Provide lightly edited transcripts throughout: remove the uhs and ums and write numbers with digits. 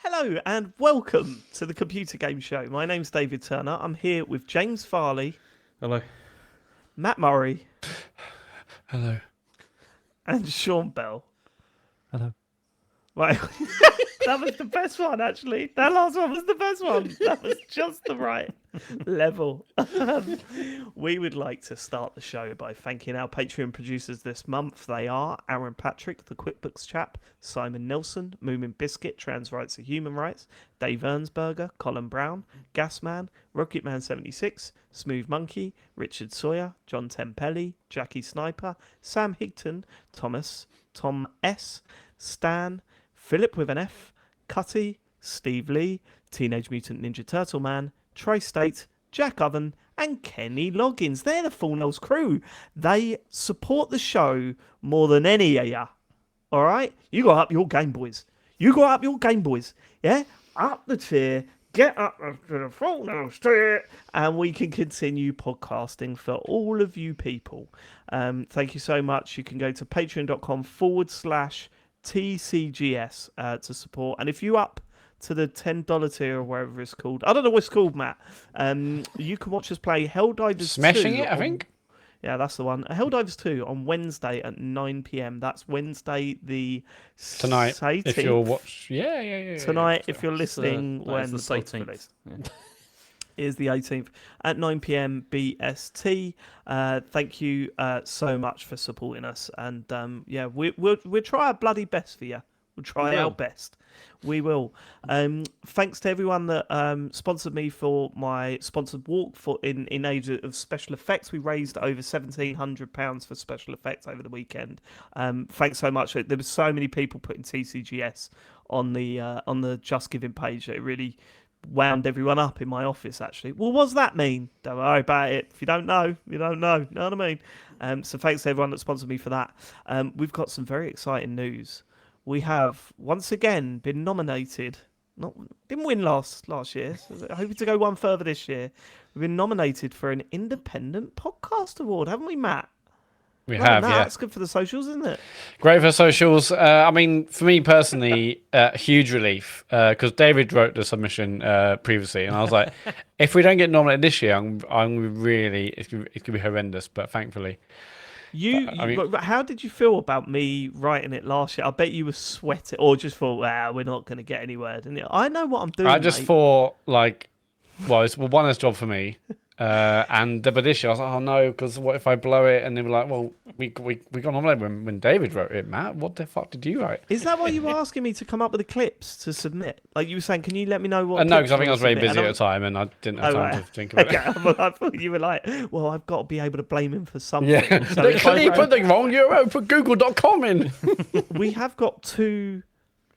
Hello and welcome to the Computer Game Show. My name's David Turner. I'm here with James Farley. Hello. Matt Murray. Hello. And Sean Bell. Hello. Right. That was the best one, actually. That last one was the best one. That was just the right level. We would like to start the show by thanking our Patreon producers this month. They are Aaron Patrick, the QuickBooks chap, Simon Nelson, Moomin Biscuit, Trans Rights and Human Rights, Dave Ernsberger, Colin Brown, Gasman, Rocketman76, Smooth Monkey, Richard Sawyer, John Tempelli, Jackie Sniper, Sam Higton, Thomas, Tom S, Stan, Philip with an F, Cutty, Steve Lee, Teenage Mutant Ninja Turtle Man, Tri-State, Jack Oven, and Kenny Loggins. They're the Full Nose crew. They support the show more than any of ya. All right? You got up your Game Boys. You got up your Game Boys. Yeah? Up the tier. Get up to the Full Nose tier. And we can continue podcasting for all of you people. Thank you so much. You can go to patreon.com/TCGS to support. And if you up to the $10 tier or wherever it's called, I don't know what it's called, Matt, you can watch us play Helldivers Smashing 2 it, I think. Yeah, that's the one. Helldivers 2 on Wednesday at 9 p.m. That's Wednesday the Tonight, 18th. if you're watching. Yeah. Tonight, if you're listening when the the pod's 18th. released. Is the 18th at 9 p.m. BST. Thank you so much for supporting us, and we'll try our bloody best for you. We'll try our best. We will. Thanks to everyone that sponsored me for my sponsored walk in aid of special effects. We raised over £1,700 for special effects over the weekend. Thanks so much. There were so many people putting TCGS on the Just Giving page that it really wound everyone up in my office, actually. Well, what does that mean? Don't worry about it. If you don't know, you don't know. You know what I mean? So thanks to everyone that sponsored me for that. We've got some very exciting news. We have once again been nominated. Didn't win last year. So hoping to go one further this year. We've been nominated for an Independent Podcast Award, haven't we, Matt? We have, yeah. That's good for the socials, isn't it? Great for socials. I mean, for me personally, huge relief because David wrote the submission previously, and I was like, if we don't get nominated this year, I'm really it's gonna be horrendous. But thankfully, how did you feel about me writing it last year? I bet you were sweating, or just thought, we're not going to get anywhere. Didn't you? I know what I'm doing. I just thought, it's one less job for me. But this year I was like, oh no, because what if I blow it? And they were like, well, we got nominated when David wrote it, Matt. What the fuck did you write? Is that why you were asking me to come up with the clips to submit? Like you were saying, can you let me know what? No, because I think I was very busy at the time and I didn't have time to think about it. I thought you were like, well, I've got to be able to blame him for something. Yeah, So they couldn't put the wrong URL, put google.com in. We have got two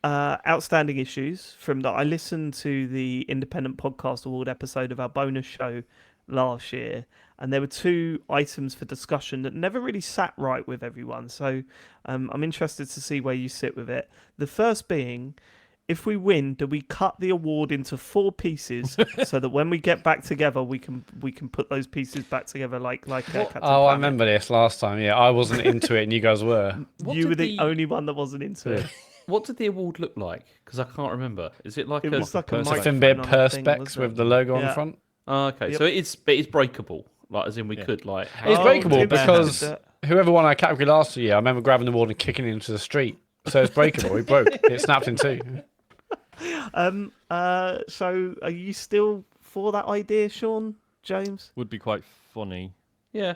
outstanding issues from that. I listened to the Independent Podcast Award episode of our bonus show last year, and there were two items for discussion that never really sat right with everyone. So I'm interested to see where you sit with it. The first being, if we win, do we cut the award into 4 pieces so that when we get back together, we can put those pieces back together like Captain Planet? I remember this last time. Yeah, I wasn't into it, and you guys were. You were the only one that wasn't into it. What did the award look like? Because I can't remember. Is it like It was like a Something bit perspex with the logo on the front. Oh, okay, so it's breakable, like as in we could like. It's breakable because whoever won our category last year, I remember grabbing the award and kicking it into the street. So it's breakable. It broke. It snapped in two. So are you still for that idea, Sean? James? Would be quite funny. Yeah,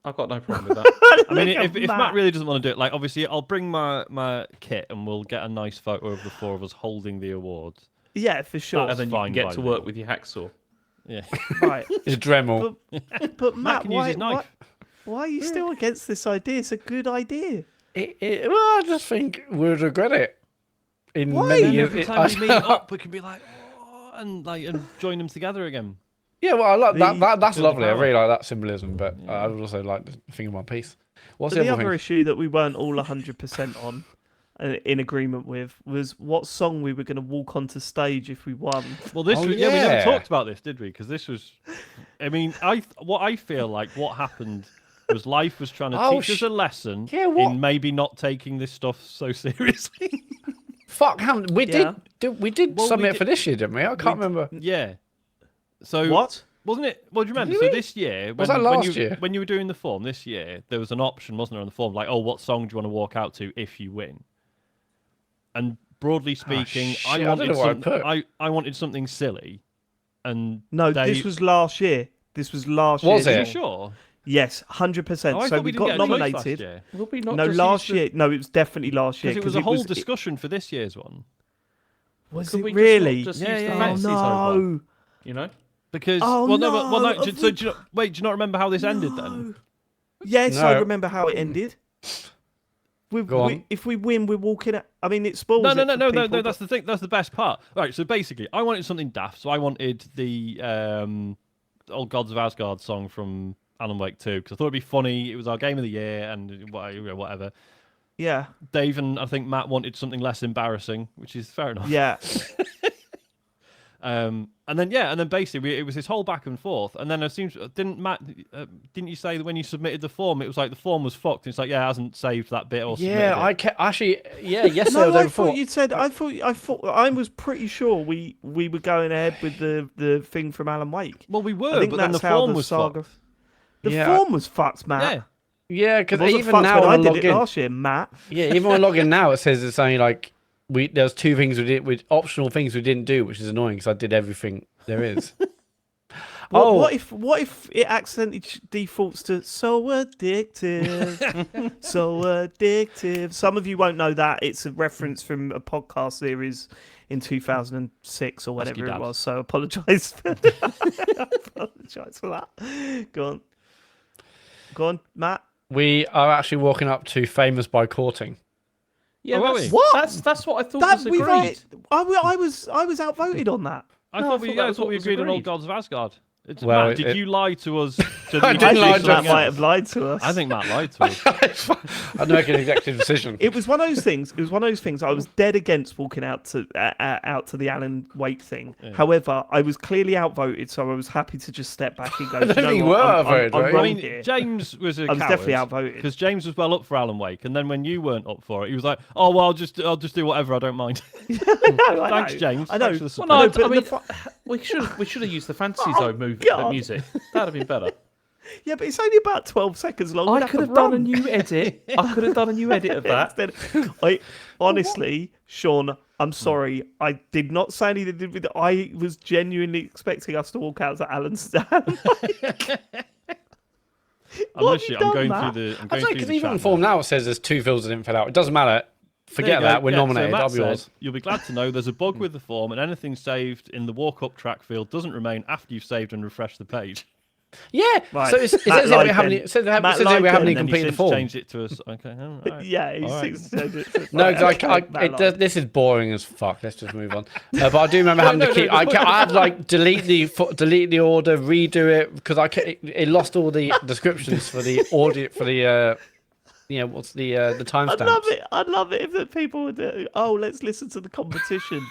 I've got no problem with that. I mean, if Matt really doesn't want to do it, like obviously I'll bring my kit and we'll get a nice photo of the 4 of us holding the award. Yeah, for sure. And then you can get to work with your hacksaw. Yeah. Right. It's Dremel. But Matt, can use his knife. why are you still against this idea? It's a good idea. Well, I just think we'd regret it. Why? Every time we meet up, we can be like, and join them together again. Yeah, well, I like that. That's lovely. I really like that symbolism, but I would also like the thing in one piece. What's the other other thing? issue that we weren't all 100% on, in agreement with, was what song we were going to walk onto stage if we won. Well, we never talked about this, did we? Because this was, I mean, I feel like what happened was life was trying to teach us a lesson in maybe not taking this stuff so seriously. Fuck, we Yeah. did Well, submit we for this year, didn't we? I can't remember. Yeah. So What? wasn't it? Well, do you remember? Did So we? this year, Was that last year? when you were doing the form this year, there was an option, wasn't there, on the form, like, oh, what song do you want to walk out to if you win? And broadly speaking, shit, I don't know what I put. I wanted something silly, and No, they... this was last year. This was last Was year. it? Are you sure? Yes, 100%. Oh, I so thought we didn't got get a choice nominated. last year. Will we not No, just last use the- year. No, it was definitely last year. Because it was a whole discussion for this year's one. Was Could it we just not really? just Yeah, use the yeah. Oh fantasy zone one, no! you know? Because Oh, well, no, well, no. have So we- do you not, wait, do you not remember how this ended then? Yes, I No. remember how it ended. Go on. If we win, we're walking out. I mean, it spoils No, it no, no, for no, no, people, no. but- That's the thing. That's the best part. Right. So basically, I wanted something daft. So I wanted the "Old Gods of Asgard" song from Alan Wake 2 because I thought it'd be funny. It was our game of the year and whatever. Yeah, Dave and I think Matt wanted something less embarrassing, which is fair enough. yeah. And then basically it was this whole back and forth. And then it seems didn't you say that when you submitted the form, it was like the form was fucked? And it's like, yeah, it hasn't saved that bit or submitted Yeah, it. actually, yesterday No, or the day I before. thought you'd said. I thought. I was pretty sure we were going ahead with the thing from Alan Wake. Well, we I were, think but then the that's how form the was saga. fucked. The Yeah. form was fucked, Matt. Yeah. Yeah, It because wasn't even fucked now when I when I did log it in, last year, Matt. yeah, even when I log in now, it says it's only like there's two things we did with optional things we didn't do, which is annoying because I did everything there is. What if it accidentally defaults to so addictive, so addictive? Some of you won't know that it's a reference from a podcast series in 2006 or whatever it Dad. was. So apologise. Apologise for that. Go on, Matt. We are actually walking up to Famous by Courting. Yeah, Oh, are that's, we? What? that's what I thought That was we agreed. I was outvoted on that. I No, thought I we thought that was what was agreed on Old agreed. Gods of Asgard. Well, Matt, did you lie to us? I didn't lie to Matt us. might have lied to us. I think Matt lied to us. I'd make an executive decision. It was one of those things. It was one of those things. I was dead against walking out to the Alan Wake thing. Yeah. However, I was clearly outvoted, so I was happy to just step back and go. I don't "You know think you what? were I'm outvoted, right? wrong I mean, here." James was a I was definitely outvoted. because James was well up for Alan Wake, and then when you weren't up for it, he was like, "Oh well, I'll just do whatever. I don't mind." I Thanks, know. James. I know. Thanks for the Well, support. no, No, but I mean, we should have used the fantasy Oh, zone God. music. That'd have been better. Yeah, but it's only about 12 seconds long. We'd I have could to have done a run. new edit. I could have done a new edit of that. Instead, I honestly, Sean, I'm sorry. I did not say anything to do with it. I was genuinely expecting us to walk out to Alan's. I'm literally, I'm going through the. I'm I going say through because the even chat the form now. now it says there's two fields that didn't fill out. It doesn't matter. There you Forget go. that. We're Yeah, so nominated. Matt That'll be said, yours. You'll be glad to know there's a bug with the form, and anything saved in the walk-up track field doesn't remain after you've saved and refreshed the page. Yeah. Right. So it says Matt here we lied haven't. then. It says Matt we lied haven't then, even And then completed the since form. changed it to us. Okay. All right. Yeah, he's All right. No, because Matt lied. this is boring as fuck. Let's just move on. But I do remember having to keep. I had to like delete the order, redo it because it lost all the descriptions for the audio for the what's the timestamps. I'd love it if the people would do, let's listen to the competition.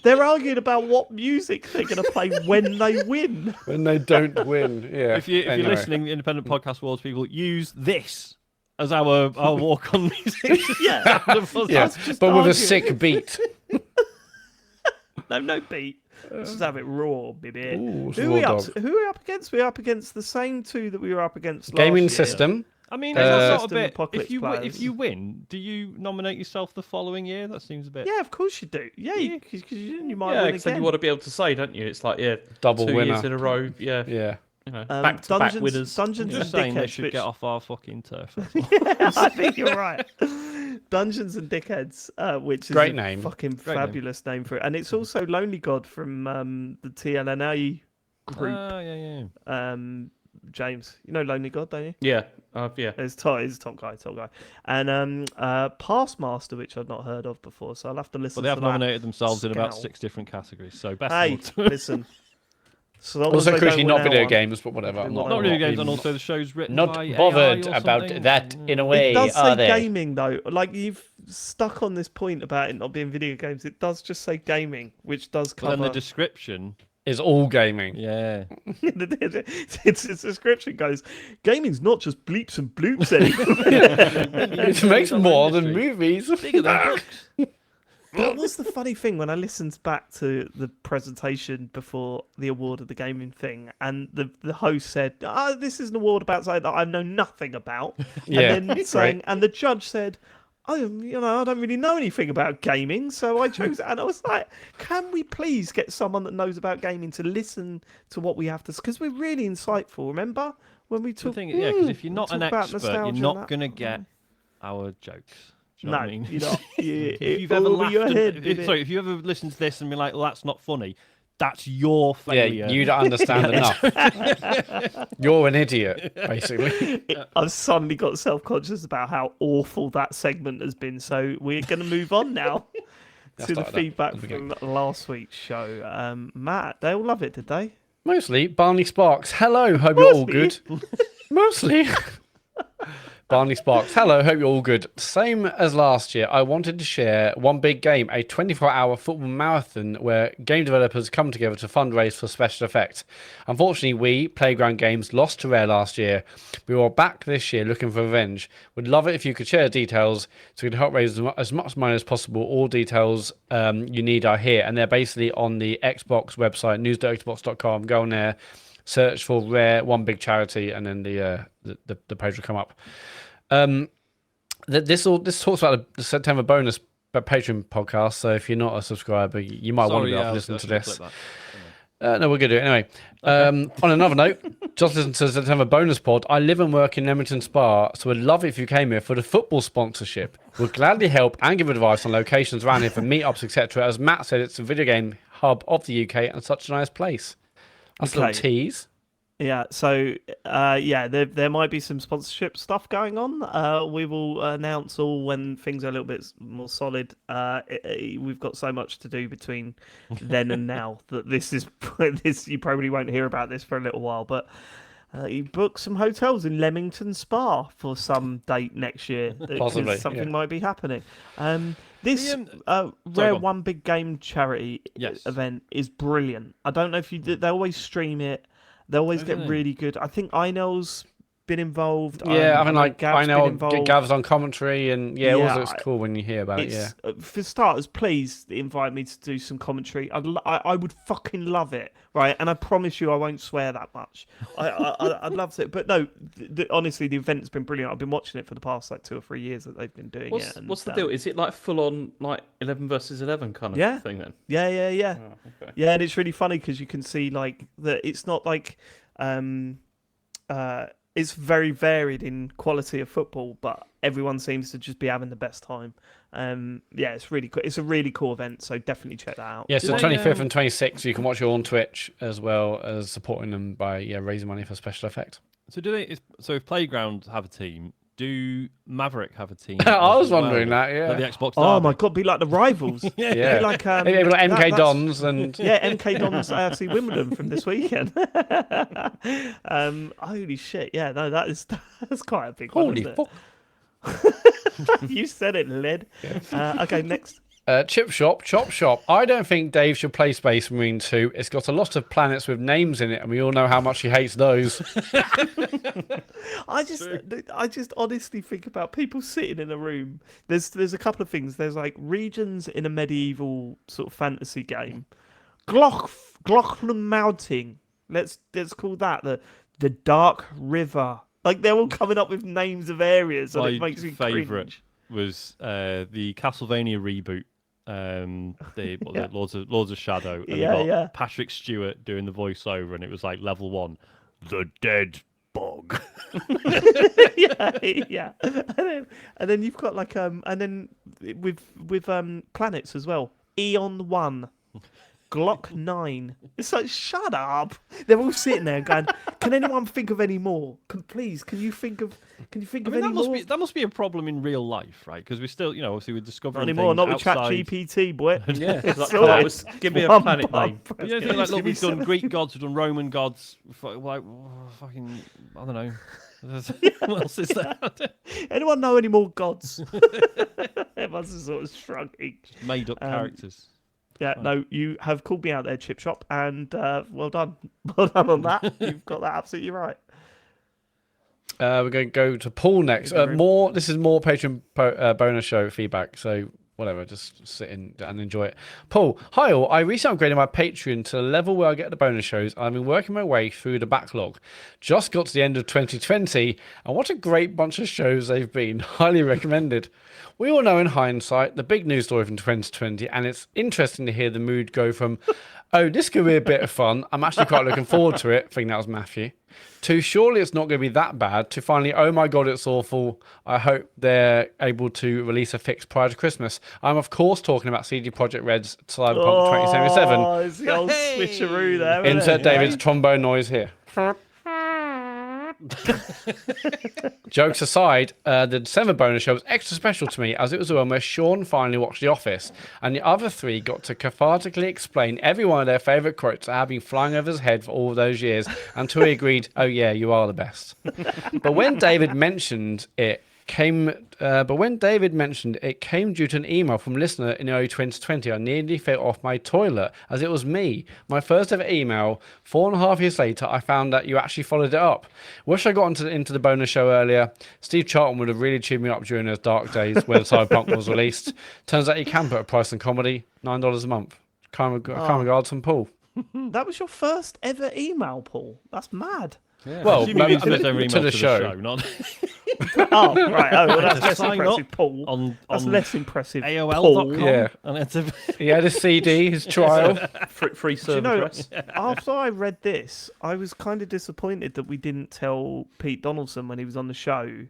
They're arguing about what music they're going to play when they win. When they don't win. Yeah. If you're Anyway. listening, the Independent Podcast Wars people, use this as our walk-on music. Yeah. Yeah, Us just but with a arguing. sick beat. No beat. Let's just have it raw, baby. Ooh, it's Who are we raw up? dog. Who are we up against? We're up against the same two that we were up against last Gaming year. system. I mean, Uh, that's not a System bit. Apocalypse If players. you win, do you nominate yourself the following year? That seems a bit. Yeah, of course you do. Yeah, because you might Yeah, win because then again. you want to be able to say, don't you? It's like, Double 2 winner. years in a row. Yeah, Yeah. you know, Um, back-to-back winners. Dungeons I'm and just saying they Dickheads. should which- get off our fucking turf. That's all. Yeah, I think you're right. Dungeons and Dickheads, which is Great a name. fucking Great name. fabulous name for it, and it's also Lonely God from the TLNA group. Yeah. James, you know Lonely God, don't you? Yeah, yeah. He's top guy, and Past Master, which I've not heard of before, so I'll have to listen. But they have to that. nominated themselves in about Scowl. 6 different categories. So best Hey, of luck to them. listen. So long as Also, they crucially, don't not win our video one. games, but whatever. I'm Not Not really games, even- and also the show's written not by AI bothered or about something. that in a It way, does are say they? gaming though. Like you've stuck on this point about it not being video games. It does just say gaming, which does But then cover. the description, Is all gaming. yeah. its description goes, gaming's not just bleeps and bloops anymore. It makes more than movies. Bigger than books. That was the funny thing when I listened back to the presentation before the award of the gaming thing, and the host said, "This is an award about something that I know nothing about." Yeah, And then saying, and the judge said, I don't really know anything about gaming, so I chose it. And I was like, can we please get someone that knows about gaming to listen to what we have to, because we're really insightful. Remember when we talk? Yeah, because if you're not an about expert, you're nostalgia not and going to that. get our jokes. Do you know No, what I mean? you're not. If you've ever laughed, if you ever listened to this and been like, "Well, that's not funny," that's your failure. Yeah, you don't understand enough. You're an idiot, basically. I've suddenly got self-conscious about how awful that segment has been, so we're going to move on now to the feedback from last week's show. Matt, they all love it, did they? Mostly. Barney Sparks, hello, hope you're all good. Mostly. Barney Sparks, hello, hope you're all good. Same as last year, I wanted to share one big game, a 24-hour football marathon where game developers come together to fundraise for special effects. Unfortunately, we, Playground Games, lost to Rare last year. We are back this year looking for revenge. Would love it if you could share details so we can help raise as much money as possible. All details you need are here, and they're basically on the Xbox website, news.xbox.com. Go on there, search for Rare, one big charity, and then the page will come up. This talks about the September bonus Patreon podcast. So if you're not a subscriber, you might want to be listening to this. No, we're going to do it anyway. On another note, just listen to the September bonus pod. I live and work in Leamington Spa, so would love it if you came here for the football sponsorship. We'll gladly help and give advice on locations around here for meetups, etc. As Matt said, it's a video game hub of the UK and such a nice place. That's a little tease. Yeah, so there might be some sponsorship stuff going on. We will announce all when things are a little bit more solid. We've got so much to do between then and now that this you probably won't hear about this for a little while. But you book some hotels in Leamington Spa for some date next year. Possibly, something might be happening. This Rare One Big Game charity event is brilliant. I don't know if you did. They always stream it. They always get really good. I think Inel's been involved. Yeah, I mean, like Inel Gav's on commentary, and it always looks cool when you hear about it. Yeah. For starters, please invite me to do some commentary. I would fucking love it, right? And I promise you, I won't swear that much. I'd love it, but no, honestly, the event's been brilliant. I've been watching it for the past 2 or 3 years that they've been doing it. What's the deal? Is it like full on like 11 versus 11 kind of thing then? Yeah. Oh, okay. Yeah, and it's really funny because you can see like that. It's not like it's very varied in quality of football, but everyone seems to just be having the best time. It's really cool. It's a really cool event, so definitely check that out. Yeah, so 25th and 26th, you can watch it on Twitch as well as supporting them by raising money for special effects. So if Playground have a team, do Maverick have a team? I was wondering that. Yeah, like the Xbox. Oh my god, be like the rivals. yeah, be like maybe like MK Dons and MK Dons AFC Wimbledon from this weekend. Holy shit! Yeah, no, that's quite a big one. Holy fuck! You said it, Led. Yeah. Okay, next. Chip Shop, Chop Shop. I don't think Dave should play Space Marine 2. It's got a lot of planets with names in it, and we all know how much he hates those. I just honestly think about people sitting in a room. There's a couple of things. There's like regions in a medieval sort of fantasy game. Glochlan Mountain. Let's call that the Dark River. Like they're all coming up with names of areas, and it makes me cringe. Was the Castlevania reboot, the Lords of Shadow, and they got Patrick Stewart doing the voiceover, and it was like level 1, the dead bog. yeah. And then you've got like and then with planets as well. Eon 1. Glock 9. It's like, shut up. They're all sitting there going, can anyone think of any more? Can you think of any more? That must be a problem in real life, right? Because we still, obviously we're discovering not anymore, things not with outside... ChatGPT, boy. Yeah, give me a planet name. But you think like, look, we've done Greek gods, we've done Roman gods, like fucking, I don't know. What else is there? Anyone know any more gods? Everyone's just sort of shrugging. Made up characters. Yeah, no, you have called me out there, Chip Shop, and well done. Well done on that. You've got that absolutely right. We're going to go to Paul next. This is more Patreon bonus show feedback. So whatever, just sit in and enjoy it. Paul, hi all. I recently upgraded my Patreon to the level where I get the bonus shows. I've been working my way through the backlog. Just got to the end of 2020, and what a great bunch of shows they've been. Highly recommended. We all know in hindsight the big news story from 2020, and it's interesting to hear the mood go from, oh, this could be a bit of fun, I'm actually quite looking forward to it, I think that was Matthew, to surely it's not going to be that bad, to finally, oh my god, it's awful, I hope they're able to release a fix prior to Christmas. I'm of course talking about CD Projekt Red's Cyberpunk 2077. Oh, it's the old switcheroo there. isn't Insert it? David's trombone noise here. Jokes aside, the December bonus show was extra special to me as it was the one where Sean finally watched The Office, and the other three got to cathartically explain every one of their favourite quotes that had been flying over his head for all those years until he agreed, oh yeah, you are the best. But when David mentioned it came due to an email from a listener in early 2020. I nearly fell off my toilet as it was me. My first ever email. 4.5 years later, I found that you actually followed it up. Wish I got into the bonus show earlier. Steve Charlton would have really cheered me up during those dark days when Cyberpunk was released. Turns out you can put a price on comedy. $9 a month. Kind regards from Paul. That was your first ever email, Paul. That's mad. Yeah. Well, Assuming maybe it's an email to the show. not Oh, right. Oh, well, that's less sign impressive, up Paul. That's on less impressive. AOL.com. Paul. Yeah. And it's a... He had a CD, his trial. Free Do server you know, address. after I read this, I was kind of disappointed that we didn't tell Pete Donaldson when he was on the show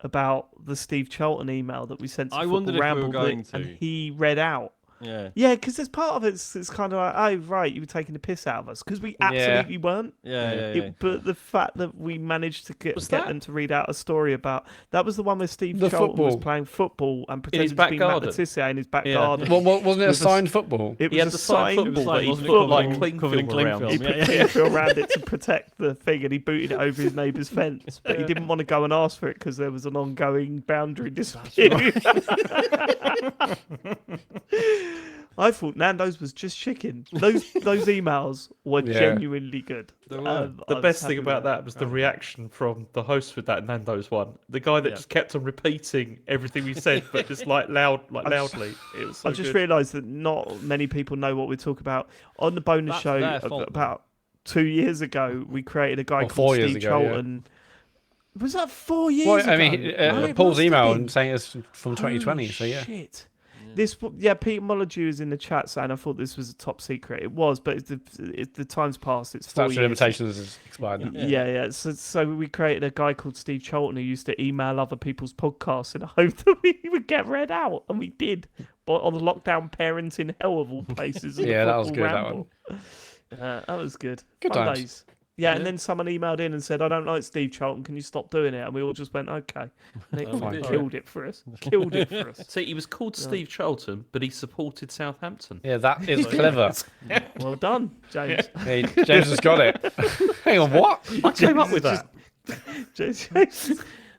about the Steve Charlton email that we sent to I Football wondered if we were Ramble going and to. he read out. Yeah. Yeah, because there's part of it's kind of like, oh, right, you were taking the piss out of us. Because we absolutely weren't. Yeah. But the fact that we managed to get that? them to read out a story about... That was the one where Steve The Charlton was football. playing football and pretending his to back be Matt garden. Letizia in his back Yeah. garden. Well, wasn't it a With a- signed football? It He was had a the signed signed football that he wasn't put it like covered cling covered in film cling around. film? He it. put cling film around it to protect the thing, and he booted it over his neighbour's fence. But he didn't want to go and ask for it because there was an ongoing boundary dispute. I thought Nando's was just chicken. Those emails were Yeah. genuinely good. The I was best thing happy about with that was the reaction from the host with that Nando's one. The guy that just kept on repeating everything we said, but just loudly. It was so I just good. realised that not many people know what we talk about. On the bonus That's show their fault, about 2 years ago, we created a guy Or called 4 years Steve ago, yeah. Charlton. Was that 4 years Well, ago? I mean, No, it Paul's must have email been. and saying it's from 2020, Holy so yeah. Shit. This, Pete Molyneux is in the chat saying I thought this was a top secret. It was, but the time's passed. It's 4 Statute years. of limitations is expired now. Yeah. So we created a guy called Steve Charlton who used to email other people's podcasts in the hope that we would get read out, and we did. But on the lockdown parents in hell of all places. and the Yeah, that was Football good, that Ramble. That was good. Good Fun times. days. Yeah, and then someone emailed in and said, I don't like Steve Charlton, can you stop doing it? And we all just went, okay. And it Fine. killed it for us. Killed it for us. See, he was called Steve Charlton, but he supported Southampton. Yeah, that is clever. Well done, James. Hey, James has got it. Hang on, what? I came up with that. James,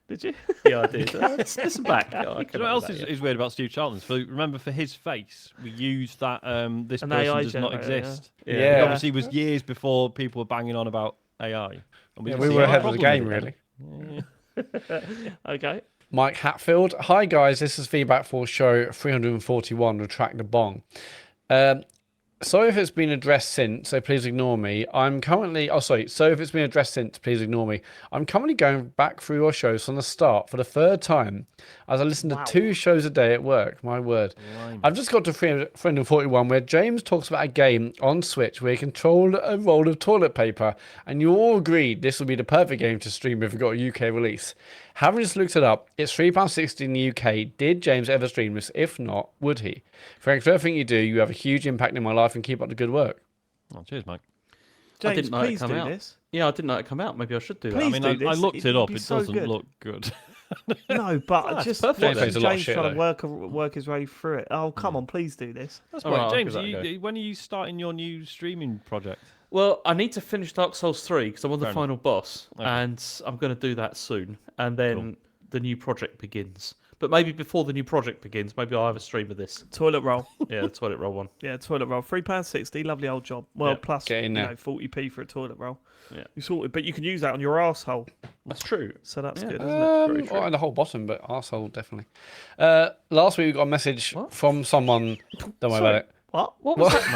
did you? Yeah, I did. Listen back. Yeah, I You came know what up else with that, is weird about Steve Charlton? So remember, for his face, we used that this An person AI does not generator, exist. Yeah. It Yeah. obviously was years before people were banging on about AI. And Yeah, didn't we see were any ahead of the problem game, with it. really. Okay. Mike Hatfield. Hi, guys. This is feedback for show 341, Retract the Bong. Sorry if it's been addressed since, so please ignore me. So if it's been addressed since, please ignore me. I'm currently going back through your shows from the start for the third time as I listen to 2 shows a day at work. My word. I've just got to 341 where James talks about a game on Switch where you control a roll of toilet paper, and you all agreed this would be the perfect game to stream if it got a UK release. Having just looked it up, it's £3.60 in the UK. Did James ever stream this? If not, would he? Thanks for everything you do. You have a huge impact in my life and keep up the good work. Oh, cheers, Mike. James, didn't know it please come do out. this. Yeah, I didn't know it come out. Maybe I should do that. Please I mean, do I this. looked It it would up. be It so doesn't good. look good. No, but That's just perfect. watch James plays a lot of James shit, trying though. to work his way through it. Oh, come on, please do this. That's All great. right, I'll James, give that a go. when are you starting your new streaming project? Well, I need to finish Dark Souls 3 because I'm on the Fair enough. final boss, Okay. and I'm going to do that soon. And then the new project begins. But maybe before the new project begins, maybe I'll have a stream of this. Toilet roll. Yeah, the toilet roll one. Yeah, toilet roll. £3.60. Lovely old job. Well, Yeah. plus Get in there. 40p for a toilet roll. Yeah. You sorted, but you can use that on your arsehole. That's true. So that's Yeah. good, isn't it? Very true. Or in the whole bottom, but arsehole definitely. Last week we got a message from someone. Don't worry about it. What was that,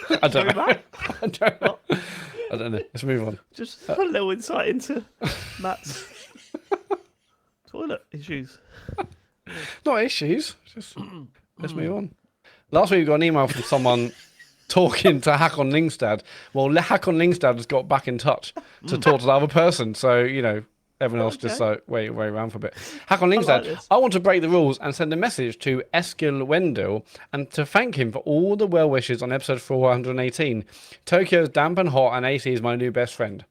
Matt? I don't know. Matt? I don't know. I don't know. Let's move on. Just a little insight into Matt's toilet issues. Not issues. Just let's move on. Last week we got an email from someone talking to Hack on Lingstad. Well, Hack on Lingstad has got back in touch to talk to the other person. So, everyone else just wait around for a bit. Hack on Lingstad. this. I want to break the rules and send a message to Eskil Wendell and to thank him for all the well wishes on episode 418. Tokyo's damp and hot and AC is my new best friend.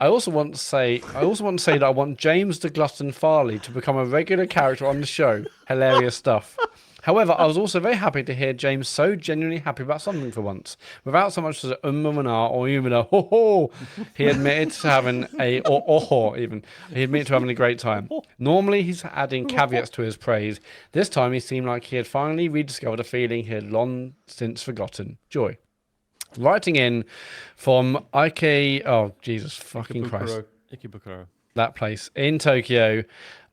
I also want to say that I want James the Glutton Farley to become a regular character on the show. Hilarious stuff. However, I was also very happy to hear James so genuinely happy about something for once, without so much as or even a ho ho. He admitted to having a even. He admitted to having a great time. Normally, he's adding caveats to his praise. This time, he seemed like he had finally rediscovered a feeling he had long since forgotten. Joy. Writing in from oh Jesus fucking Christ, Ikebukuro. that place in Tokyo,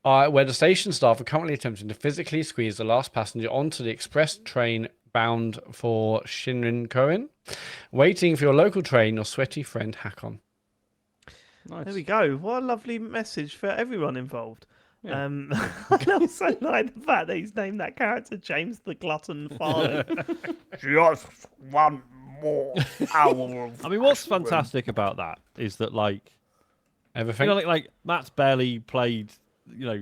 where the station staff are currently attempting to physically squeeze the last passenger onto the express train bound for Shinrin-koen, waiting for your local train, your sweaty friend Hakon. Nice. There we go. What a lovely message for everyone involved. Yeah. I also like the fact that he's named that character James the Glutton Farley. Just one more hour of I mean, what's fantastic about that is that, like, Everything. like Matt's barely played,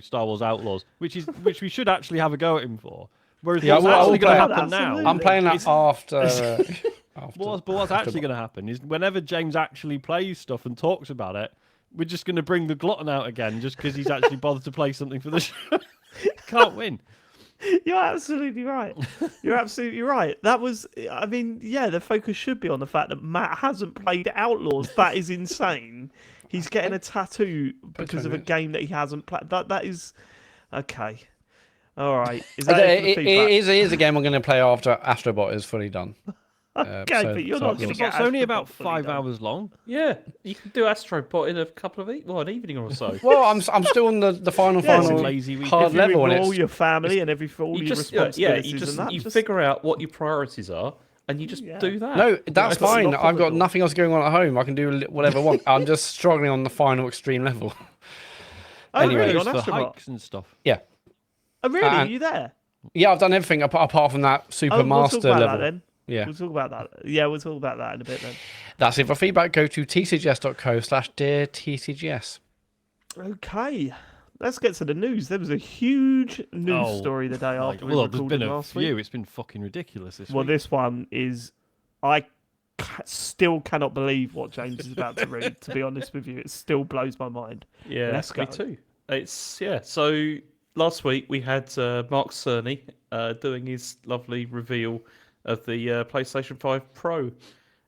Star Wars Outlaws, which we should actually have a go at him for. Whereas Yeah, what's I will actually going to play happen now? Absolutely. I'm playing that after. But what's actually going to happen is whenever James actually plays stuff and talks about it, we're just going to bring the glutton out again just because he's actually bothered to play something for the show. Can't win. You're absolutely right. You're absolutely right. That was, I mean, yeah, the focus should be on the fact that Matt hasn't played Outlaws. That is insane. He's getting a tattoo because of a game that he hasn't played. That is okay. All right. Is that it for the feedback? It is a game I'm going to play after Astro Bot is fully done. Okay, but you're not going to It's get only Astro about Bot fully 5 done. hours long. Yeah, you can do Astro Bot in a couple of an evening or so. Well, I'm still on the final it's a lazy week. hard If you level, and ignore it's your family and all your responsibilities and that, figure out what your priorities are, and you just do that. no, that's it's not fine. off I've the got door. nothing else going on at home. I can do whatever I want. I'm just struggling on the final extreme level. Oh, Anyway. really? Goes On for Astro Bot? hikes and stuff. Yeah, Oh, really? Are And- you there? yeah, I've done everything apart from that Super We'll Master talk about level. that then. Yeah, We'll talk about that. Yeah, we'll talk about that in a bit then. that's it for feedback. Go to tcgs.co/deartcgs. Okay, let's get to the news. There was a huge news story the day after we Well, there's recorded been a last few. week. It's been fucking ridiculous this Well, week. this one is, I still cannot believe what James is about to read. To be honest with you, it still blows my mind. Yeah, Let's me go. too. So last week we had Mark Cerny doing his lovely reveal of the PlayStation 5 Pro,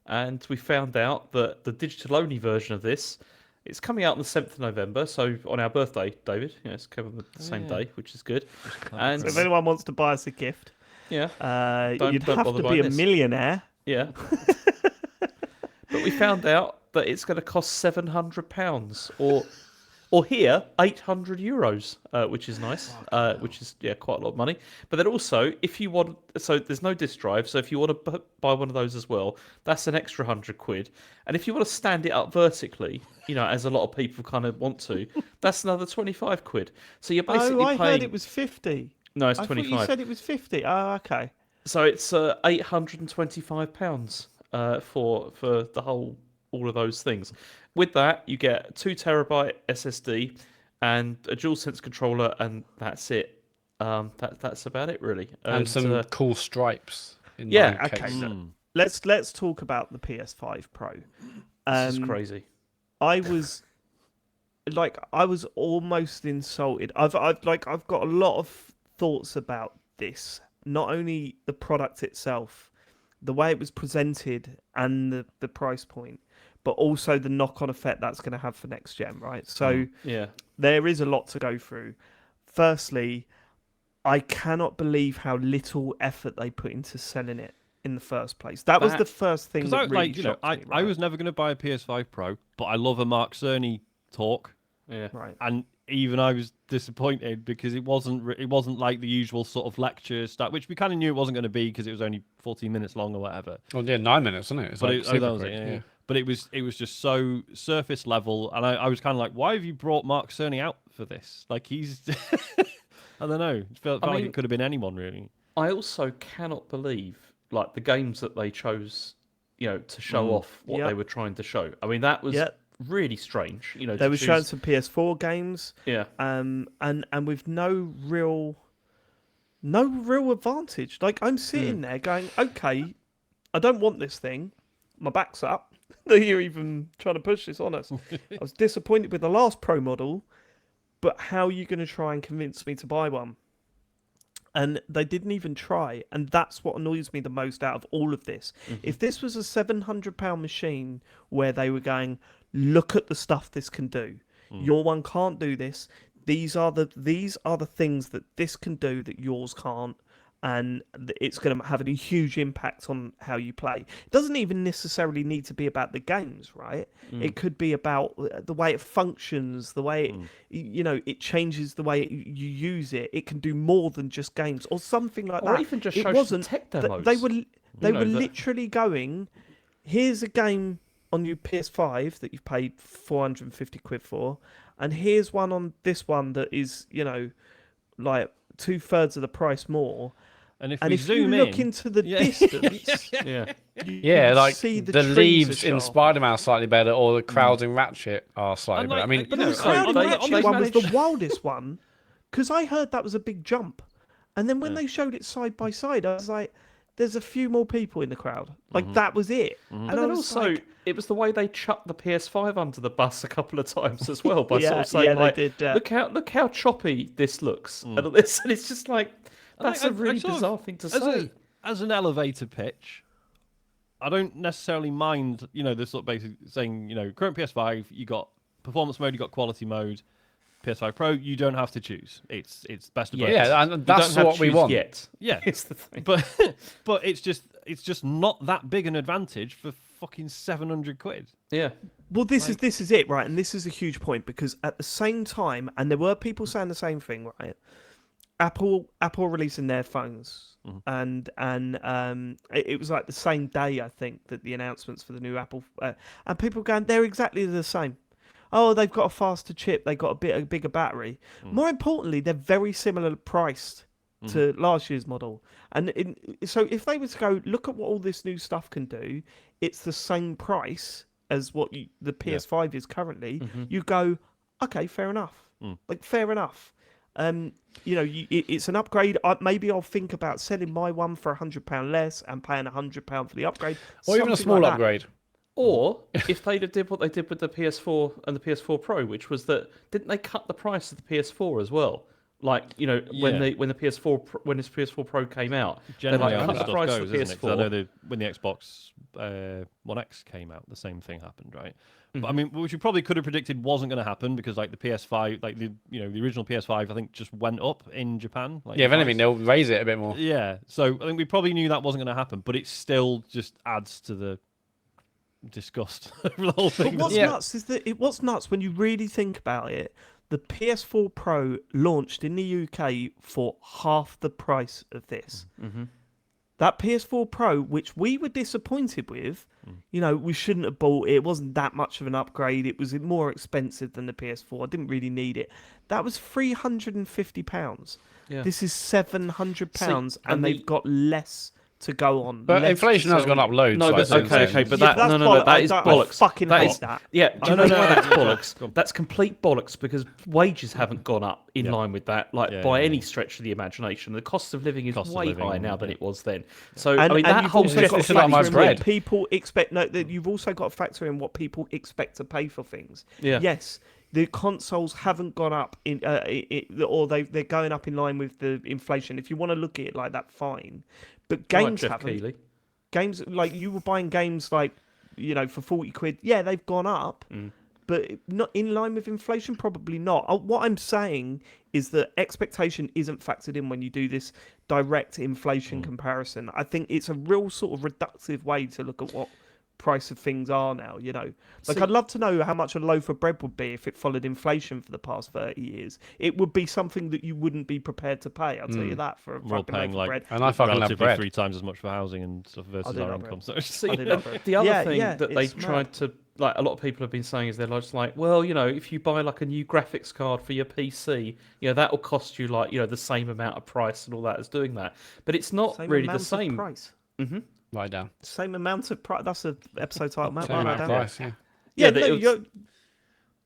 and we found out that the digital-only version of this it's coming out on the 7th of November, so on our birthday, David. Yeah, it's coming on the same day, which is good. And So if anyone wants to buy us a gift, yeah, you'd don't have bother to be buying a this. millionaire. Yeah. But we found out that it's going to cost £700 or here €800, which is nice, which is quite a lot of money. But then also, if you want, so there's no disk drive, so if you want to buy one of those as well, that's an extra £100. And if you want to stand it up vertically, as a lot of people kind of want to, that's another £25. So you're basically I paying. heard it was 50. No, it's I 25. thought you said it was 50. Oh, okay. So it's £825 for the all of those things. With that, you get 2 terabyte SSD and a DualSense controller, and that's it. That's about it, really. And some cool stripes. In yeah, my Okay, case. so let's talk about the PS5 Pro. This is crazy. I was almost insulted. I've got a lot of thoughts about this. Not only the product itself, the way it was presented, and the price point, but also the knock-on effect that's going to have for next gen, right? So Yeah. there is a lot to go through. Firstly, I cannot believe how little effort they put into selling it in the first place. That was the first thing that really shocked me. I was never going to buy a PS5 Pro, but I love a Mark Cerny talk. Yeah. Right. And even I was disappointed because it wasn't like the usual sort of lecture stuff, which we kind of knew it wasn't going to be because it was only 14 minutes long or whatever. Well, yeah, 9 minutes, isn't it? It's But like super that was quick, it, yeah. But it was just so surface level, and I was kind of like, why have you brought Mark Cerny out for this? Like he's, I don't know, it felt like it could have been anyone really. I also cannot believe like the games that they chose, to show off what they were trying to show. I mean, that was really strange. They were showing some PS4 games. Yeah. And with no real advantage. Like I'm sitting there going, okay, I don't want this thing. My back's up. That you're even trying to push this on us. I was disappointed with the last Pro model, but how are you going to try and convince me to buy one? And they didn't even try, and that's what annoys me the most out of all of this. If this was a £700 machine where they were going, look at the stuff this can do. Your one can't do this. These are the things that this can do that yours can't. And it's going to have a huge impact on how you play. It doesn't even necessarily need to be about the games, right? It could be about the way it functions, the way it changes the way you use it. It can do more than just games or something like that. Or even just show some tech demos. They were literally going, here's a game on your PS5 that you've paid 450 quid for, and here's one on this one that is, like 2/3 of the price more. And if you look into the distance, like see the trees leaves are in sharp. Spider-Man are slightly better, or the crowds in Ratchet are slightly better. I mean, But the crowd in Ratchet one was the wildest one, because I heard that was a big jump, and then when they showed it side by side, I was like, "There's a few more people in the crowd." Like that was it. And then also, it was the way they chucked the PS5 under the bus a couple of times as well by sort of saying, like, they did, look how choppy this looks, and all this, and it's just like that's a really sort of, bizarre thing to say. As an elevator pitch, I don't necessarily mind, this sort of basically saying, current PS5, you got performance mode, you got quality mode. PS5 Pro, you don't have to choose. It's best of both. Yeah, and that's what we want. Yet. Yeah, it's the thing. But it's just not that big an advantage for fucking 700 quid. Yeah. Well, this is it, right? And this is a huge point because at the same time, and there were people saying the same thing, right? Apple releasing their phones, and it was like the same day, I think, that the announcements for the new Apple, and people going, they're exactly the same. Oh, they've got a faster chip, they've got a bigger battery. More importantly, they're very similar priced to last year's model. And so if they were to go, look at what all this new stuff can do, it's the same price as what the PS5 is currently. You go, okay, fair enough. Like, fair enough. It's an upgrade. Maybe I'll think about selling my one for £100 less and paying £100 for the upgrade, or even a small like upgrade. Or if they'd have did what they did with the PS4 and the PS4 Pro, which was that didn't they cut the price of the PS4 as well? Like when this PS4 Pro came out, Generally, they how cut this the stuff price goes, of the isn't it? 'Cause PS4. I know when the Xbox One X came out, the same thing happened, right? But I mean, which you probably could have predicted wasn't going to happen because like the PS5, like the original PS5, I think just went up in Japan. Like, Yeah, if anything, they'll raise it a bit more. Yeah, so I think we probably knew that wasn't going to happen, but it still just adds to the disgust of the whole thing. But what's nuts is that what's nuts when you really think about it. The PS4 Pro launched in the UK for half the price of this. That PS4 Pro, which we were disappointed with, we shouldn't have bought it. It wasn't that much of an upgrade. It was more expensive than the PS4. I didn't really need it. That was £350. Yeah. This is £700, and they've got less to go on. But inflation has gone up loads. No, but okay, but that is bollocks. I fucking hate that. Yeah, do you know why that's bollocks? That's complete bollocks because wages haven't gone up in line with that, by any stretch of the imagination. The cost of living is way higher now than it was then. So I mean, that you've whole also got to It's not my factor in bread. what people expect. No, that you've also got to factor in what people expect to pay for things. Yeah. Yes, the consoles haven't gone up or they're going up in line with the inflation. If you want to look at it like that, fine. But games haven't. Keighley. Games like you were buying games like for 40 quid. Yeah, they've gone up. but not in line with inflation. Probably not. What I'm saying is that expectation isn't factored in when you do this direct inflation comparison. I think it's a real sort of reductive way to look at what price of things are now. Like, I'd love to know how much a loaf of bread would be if it followed inflation for the past 30 years. It would be something that you wouldn't be prepared to pay, I'll tell you that, for a We're all fucking paying loaf of bread. And I fucking love relatively bread. 3 times as much for housing and stuff versus our love income. bread. So See, I do love bread. the other Yeah, thing yeah, that they it's tried to, like, a lot of people have been saying is they're just like, well, if you buy like a new graphics card for your PC, that will cost you like, the same amount of price and all that as doing that. But it's not Same really amount the of same. price. Write down. Same amount of price. That's an episode title, Matt. Same Write amount that of down. price, yeah. Yeah, that no, it was-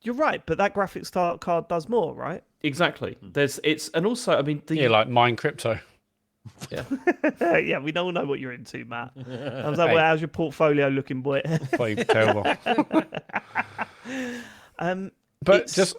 you're right, but that graphics card does more, right? Exactly. And also, I mean, Yeah, like mine crypto. Yeah, we all know what you're into, Matt. I was like, Hey. well, how's your portfolio looking, boy? Probably terrible. But It's- just,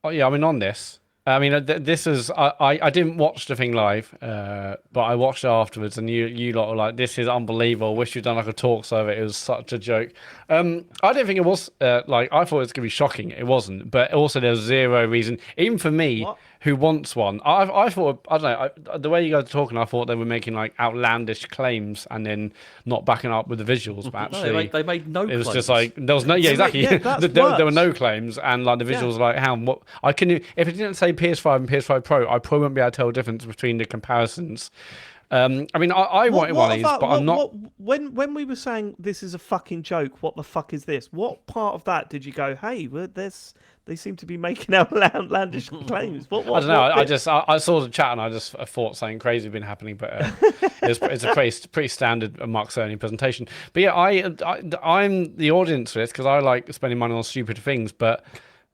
I mean, on this, I mean, this is, I didn't watch the thing live, but I watched it afterwards, and you lot were like, this is unbelievable. Wish you'd done like a talk of it. It was such a joke. I didn't think it was, like, I thought it was going to be shocking. It wasn't. But also, there's zero reason, even for me, What? who wants one. I thought, I don't know, the way you guys were talking, I thought they were making like outlandish claims and then not backing up with the visuals. But no, actually, they made no it was claims. just like there was no, yeah, exactly. Yeah, that's there were no worse. claims, and like the visuals, like how what I can. If it didn't say PS5 and PS5 Pro, I probably wouldn't be able to tell the difference between the comparisons. I mean, I wanted one of these, but I'm not. When we were saying this is a fucking joke, what the fuck is this? What part of that did you go, hey, they seem to be making outlandish claims? What, I don't know. what bit? I saw the chat and I just thought something crazy had been happening, but it's a pretty standard Mark Cerny presentation. But yeah, I'm the audience for this because I like spending money on stupid things. But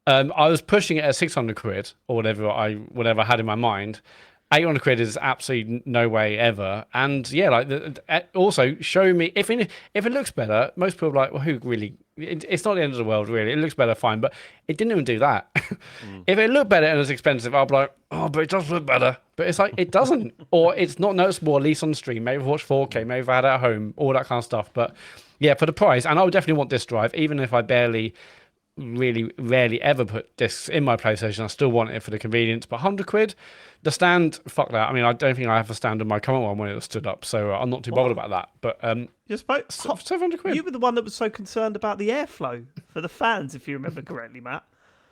I was pushing it at 600 quid or whatever I had in my mind. 800 quid is absolutely no way ever. And yeah, like also show me if it looks better. Most people are like, well, who really? It's not the end of the world, really. It looks better, fine, but it didn't even do that. If it looked better and it's expensive, I'll be like, oh, but it does look better. But it's like it doesn't, or it's not noticeable, at least on stream. Maybe if I watch 4K, maybe if I had it at home, all that kind of stuff. But yeah, for the price, and I would definitely want this drive, even if I really rarely ever put discs in my PlayStation. I still want it for the convenience, but 100 quid, the stand, fuck that. I mean, I don't think I have a stand on my current one when it was stood up, so I'm not too bothered about that. But You spoke, 700 quid. you were the one that was so concerned about the airflow for the fans, if you remember correctly, Matt.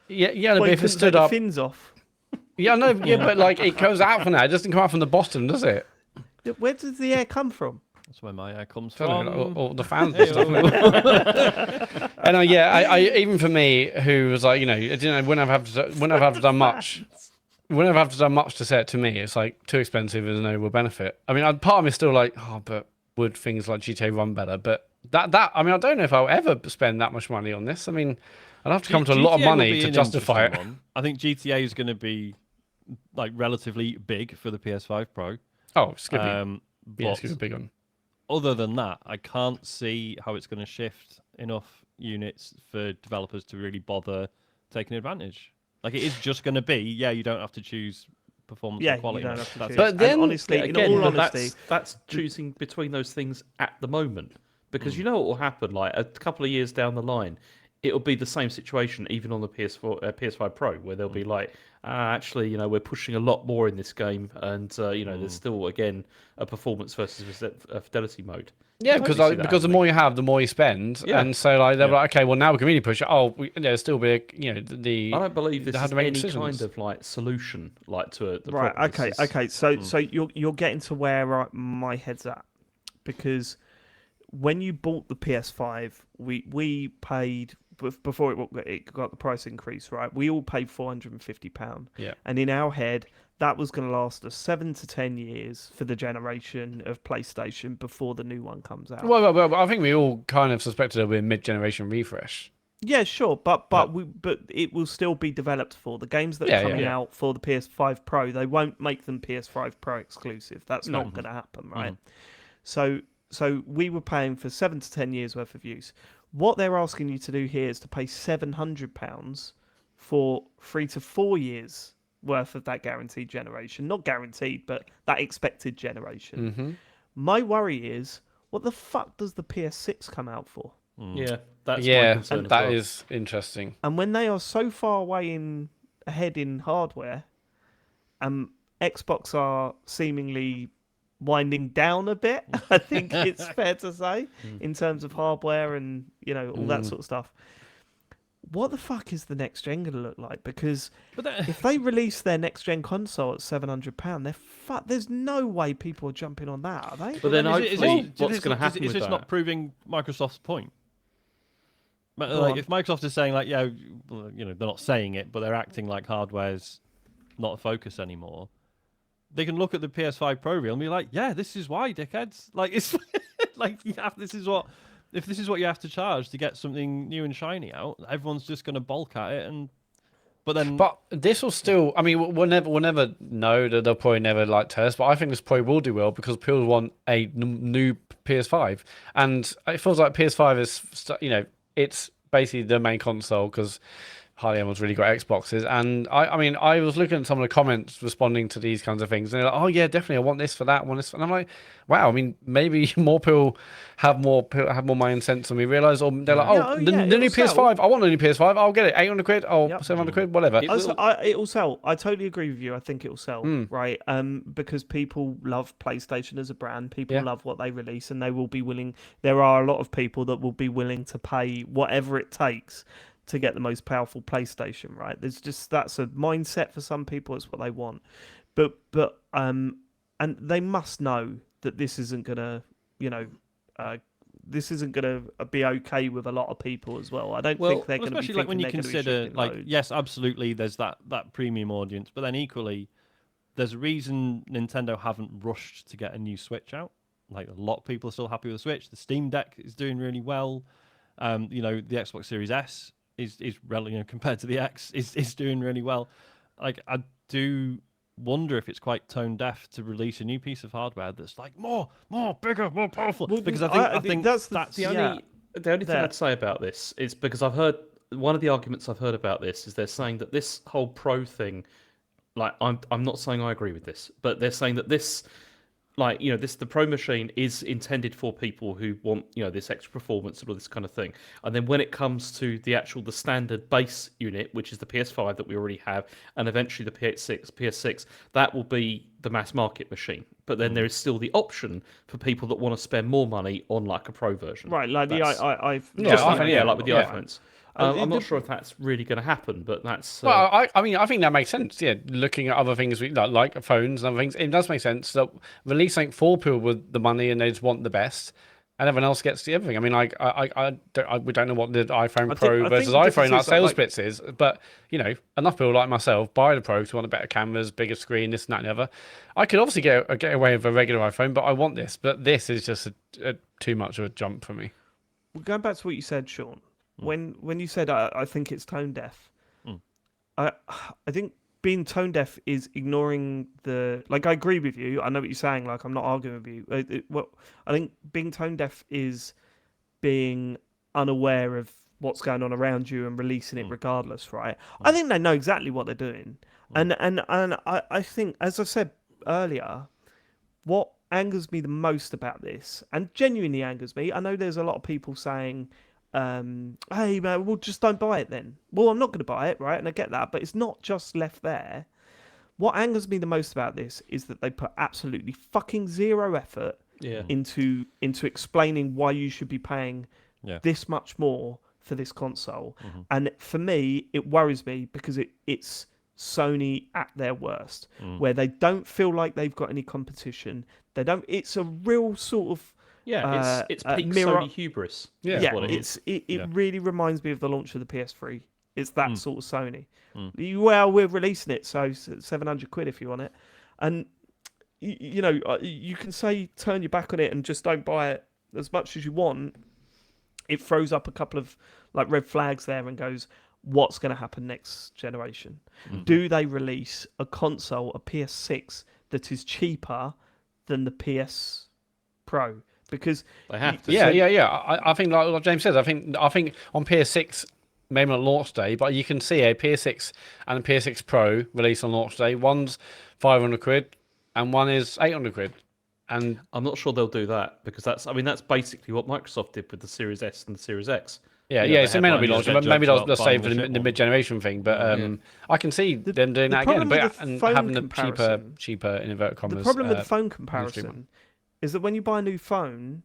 Yeah, Well, but you if it couldn't stood take the up, fins off. yeah, no, yeah, but like it goes out from there. It doesn't come out from the bottom, does it? Where does the air come from? That's where my air comes I don't know, from. all the fans and stuff. And yeah, I even for me, who was like, wouldn't have to done much. Wouldn't have to done much to say it to me. It's like too expensive. There's no real benefit. I mean, part of me is still like, oh, but would things like GTA run better? But that I mean, I don't know if I'll ever spend that much money on this. I mean, I'd have to come to a lot of GTA will money be to an justify it. interesting one. I think GTA is going to be like relatively big for the PS5 Pro. Oh, it's gonna be, yeah, but it's gonna be a big one. other than that, I can't see how it's going to shift enough units for developers to really bother taking advantage. Like, it is just going to be, you don't have to choose performance Yeah, or quality. you don't mode. have to That's choose. it. But then, And honestly, Yeah, in again, all but honesty, that's choosing between those things at the moment, because you know what will happen. Like a couple of years down the line, it'll be the same situation, even on the PS5 Pro, where they'll be like, actually, we're pushing a lot more in this game, and there's still again a performance versus fidelity mode. Yeah, I totally see that because the happening. more you have, the more you spend, Yeah. and so like they're Yeah. like, okay, well now we can really push it. Oh, there's still be the. I don't believe they this have is to make any decisions. kind of like solution, like to the right? problem. Okay, It's just- okay. So you're getting to where my head's at, because when you bought the PS5, we paid before it got the price increase. Right, we all paid £450. Yeah. And in our head, that was going to last us 7 to 10 years for the generation of PlayStation before the new one comes out. Well, I think we all kind of suspected it'll be a mid-generation refresh. Yeah, sure, but it will still be developed for the games that are coming out for the PS5 Pro. They won't make them PS5 Pro exclusive. That's not going to happen, right? So we were paying for 7 to 10 years worth of use. What they're asking you to do here is to pay £700 for 3 to 4 years worth of that guaranteed generation. Not guaranteed, but that expected generation. My worry is, what the fuck does the PS6 come out for? Yeah, that's my Yeah, concern as that well. is interesting. And when they are so far ahead in hardware, Xbox are seemingly winding down a bit. I think it's fair to say in terms of hardware and all that sort of stuff. What the fuck is the next gen going to look like? Because if they release their next gen console at £700, there's no way people are jumping on that, are they? But then hopefully, what's going to happen is with this that? not proving Microsoft's point? Go Like, on. if Microsoft is saying, like, yeah, well, they're not saying it, but they're acting like hardware's not a focus anymore, they can look at the PS5 Pro reel and be like, yeah, this is why, dickheads. Like, it's like, if this is what you have to charge to get something new and shiny out, everyone's just going to bulk at it. But this will still. I mean, we'll never know that they'll probably never like tell us. But I think this probably will do well because people want a new PS5, and it feels like PS5 is, it's basically the main console because hardly anyone's really got Xboxes. And I mean, I was looking at some of the comments responding to these kinds of things, and they're like, "Oh yeah, definitely, I want this for that, I want this." And I'm like, "Wow, I mean, maybe more people have more money and sense than we realize." Or they're like, "Oh, the new it'll PS5, sell. I want a new PS5, I'll get it, 800 quid, or Yep. 700 quid, whatever." It will. It'll sell. I totally agree with you. I think it'll sell, right? Because people love PlayStation as a brand. People love what they release, and they will be willing. There are a lot of people that will be willing to pay whatever it takes to get the most powerful PlayStation, right? That's a mindset for some people. It's what they want, but and they must know that this isn't gonna, this isn't gonna be okay with a lot of people as well. I don't think they're going to be especially like when you thinking they're gonna be consider, shipping like, loads. yes, absolutely, there's that premium audience, but then equally, there's a reason Nintendo haven't rushed to get a new Switch out. Like, a lot of people are still happy with the Switch. The Steam Deck is doing really well. The Xbox Series S is relatively, compared to the X, is doing really well. Like, I do wonder if it's quite tone deaf to release a new piece of hardware that's like more bigger, more powerful. Well, Because I think that's The only thing I'd say about this is because I've heard one of the arguments I've heard about this is they're saying that this whole Pro thing, like, I'm not saying I agree with this, but they're saying that this, like, the Pro machine is intended for people who want, this extra performance and all this kind of thing. And then when it comes to the standard base unit, which is the PS5 that we already have, and eventually the PS6, that will be the mass market machine. But then there is still the option for people that want to spend more money on, like, a Pro version. Right, like That's- the I've like with the yeah. iPhones. I'm not sure if that's really going to happen, but that's... Well, I mean, I think that makes sense. Yeah, looking at other things like phones and other things, it does make sense that release something for people with the money and they just want the best, and everyone else gets the everything. I mean, we don't know what the iPhone Pro versus iPhone like sales splits is, but enough people like myself buy the Pro to want better cameras, bigger screen, this and that and the other. I could obviously get away with a regular iPhone, but I want this. But this is just too much of a jump for me. Well, going back to what you said, Sean, when you said I think it's tone deaf, I think being tone deaf is ignoring the, like, I agree with you. I know what you're saying. Like, I'm not arguing with you. I think being tone deaf is being unaware of what's going on around you and releasing it regardless, right? I think they know exactly what they're doing, and I think, as I said earlier, what angers me the most about this, and genuinely angers me, I know there's a lot of people saying, hey man, well, just don't buy it then. Well, I'm not going to buy it, right? And I get that, but it's not just left there. What angers me the most about this is that they put absolutely fucking zero effort into explaining why you should be paying this much more for this console. And for me, it worries me because it's Sony at their worst, where they don't feel like they've got any competition. They don't. It's a real sort of it's peak mirror. Sony hubris. Yeah, What it is. it really reminds me of the launch of the PS3. It's that sort of Sony. Well, we're releasing it, so 700 quid if you want it, and you can say turn your back on it and just don't buy it as much as you want. It throws up a couple of like red flags there and goes, what's going to happen next generation? Do they release a console, a PS6 that is cheaper than the PS Pro? Because They have to. I think like James says, I think on PS6, maybe not launch day, but you can see a PS6 and a PS6 Pro released on launch day. One's 500 quid and one is 800 quid. And I'm not sure they'll do that because that's basically what Microsoft did with the Series S and the Series X. so it may not be headline launched, news but maybe jokes they'll about save for buying the shit one. mid-generation thing. But I can see them doing the that problem again, with but the and phone having the comparison- cheaper in inverted The commas. problem with the phone mainstream comparison is that when you buy a new phone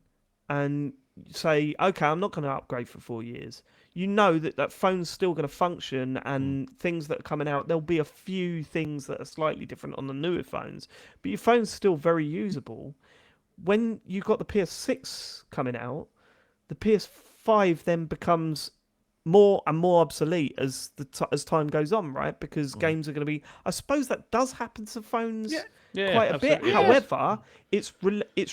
and say, okay, I'm not going to upgrade for 4 years, you know that phone's still going to function and things that are coming out, there'll be a few things that are slightly different on the newer phones, but your phone's still very usable. When you got the PS6 coming out, the PS5 then becomes more and more obsolete as as time goes on, right? Because games are going to be. I suppose that does happen to phones quite a bit. absolutely. However, it's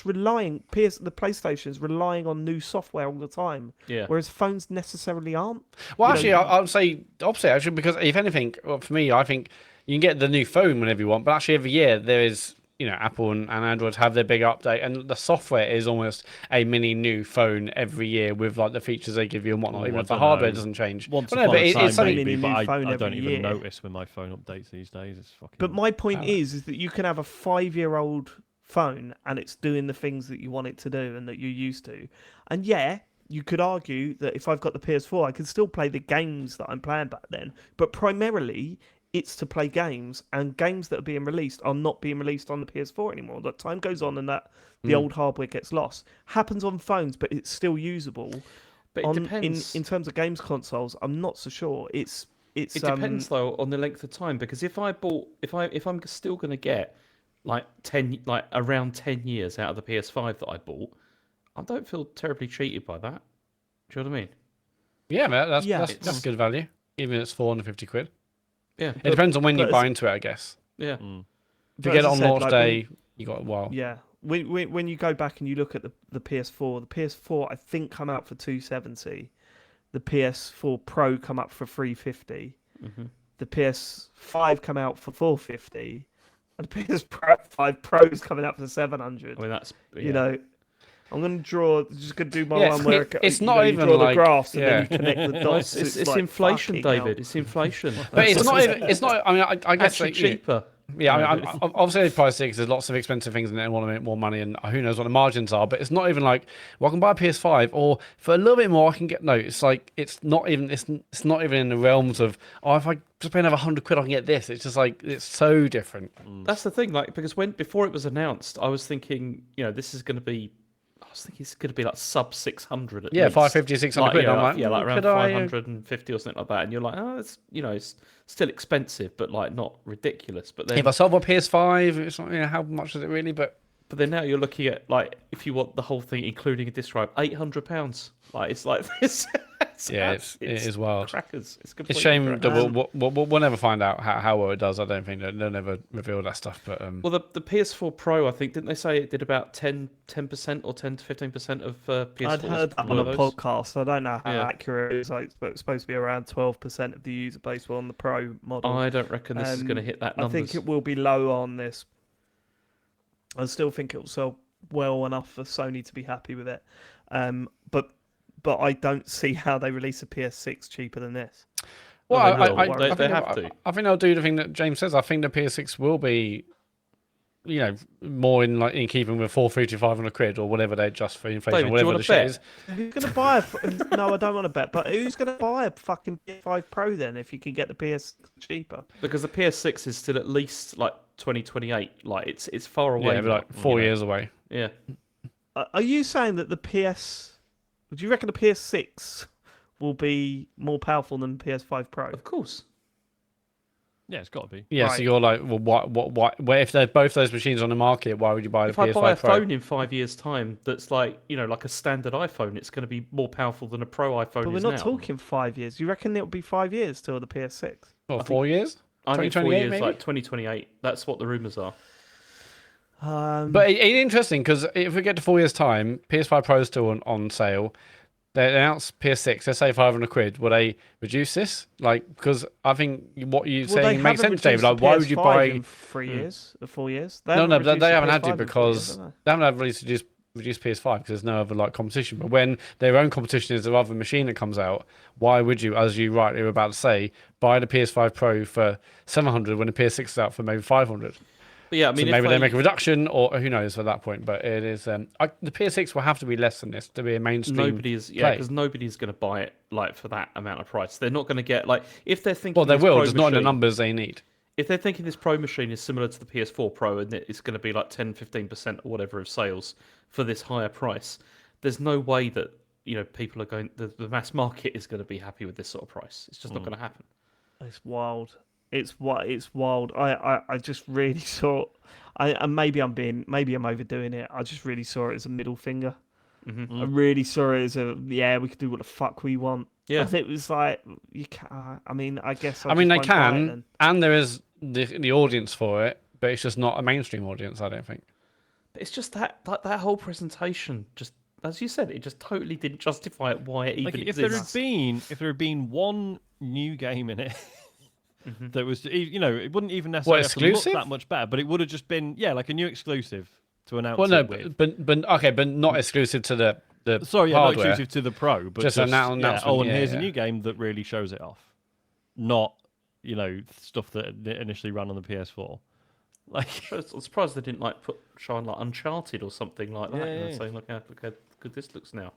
relying. The PlayStation's relying on new software all the time. Yeah. Whereas phones necessarily aren't. Well, You actually, know, I would say the opposite, actually, because if anything, well, for me, I think you can get the new phone whenever you want, but actually every year there is, Apple and Android have their big update, and the software is almost a mini new phone every year with like the features they give you and whatnot, Ooh, even I if the don't hardware know. doesn't change. Once Well, no, upon but a time, it's something. maybe, new but phone I don't every even year. notice when my phone updates these days. It's fucking. But my point is that you can have a 5-year-old phone and it's doing the things that you want it to do and that you're used to. And yeah, you could argue that if I've got the PS4, I can still play the games that I'm playing back then. But primarily, it's to play games, and games that are being released are not being released on the PS4 anymore. That time goes on, and that the old hardware gets lost. Happens on phones, but it's still usable. But it depends. In terms of games consoles. I'm not so sure. It depends though on the length of time, because if I'm still going to get around 10 years out of the PS5 that I bought, I don't feel terribly cheated by that. Do you know what I mean? Yeah, man, Yeah, that's good value, even if it's 450 quid. Yeah. It depends on when you but buy into it, I guess. Yeah. If you But get as it I on said, launch like, day, you got a while. Yeah. When you go back and you look at the PS4, the PS4 I think come out for 270. The PS4 Pro come up for 350. The PS5 come out for 450. And the PS5 Pro's coming out for 700. I mean, that's You know, I'm going to just going to do my Yeah, one where it's you not know, you even draw like- the graphs and yeah. then you connect the Well, dots. it's like, inflation, fucking hell. David. It's inflation. But it's not even. It's not. I mean, I guess Actually like, you know, cheaper. yeah, I mean, obviously they price it because there's lots of expensive things and they want to make more money, and who knows what the margins are. But it's not even like, well, I can buy a PS5, or for a little bit more I can get. No, it's like it's not even in the realms of, oh, if I just pay another 100 quid I can get this. It's just like it's so different. That's the thing, like, because before it was announced, I was thinking, this is going to be. I was thinking it's going to be like sub 600 at Yeah, least. 550, 600 quid. Yeah, I'm like, like around could I, 550 or something like that. And you're like, oh, it's still expensive, but like not ridiculous. But then, if I sold my PS5, it's like, how much is it really? But then now you're looking at, like, if you want the whole thing, including a disc drive, £800. Like, it's like this. yeah, it is wild. Crackers. It's It's a completely shame crackers. that we'll never find out how well it does. I don't think they'll never reveal that stuff. But Well, the PS4 Pro, I think, didn't they say it did about 10% or 10 to 15% of PS4s? I'd heard that on a podcast. I don't know how Yeah. accurate it is. Like, it's supposed to be around 12% of the user base on the Pro model. I don't reckon this is going to hit that I numbers. think it will be low on this. I still think it will sell well enough for Sony to be happy with it. But I don't see how they release a PS6 cheaper than this. well, They have to. I think they'll do the thing that James says. I think the PS6 will be, more in keeping with 450, 500 quid or whatever they adjust for inflation, David, do you whatever want the to shit bet? is. Who's going to buy a... No, I don't want to bet. But who's going to buy a fucking PS5 Pro then if you can get the PS cheaper? Because the PS6 is still at least like 2028. Like it's far away. Yeah, now, like 4 you know. years away. Yeah. Are you saying that the PS... Do you reckon the PS6 will be more powerful than the PS5 Pro? Of course. Yeah, it's got to be. Yeah, so Right. you're like, well, what? Where if they're both those machines on the market, why would you buy the If I PS5 buy a Pro? phone in 5 years' time that's like like a standard iPhone, it's going to be more powerful than a Pro iPhone But we're is not now. talking 5 years. You reckon it'll be 5 years till the PS6? What, 4 years? I think 4 2028 years, maybe? like 2028. That's what the rumours are. But it's interesting because if we get to 4 years' time, PS5 Pro is still on sale. They announce PS6, let's say 500 quid. Will they reduce this? Like, because I think what you're saying makes sense, David. Like, why would you buy? in 3 years or 4 years? No, but reduced they the haven't had PS5 to in 4 because years, have they? they haven't had released reduced PS5 because there's no other competition. But when their own competition is the other machine that comes out, why would you, as you rightly were about to say, buy the PS5 Pro for 700 when the PS6 is out for maybe 500? But yeah, I So mean, maybe if they make a reduction, or who knows at that point. But it is the PS6 will have to be less than this to be a mainstream. nobody's play. because nobody's going to buy it like for that amount of price. They're not going to get like if they're thinking. Well, they this will, Pro just not in the machine- numbers they need. If they're thinking this Pro machine is similar to the PS4 Pro and it's going to be like 10-15% or whatever of sales for this higher price, there's no way that people are going. The mass market is going to be happy with this sort of price. It's just not going to happen. It's wild. It's wild. I just really saw. And maybe I'm overdoing it. I just really saw it as a middle finger. I really saw it as we could do what the fuck we want. Yeah. And it was like you can't. I mean, I guess. I mean, they can, and there is the audience for it, but it's just not a mainstream audience. I don't think. It's just that whole presentation, just as you said, it just totally didn't justify it. Why it even Like, exists. if there had been one new game in it that was, it wouldn't even necessarily have to look exclusive? that much better, but it would have just been, like a new exclusive to announce. Well, no, it with. but not exclusive to the Sorry, not hardware. exclusive to the Pro, but Just an announcement, Oh, and here's yeah. a new game that really shows it off, not stuff that initially ran on the PS4. Like, I'm surprised they didn't shine like Uncharted or something like that, Yeah, and yeah. saying look how good this looks now.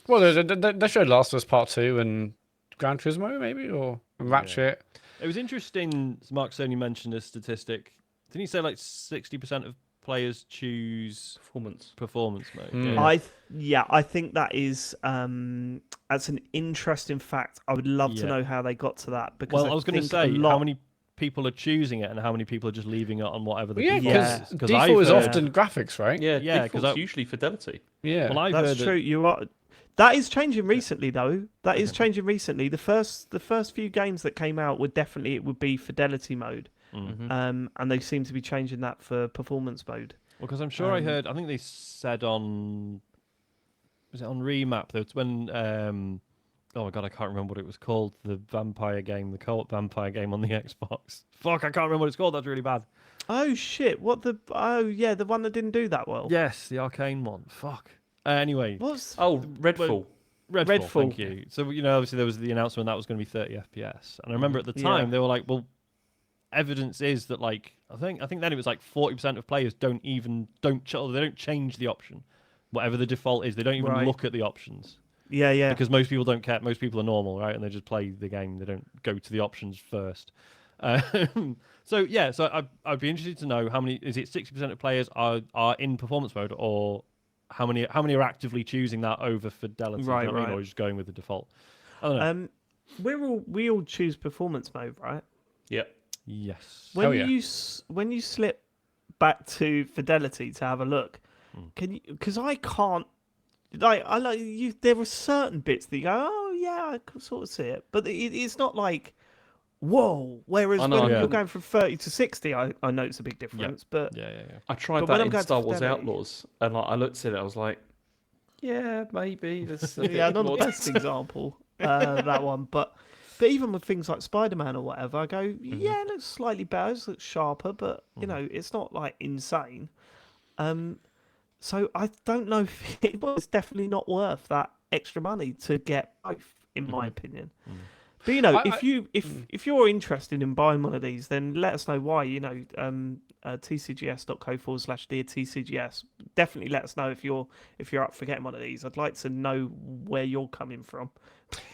Well, they showed Last of Us Part 2 and Gran Turismo, maybe, or Ratchet. it was interesting. Mark Sony mentioned a statistic. Didn't he say like 60% of players choose performance mode? Mm. I think that is that's an interesting fact. I would love to know how they got to that because Well, I was going to say how many people are choosing it and how many people are just leaving it on whatever the Yeah, default is. because default is often graphics, right? Yeah, Yeah, because it's usually fidelity. Yeah. Well, I've that's heard true. You are. That is changing recently, though. That is changing recently. The first few games that came out it would be fidelity mode, and they seem to be changing that for performance mode. Well, because I'm sure I think they said was it on Remap? That's when oh my god, I can't remember what it was called. The vampire game, the co-op vampire game on the Xbox. Fuck, I can't remember what it's called. That's really bad. Oh shit! The one that didn't do that well. Yes, the arcane one. Fuck. Anyway. Redfall. Redfall. Thank you. So obviously there was the announcement that was going to be 30 FPS, and I remember at the time they were like, well, evidence is that like I think then it was like 40% of players don't change the option, whatever the default is. They don't even look at the options. Yeah. Because most people don't care. Most people are normal, right? And they just play the game. They don't go to the options first. So I'd be interested to know how many. Is it 60% of players are in performance mode, or how many are actively choosing that over fidelity? Right, you know what I mean? right. Or just going with the default. I don't know. We all choose performance mode, right? Yeah. Yes. When you slip back to fidelity to have a look, can you? Because I can't. There are certain bits that you go, oh yeah, I can sort of see it, but it's not like, whoa. Whereas when you're going from 30 to 60, I notice a big difference. But Yeah. I tried when that I'm in going to Star Wars fidelity- Outlaws, and I looked at it, I was like, yeah, maybe. There's a bit not the more best example, that one. But even with things like Spider-Man or whatever, I go, yeah, it looks slightly better, it looks sharper, but it's not like insane. So I don't know if it was definitely not worth that extra money to get both, in my opinion. But if you're interested in buying one of these, then let us know why. tcgs.co/dear TCGS. Definitely let us know if you're up for getting one of these. I'd like to know where you're coming from.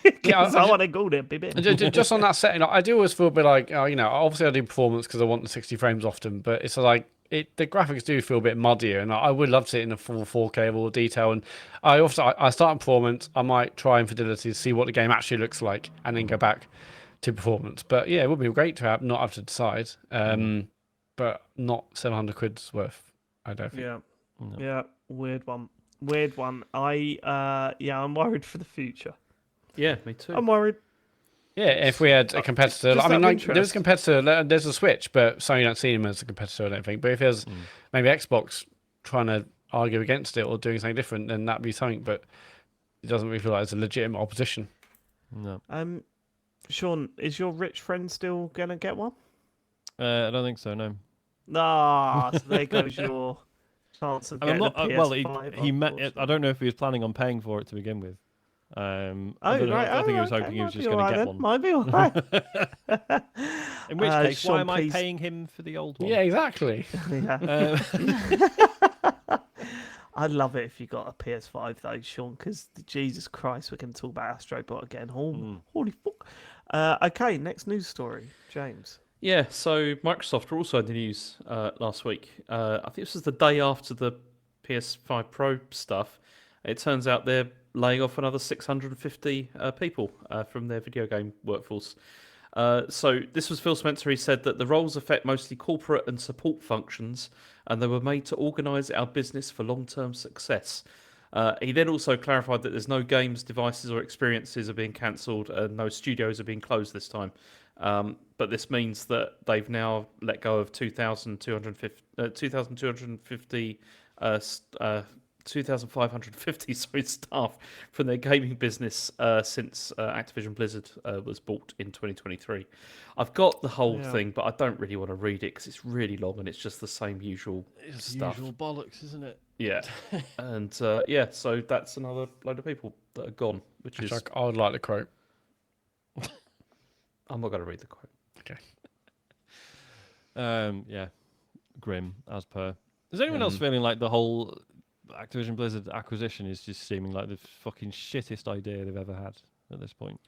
I want to go there, baby. Just on that setting, I do always feel a bit like, obviously I do performance because I want the 60 frames often, but it's like the graphics do feel a bit muddier, and I would love to see it in a full 4K of all detail. And I start in performance, I might try in fidelity to see what the game actually looks like, and then go back to performance. But yeah, it would be great to not have to decide, but not 700 quid's worth, I don't think. Yeah, weird one. I'm worried for the future. Yeah, me too. I'm worried. Yeah, if we had a competitor, just I mean, out of like there's a interest. competitor, there's a Switch, but Sony don't see him as a competitor, I don't think. But if there's maybe Xbox trying to argue against it or doing something different, then that'd be something. But it doesn't really feel like it's a legitimate opposition. No. Sean, is your rich friend still gonna get one? I don't think so. No. Ah, so there goes your chance of I'm getting not. a PS5. Well, he met. unfortunately. I don't know if he was planning on paying for it to begin with. I Oh, don't know, right. I think he was okay, hoping he was might just be going to alright get then. one. Might be alright. In which case, Sean, why am please- I paying him for the old one? Yeah, exactly. Yeah. Uh, I'd love it if you got a PS5 though, Sean, because Jesus Christ, we're going to talk about Astro Bot again. Holy fuck. Okay, next news story, James. Yeah, so Microsoft were also in the news last week. I think this was the day after the PS5 Pro stuff. It turns out they're laying off another 650 people from their video game workforce. So this was Phil Spencer. He said that the roles affect mostly corporate and support functions, and they were made to organise our business for long-term success. He then also clarified that there's no games, devices, or experiences are being cancelled, and no studios are being closed this time. But this means that they've now let go of 2,250 2,550 staff from their gaming business since Activision Blizzard was bought in 2023. I've got the whole thing, but I don't really want to read it because it's really long and it's just the same usual stuff. Usual bollocks, isn't it? Yeah, and so that's another load of people that are gone, which is I would like the quote. I'm not going to read the quote. Okay. Yeah, grim as per. Is anyone else feeling like the whole Activision Blizzard acquisition is just seeming like the fucking shittest idea they've ever had at this point?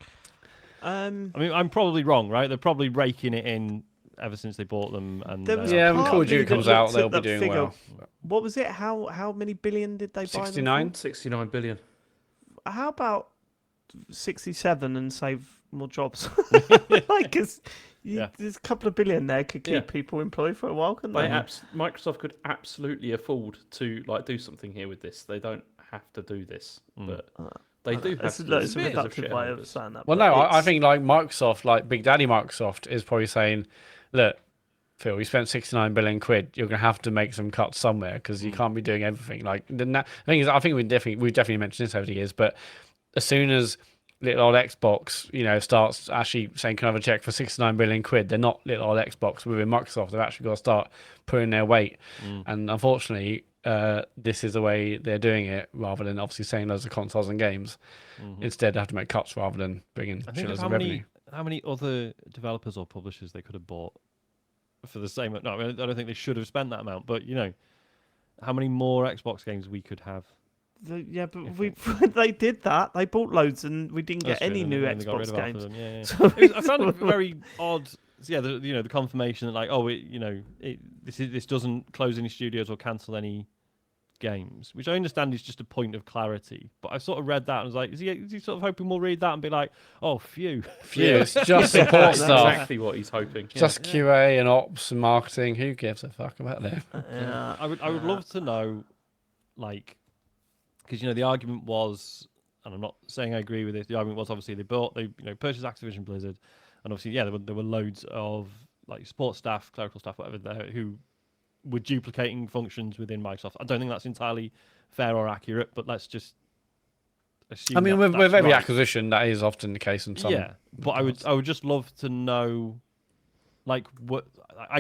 I mean, I'm probably wrong, right? They're probably raking it in ever since they bought them. And There was Yeah, when part Call of of me Duty that comes out, looked they'll at be that doing figure. well. What was it? How many billion did they buy them 69? 69 billion. for? How about 67 and save more jobs? Like, 'cause there's a couple of billion there could keep Yeah. people employed for a while, couldn't they? Microsoft could absolutely afford to do something here with this. They don't have to do this, but they do have It's, to. it's a because of reductive way of shareholders. saying that. Well, but no, I it's- think like Microsoft, like Big Daddy Microsoft, is probably saying, look, Phil, you spent 69 billion quid. You're going to have to make some cuts somewhere because you can't be doing everything. Like the thing is, I think we've definitely mentioned this over the years, but as soon as little old Xbox, starts actually saying, can I have a check for 69 billion quid? They're not little old Xbox within Microsoft. They've actually got to start putting their weight. And unfortunately, this is the way they're doing it, rather than obviously saying loads of consoles and games. Instead, they have to make cuts rather than bringing I think shitloads of of revenue. how many other developers or publishers they could have bought for the same. No, I mean, I don't think they should have spent that amount, but how many more Xbox games we could have. Yeah, but they did that. They bought loads, and we didn't get That's true, any and new then they got rid Xbox of half of games. them, yeah. So I found it very odd. Yeah, the confirmation that this doesn't close any studios or cancel any games, which I understand is just a point of clarity. But I sort of read that and was like, is he sort of hoping we'll read that and be like, oh, phew. It's just support That's stuff. exactly what he's hoping. Just QA and ops and marketing. Who gives a fuck about them? yeah, I would love to know, because the argument was, and I'm not saying I agree with this. The argument was obviously they purchased Activision Blizzard, and obviously there were loads of support staff, clerical staff, whatever there who were duplicating functions within Microsoft. I don't think that's entirely fair or accurate, but let's just assume. I mean, that's with every right. acquisition, that is often the case in some. Yeah, but I would just love to know. What I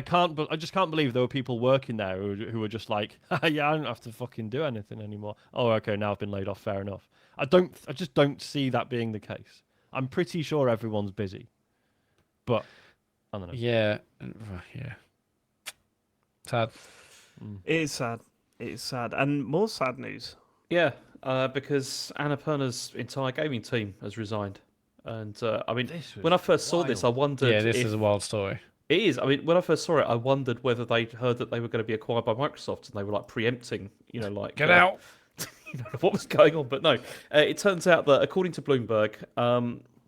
just can't believe there were people working there who were just like, yeah, I don't have to fucking do anything anymore. Oh, okay, now I've been laid off. Fair enough. I just don't see that being the case. I'm pretty sure everyone's busy, but I don't know. Yeah. Sad. it is sad. It is sad, and more sad news. Yeah, because Annapurna's entire gaming team has resigned. And I mean, when I first saw this, I wondered. Yeah, this is a wild story. It is. I mean, when I first saw it, I wondered whether they'd heard that they were going to be acquired by Microsoft and they were preempting, Get out. what was going on. But no, it turns out that according to Bloomberg,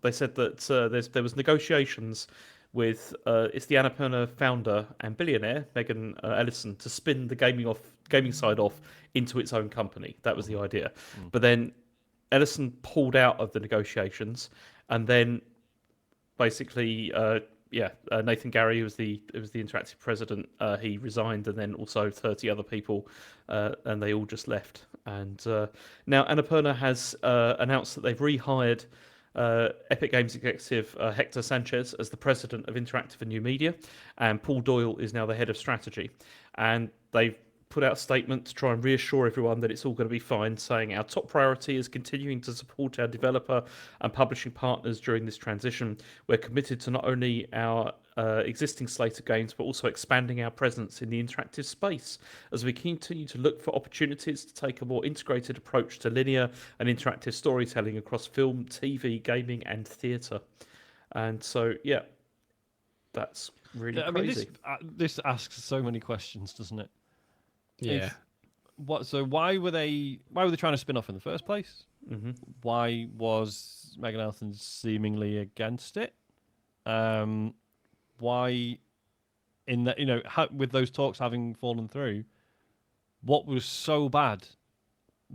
they said that there was negotiations with it's the Annapurna founder and billionaire Megan Ellison to spin the gaming side off into its own company. That was the idea. But then Ellison pulled out of the negotiations, and then basically. Nathan Gary, who was the Interactive president, he resigned, and then also 30 other people, and they all just left. And now Annapurna has announced that they've rehired Epic Games executive Hector Sanchez as the president of Interactive and New Media, and Paul Doyle is now the head of strategy. And they've put out a statement to try and reassure everyone that it's all going to be fine, saying our top priority is continuing to support our developer and publishing partners during this transition. We're committed to not only our existing slate of games, but also expanding our presence in the interactive space as we continue to look for opportunities to take a more integrated approach to linear and interactive storytelling across film, TV, gaming, and theatre. And so, yeah, that's really crazy. This asks so many questions, doesn't it? Yeah. So why were they trying to spin off in the first place? Mm-hmm. Why was Megan Elton seemingly against it? Why, in that with those talks having fallen through, what was so bad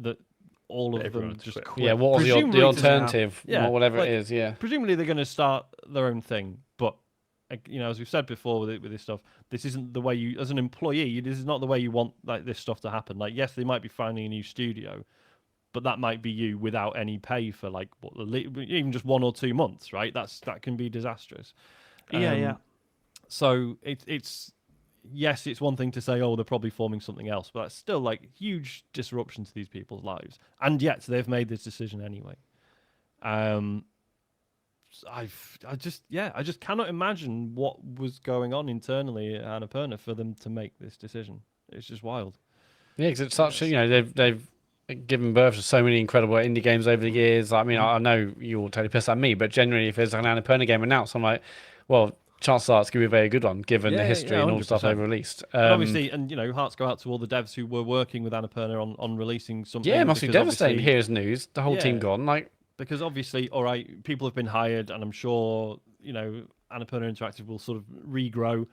that all of them just quit? Yeah, what was the alternative? Yeah, whatever it is. Yeah. Presumably they're going to start their own thing, but as we've said before with this stuff, this isn't the way you, as an employee, this is not the way you want this stuff to happen. Like, yes, they might be finding a new studio, but that might be you without any pay for even just 1 or 2 months, right? That can be disastrous. Yeah. So it's yes, it's one thing to say, oh, they're probably forming something else, but that's still huge disruption to these people's lives, and yet they've made this decision anyway. I just cannot imagine what was going on internally at Annapurna for them to make this decision. It's just wild. Yeah, because it's such they've given birth to so many incredible indie games over the years. I mean, I know you all totally pissed at me, but generally, if there's an Annapurna game announced, I'm like, well, chances are it's going to be a very good one, given the history and all the stuff they've released. Obviously, hearts go out to all the devs who were working with Annapurna on releasing something. Yeah, it must be devastating. Here's news, the whole team gone. Because obviously, all right, people have been hired, and I'm sure Annapurna Interactive will sort of regrow,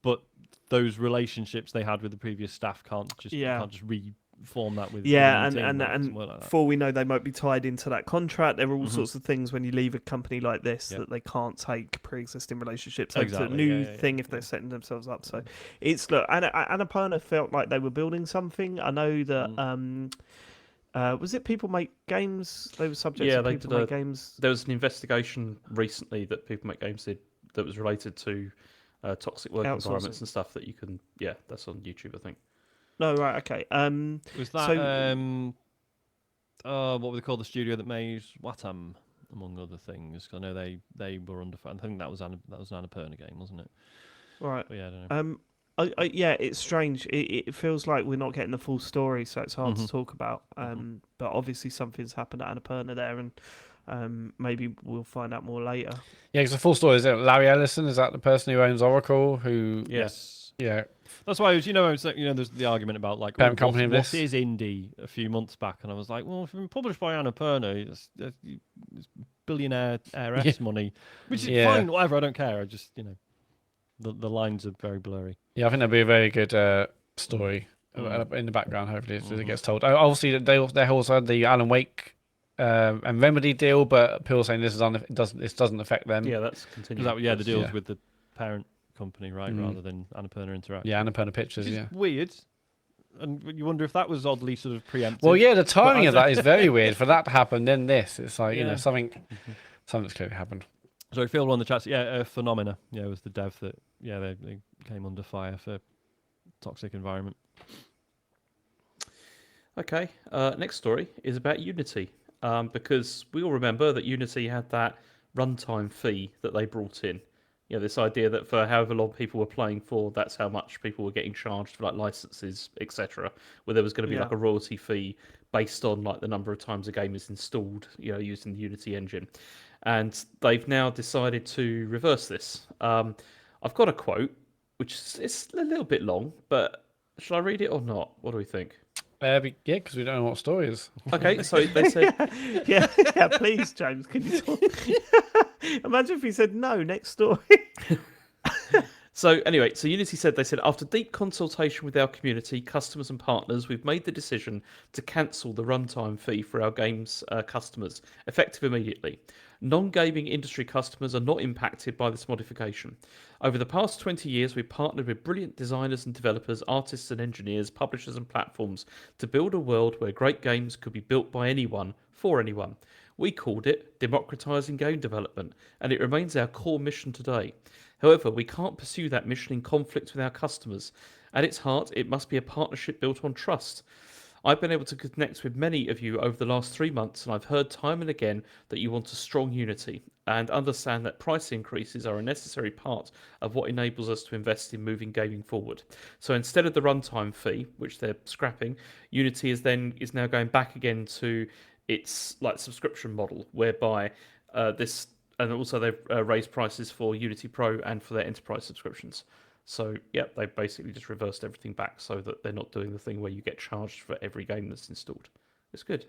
but those relationships they had with the previous staff can't just reform that with and like for we know, they might be tied into that contract. There are all sorts of things when you leave a company like this that they can't take pre-existing relationships over to a new thing if they're setting themselves up. So it's Annapurna felt like they were building something. I know that was it People Make Games? They were subject to People Make Games. There was an investigation recently that People Make Games did that was related to toxic work environments and stuff that you can. Yeah, that's on YouTube, I think. No, right, okay. Was that what were they called? The studio that made Watam, among other things. 'Cause I know they were under. I think that was an Annapurna game, wasn't it? Right. But yeah, I don't know. It's strange. It feels like we're not getting the full story, so it's hard to talk about. But obviously something's happened at Annapurna there, and maybe we'll find out more later. Yeah, because the full story is that Larry Ellison, is that the person who owns Oracle? Who? Yes. Yeah. That's why there's the argument about what is indie a few months back, and I was like, well, if it's been published by Annapurna, it's billionaire heiress money, which is fine, whatever. I don't care. I just the lines are very blurry. Yeah, I think that'll be a very good story in the background. Hopefully, as it gets told. Obviously, they also had the Alan Wake and Remedy deal, but people saying this doesn't affect them. Yeah, that's continuing. The deal's with the parent company, right, rather than Annapurna Interactive. Yeah, Annapurna Pictures. Which is weird, and you wonder if that was oddly sort of preemptive. Well, yeah, the timing of that is very weird. For that to happen, then this, it's like something's clearly happened. So Phil on the chat, Phenomena, was the dev that they came under fire for toxic environment. Okay, next story is about Unity, because we all remember that Unity had that runtime fee that they brought in. This idea that for however long people were playing for, that's how much people were getting charged for licenses, etc. Where there was going to be a royalty fee based on the number of times a game is installed, using the Unity engine. And they've now decided to reverse this. I've got a quote, which is a little bit long, but shall I read it or not? What do we think? Because we don't know what story is. Okay, so they said... yeah, please, James, can you talk? Imagine if he said no, next story. So anyway, Unity said, after deep consultation with our community, customers and partners, we've made the decision to cancel the runtime fee for our games customers, effective immediately. Non-gaming industry customers are not impacted by this modification. Over the past 20 years, we've partnered with brilliant designers and developers, artists and engineers, publishers and platforms to build a world where great games could be built by anyone, for anyone. We called it democratizing game development, and it remains our core mission today. However, we can't pursue that mission in conflict with our customers, At its heart, it must be a partnership built on trust. I've been able to connect with many of you over the last 3 months, and I've heard time and again that you want a strong unity and understand that price increases are a necessary part of what enables us to invest in moving gaming forward. So instead of the runtime fee, which they're scrapping, Unity is now going back again to its like subscription model, whereby this, and also they've raised prices for Unity Pro and for their enterprise subscriptions. So, yeah, they basically just reversed everything back so that they're not doing the thing where you get charged for every game that's installed. It's good.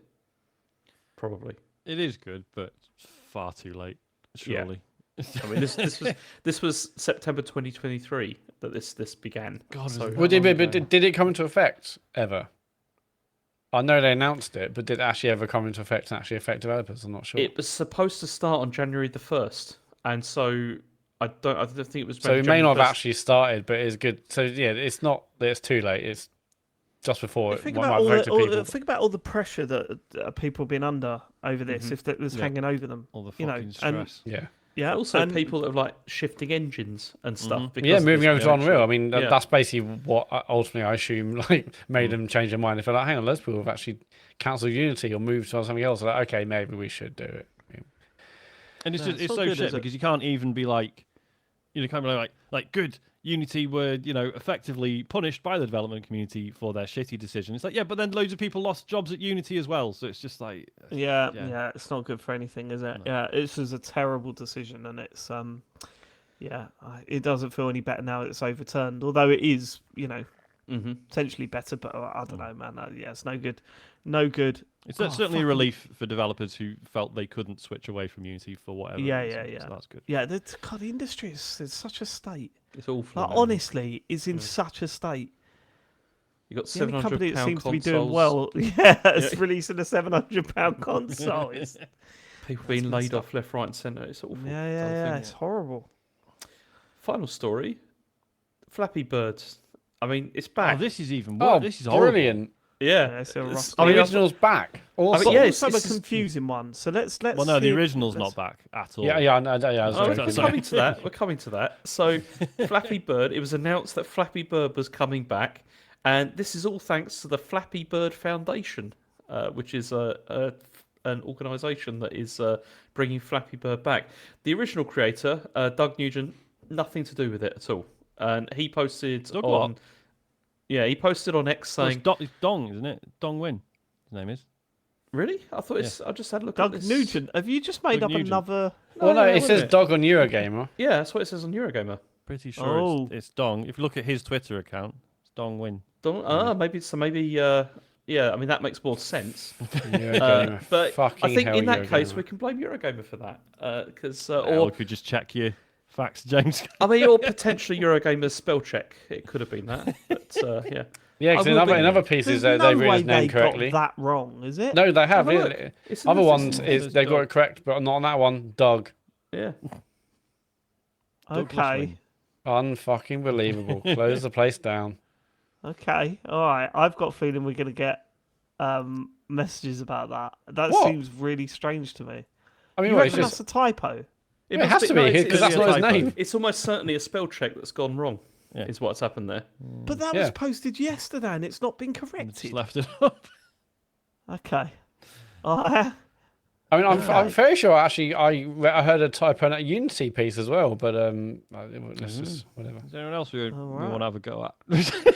Probably. It is good, but far too late, surely. I mean, this was September 2023 that this began. God, so, Well, did it come into effect ever? I know they announced it, but did it actually ever come into effect and actually affect developers? I'm not sure. it was supposed to start on January the 1st. And so I don't think it was. So it may January not have 1st. actually started, but it's good. So yeah, it's not that it's too late. It's just before it Think might about, have affected people. think about all the pressure that people have been under over this, if that was hanging over them. All the you know, fucking and- stress. Yeah. Yeah, Also, and people that have like shifting engines and stuff. Because Yeah, of moving this over to reaction. Unreal. I mean, Yeah. that's basically what ultimately I assume like made them change their mind. If they're like, hang on, loads of people have actually cancelled Unity or moved to something else. They're like, okay, maybe we should do it. And it's No, just it's it's not so good, shit is it? because you can't even be like, you know, can't be like good. Unity were, you know, effectively punished by the development community for their shitty decision. It's like, yeah, but then loads of people lost jobs at Unity as well. So it's just like, yeah, Yeah. it's not good for anything, is it? No. Yeah, this was a terrible decision, and it's it doesn't feel any better now that it's overturned. Although it is, you know, potentially better, but I don't know, man. Yeah, it's no good, no good. it's Oh, certainly a fucking- relief for developers who felt they couldn't switch away from Unity for whatever. Yeah, reason, yeah. So that's good. Yeah, God, the industry is in such a state. It's awful. Like, man. honestly, it's in such a state. You got The only £700 company that seems to be consoles, doing well, it's releasing a £700 console. It's, people being good laid stuff. off left, right, and centre. It's awful. yeah, it's horrible. Final story. Flappy Bird. I mean, it's Oh, back. this is even worse. Oh, this is horrible. brilliant! Yeah. it's a rough- The I mean, original's back. Awesome. yeah, Also, it's- a confusing one. So let's. Well, no, the hear- original's let's- not back at all. yeah. I know. Yeah, I was Oh, joking. we're coming to that. We're coming to that. So, Flappy Bird. It was announced that Flappy Bird was coming back, and this is all thanks to the Flappy Bird Foundation, which is an organisation that is bringing Flappy Bird back. The original creator, Doug Nugent, nothing to do with it at all, and he posted Doug on. what? Yeah, he posted on X Well, saying, it's Dong, isn't it? Dong Win, his name is. "Really? I thought it's. I just had a look Doug at this. Nugent, have you just made Doug up Nugent. another? Well, no, yeah, it wasn't says it? dog on Eurogamer. Yeah, that's what it says on Eurogamer. Pretty sure Oh. it's Dong. If you look at his Twitter account, it's Dong Win. Maybe so. Maybe. Yeah. I mean, that makes more sense. Eurogamer. But Fucking I think hell, in that case Eurogamer. we can blame Eurogamer for that, because Or or we could just check your facts, James. I mean, or potentially Eurogamer's spell check. It could have been that, but yeah. Yeah, because I in will other, be- in other pieces There's they've no read way his name they correctly. got that wrong, is it? No, they have. Have a look. Yeah. It's in Other the ones system. is they got Dog. it correct, but not on that one. Dog. Yeah. Douglas Okay. Win. Unfucking believable. Close the place down. Okay. All right. I've got a feeling we're gonna get messages about that. That What? seems really strange to me. I mean, You well, it's reckon just that's a typo? it must has to be, no, 'cause that's it's- not his it's- name. It's almost certainly a spell check that's gone wrong. Yeah. Is what's happened there. But that was Yeah. posted yesterday and it's not been Just corrected. left it up. Okay. I mean, I'm fairly sure actually I heard a typo in a Unity piece as well, but let's just whatever. Is there anyone else we right. want to have a go at?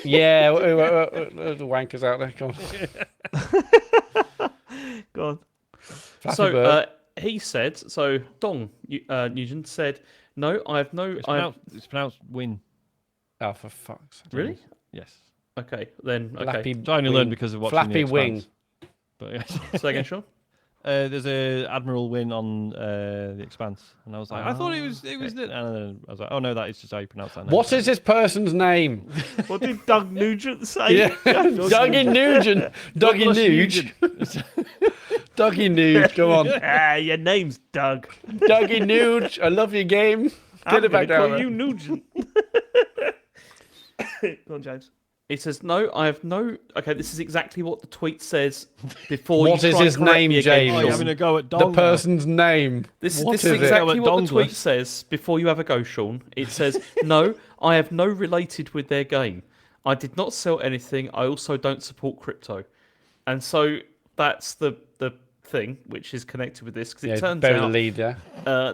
Yeah, the wankers out there. Come on. Go on. Flappy So Bird. he said. So Dong Nugent said, "No, I have no. It's pronounced Win. Oh, for fuck's sake. Really? Yes. Okay, then. Okay. Flappy Which I only Wing. learned because of watching Flappy The Wing. Expanse. But yes. Say again, Sean. There's a Admiral Win on The Expanse, and I was like, I thought it was it, and then I was like, oh no, that is just how you pronounce that name. What is this person's name? What did Doug Nugent say? Yeah, Dougie Nugent. Dougie Nuge. Dougie Nuge. Come on. Ah, your name's Doug. Dougie Nuge. I love your game. Get I'm it back gonna down call there. you Nugent. Go on, James. He says, "No, I have no." Okay, this is exactly what the tweet says. Before What you is try and his correct name, me again, James? Oh, Sean. you're having a go at Dong. The now. person's name. This What is is it? exactly Go at what the tweet Dongless. says. Before you have a go, Sean, it says, "No, I have no related with their game. I did not sell anything. I also don't support crypto. And so that's the thing which is connected with this, because it turns bury the out lead, yeah.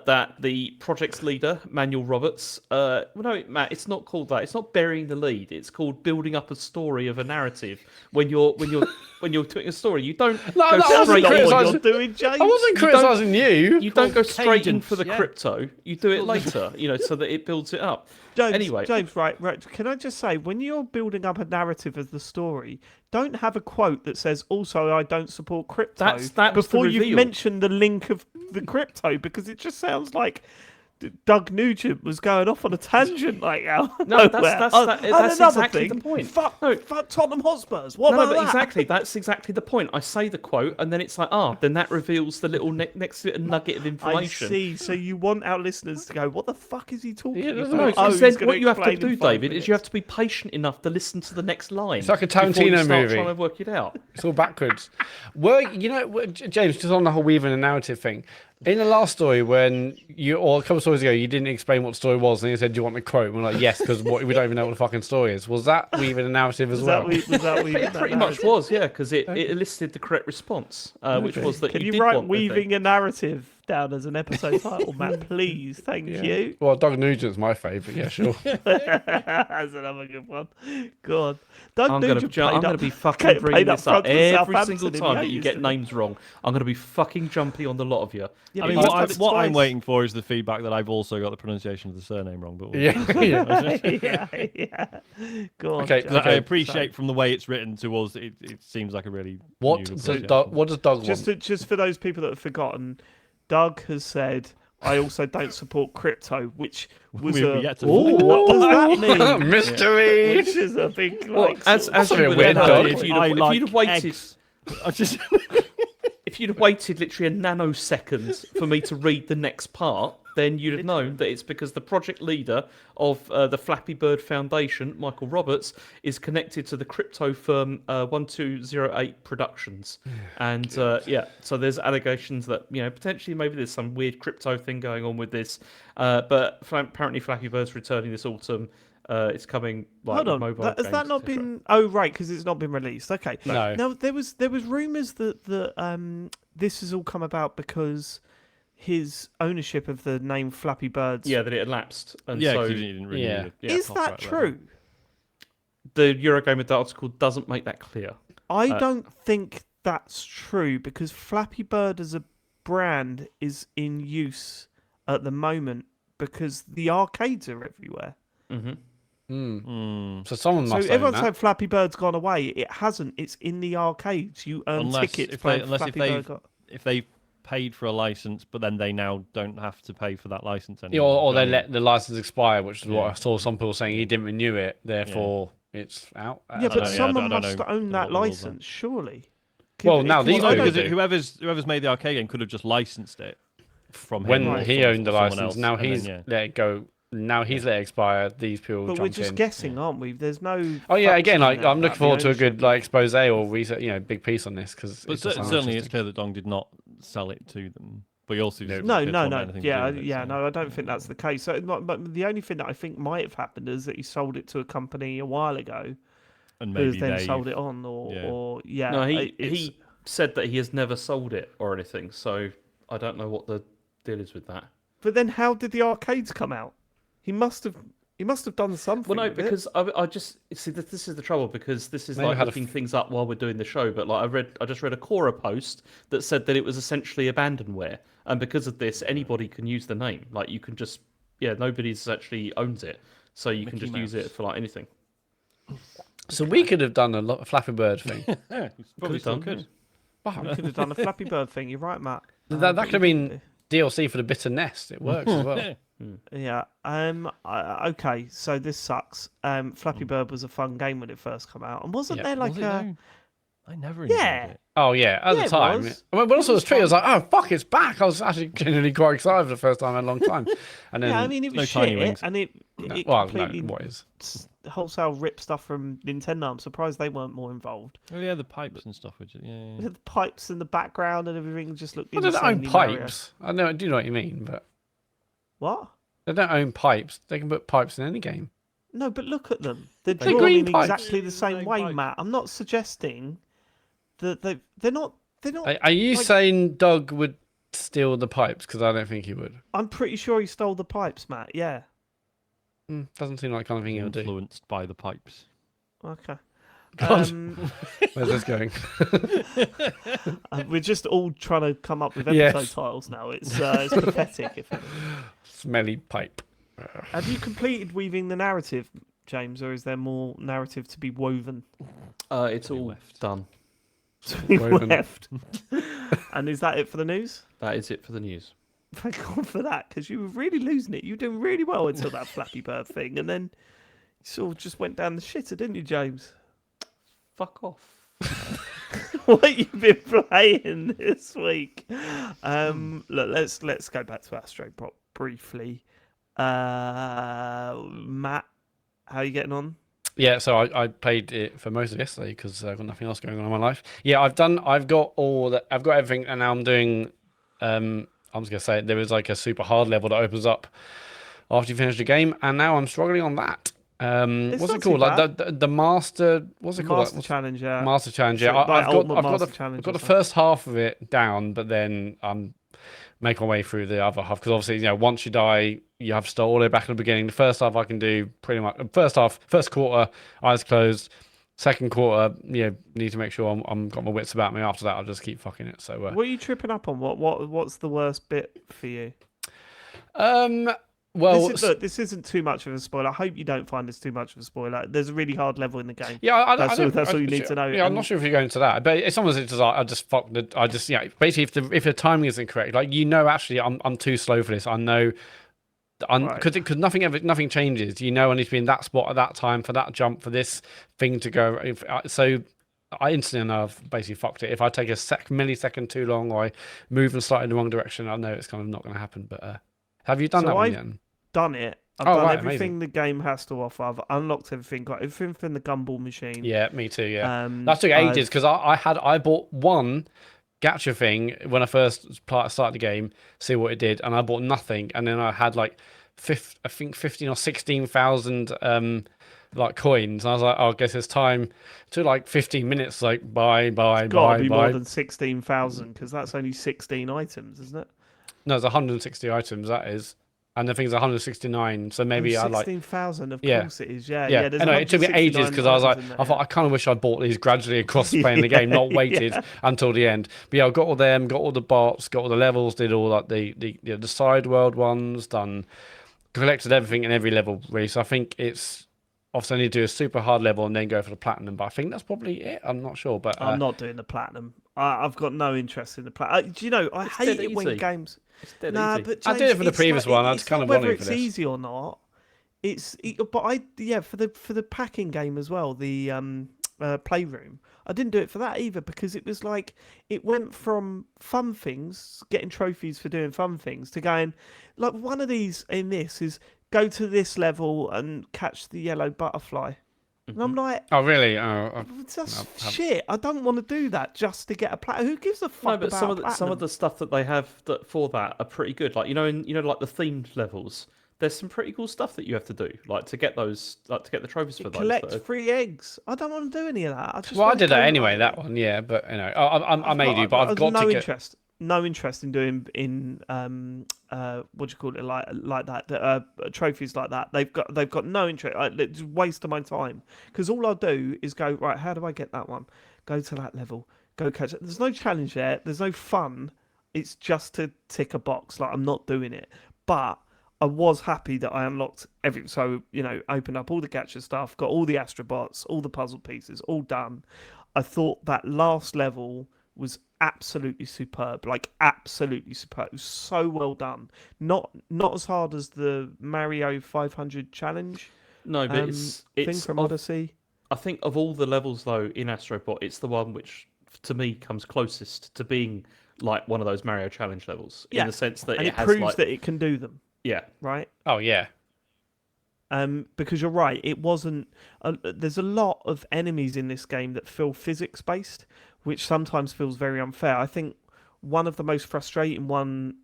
that the project's leader, Manuel Roberts, well, no, Matt, it's not called that. It's not burying the lead. It's called building up a story of a narrative. When you're doing a story, you don't No, go I wasn't straight in. criticising- You're doing, James. I wasn't criticising you. You don't go straight in cadence, for the yeah. crypto. You do it later, so that it builds it up. James, Anyway. James, right. Can I just say, when you're building up a narrative of the story, don't have a quote that says, "Also, I don't support crypto." That was the before you've reveal. mentioned the link of the crypto, because it just sounds like Doug Nugent was going off on a tangent like out of No, nowhere. that's another exactly thing, the point. Fuck Tottenham Hotspurs. What No, about but that? exactly. That's exactly the point. I say the quote, and then it's like, then that reveals the little next little nugget of I information. see. So you want our listeners to go, "What the fuck is he talking Yeah, about?" no, No, Oh, because he's then gonna what you have to explain do, in 5 David, is you minutes. have to be patient enough to listen to the next line. It's like a before you Tarantino start movie. trying to work it out. It's all backwards. James, just on the whole weaving and narrative thing. In the last story, when or a couple of stories ago, you didn't explain what the story was, and you said, "Do you want the quote?" And we're like, "Yes," because we don't even know what the fucking story is. Was that weaving a narrative as well? Was that It pretty much was, yeah, because it elicited the correct response, which was that Can you did write want the thing. "weaving a narrative" down as an episode title, Matt? Please, thank you. Well, Doug Nugent's my favourite. Yeah, sure. That's another good one. God, Doug I'm Nugent going to be fucking played bringing up this up front for every Southampton single in the time that you 80s, get didn't names wrong. I'm going to be fucking jumpy on the lot of you. Yeah, I but mean, you just had it what I'm twice. waiting for is the feedback that I've also got the pronunciation of the surname wrong. But yeah. yeah. Go on. Okay, Jack. I appreciate from the way it's written to us, it seems like a really What new does pronunciation. Doug Just want? just for those people that have forgotten, Doug has said, "I also don't support crypto," which was We've a. yet to Ooh, find what does that mean? Mystery. Which is a big Well, like. as sort of- you a would weird have dog. heard, if I you'd like have waited, eggs. I just if you'd have waited literally a nanosecond for me to read the next part, then you'd have known that it's because the project leader of the Flappy Bird Foundation, Michael Roberts, is connected to the crypto firm 1208 Productions. And so there's allegations that potentially maybe there's some weird crypto thing going on with this. But apparently Flappy Bird's returning this autumn. It's coming like Hold on, mobile has games, that not etc. been? Oh, right, because it's not been released. Okay. No. Now there was rumours that this has all come about because his ownership of the name Flappy Birds. Yeah, that it had lapsed, and yeah, so 'cause you didn't renew Yeah. it. Is that true? the Eurogamer article doesn't make that clear. I don't think that's true, because Flappy Bird as a brand is in use at the moment because the arcades are everywhere. Mm-hmm. So someone So must own everyone's that. saying Flappy Bird's gone away. It hasn't. It's in the arcades. You earn Unless tickets if playing they- unless if Flappy they've- Bird. If they paid for a license, but then they now don't have to pay for that license Yeah, anymore. or they then- let the license expire, which is what Yeah. I saw some people saying he didn't renew it, therefore it's out. Yeah, I but don't know, someone I don't must know own that what the rules are. license, surely. Well, now It these can- people because do. whoever's made the arcade game could have just licensed it from him When or he from owned the someone license, else, now and then, he's yeah. let it go. Now he's let it expire. These people But jumped we're just in. guessing, aren't we? There's no. Oh yeah, facts again, in like there I'm looking about the forward to a ownership. good like expose or research, big piece on this because But certainly it's clear that Dong did not sell it to them. But he also didn't No. want anything to Yeah, do with it, yeah, so- no, I don't think that's the case. So, but the only thing that I think might have happened is that he sold it to a company a while ago, And who's maybe then they sold it on, yeah. No, it's- he said that he has never sold it or anything. So I don't know what the deal is with that. But then, how did the arcades come out? He must have done something. Well, no, with it. because I just see that this is the trouble, because this is Maybe like had a looking things up while we're doing the show. But like I just read a Quora post that said that it was essentially abandonware, and because of this, anybody can use the name. Like you can just nobody's actually owns it, so you can Mickey just use Mouse. it for like anything. So we could have done a Flappy Bird thing. Yeah, it's probably still done, could. we could have done a Flappy Bird thing. You're right, Matt. That could have been DLC for the Bitter Nest. It works as well. Yeah. Okay. So this sucks. Flappy Bird was a fun game when it first came out, and wasn't Yeah. there like Was it, a? though? I never enjoyed Yeah. it. Oh yeah, at Yeah, the it time. was. When I saw was this tree, I was fun. like, "Oh fuck, it's back!" I was actually genuinely quite excited for the first time in a long time. And then, Yeah, I mean it no was tiny shit, wings. and it well, completely no, what is? wholesale ripped stuff from Nintendo. I'm surprised they weren't more involved. Oh yeah, the pipes and stuff. Which, yeah. The pipes in the background and everything just looked. Well, they don't own insanely Mario. pipes. I do know what you mean, but What? they don't own pipes. They can put pipes in any game. No, but look at them. They're They're drawn green in pipes. exactly the same Green way, pipes. Matt. I'm not suggesting that they're not. They're not. Are you like- saying Doug would steal the pipes? Because I don't think he would. I'm pretty sure he stole the pipes, Matt. Yeah. Doesn't seem like the kind of thing he would do. Influenced by the pipes. Okay. God. Um, Where's this going? we're just all trying to come up with Yes. episode titles now. It's pathetic. If anything. Smelly pipe. Have you completed weaving the narrative, James, or is there more narrative to be woven? It's We all left. done. To be Woven. left. And is that it for the news? That is it for the news. Thank God for that, because you were really losing it. You were doing really well until that Flappy Bird thing, and then you sort of just went down the shitter, didn't you, James? Fuck off. What you been playing this week? Look, let's go back to Astro Bot briefly. Matt, how are you getting on? Yeah, so I played it for most of yesterday because I've got nothing else going on in my life. Yeah, I've got everything, and now I'm doing. I'm just gonna say it, there was like a super hard level that opens up after you finish the game, and now I'm struggling on that. It's What's not it called? too Like the master. What's it called? Master Challenge, yeah. Master challenge. So, Yeah, like Ultimate I've got Master the Challenge I've got or the first half of it down, but then I'm making my way through the other half because obviously once you die, you have to start all the way back at the beginning. The first half I can do pretty much. First quarter, eyes closed. Second quarter, need to make sure I'm got my wits about me. After that, I'll just keep fucking it. So, What are you tripping up on? What's the worst bit for you? well, This isn't too much of a spoiler. I hope you don't find this too much of a spoiler. There's a really hard level in the game. yeah, That's all you need to know. Yeah, I'm And- not sure if you're going to that, but it's almost just like basically if the timing isn't correct, like actually I'm too slow for this. I know. Right. Because nothing changes. I need to be in that spot at that time for that jump for this thing to go. So I instantly know I've basically fucked it. If I take a millisecond too long or I move and slightly in the wrong direction, I know it's kind of not going to happen. But have you done So that one I've yet? Done it. I've Oh, done right, everything amazing. the game has to offer. I've unlocked everything. Got everything from the gumball machine. Yeah, me too. Yeah, Um, that took I've- ages because I bought one gacha thing when I first started the game, see what it did, and I bought nothing, and then I had like 15 or 16,000 like coins, and I was like, oh, I guess it's time. It took like 15 minutes, like buy. Gotta be more than 16,000 because that's only 16 items, isn't it? No, it's 160 items. That is, and the thing's 169. So maybe I like 16,000. Of Yeah. course it is. Yeah. yeah. There's Anyway, it took me ages 169 because I was like, items in I thought there, I kind of wish I bought these gradually across playing the game, not waited Yeah. until the end. But yeah, I got all them, got all the bots, got all the levels, did all like the side world ones, collected everything in every level really. So I think it's obviously I need to do a super hard level and then go for the platinum. But I think that's probably it. I'm not sure, but I'm not doing the platinum. I've got no interest in the platinum. Do you know? I hate dead it when easy. games. It's dead Nah, easy. but I did James, it for the it's previous one. I was it's kind not of whether wanting for it's this. easy or not. For the packing game as well. The playroom. I didn't do it for that either because it was like it went from fun things, getting trophies for doing fun things, to going like one of these in this is go to this level and catch the yellow butterfly, and I'm like. Oh really? Oh, That's shit. I don't want to do that just to get a platinum. Who gives a No, fuck but about some a of platinum? the stuff that they have for that are pretty good. Like like the themed levels. There's some pretty cool stuff that you have to do, like to get those, like to get the trophies for those. Collect that are- free eggs. I don't want to do any of that. I just well, I want to did that go anyway. like- That one, yeah. But I may do, but I've got no to get. interest. No interest in doing what do you call it like that trophies like that. They've got no interest. It's a waste of my time because all I'll do is go right. How do I get that one? Go to that level. Go catch it. There's no challenge there. There's no fun. It's just to tick a box. Like I'm not doing it, but. I was happy that I unlocked everything. So, opened up all the gacha stuff, got all the Astro Bots, all the puzzle pieces, all done. I thought that last level was absolutely superb. Like, absolutely superb. It was so well done. Not as hard as the Mario 500 challenge No, but thing it's from Odyssey. I think of all the levels though in Astro Bot, it's the one which to me comes closest to being like one of those Mario Challenge levels in the sense that and it it has proves like that it can do them, yeah. right? Oh yeah. Because you're right, it wasn't. There's a lot of enemies in this game that feel physics based, which sometimes feels very unfair. I think one of the most frustrating one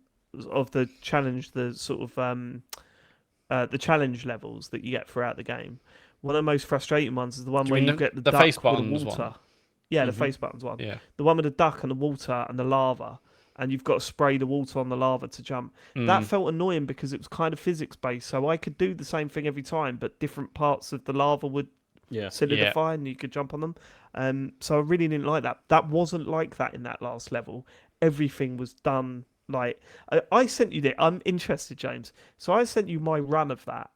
of the challenge, the sort of the challenge levels that you get throughout the game. One of the most frustrating ones is the one Do you where mean you get the the duck face with the buttons water. one? Yeah, the face buttons one. Yeah. The one with the duck and the water and the lava, and you've got to spray the water on the lava to jump. That felt annoying because it was kind of physics based, so I could do the same thing every time, but different parts of the lava would solidify and you could jump on them. So I really didn't like that. That wasn't like that in that last level. Everything was done like I sent you that. I'm interested, James. So I sent you my run of that.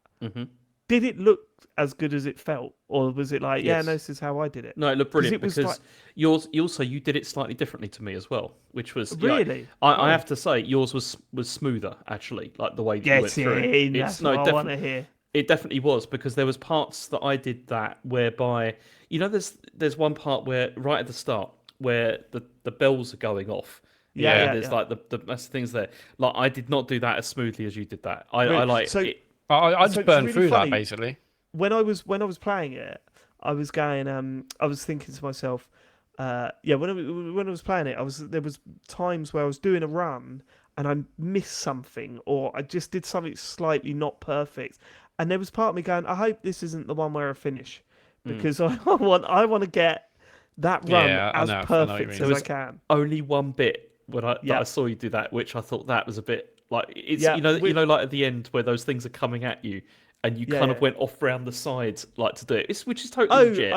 Did it look as good as it felt, or was it like, Yes. no, this is how I did it? No, it looked brilliant it was because yours. You did it slightly differently to me as well, which was Really? I have to say yours was smoother actually, like the way that you went through it. That's what I want to hear. It definitely was because there was parts that I did that whereby there's one part where right at the start where the bells are going off. There's like the that's the things there. Like I did not do that as smoothly as you did that. I like so. it. I just So it's burned really through funny. that basically. When I was playing it, I was going. I was thinking to myself, when I was playing it, there was times where I was doing a run and I missed something, or I just did something slightly not perfect, and there was part of me going, I hope this isn't the one where I finish, because I want to get that run as perfect as I can. Only one bit when that I saw you do that, which I thought that was a bit like it's like at the end where those things are coming at you. And you kind of went off round the sides like to do it, which is totally legit.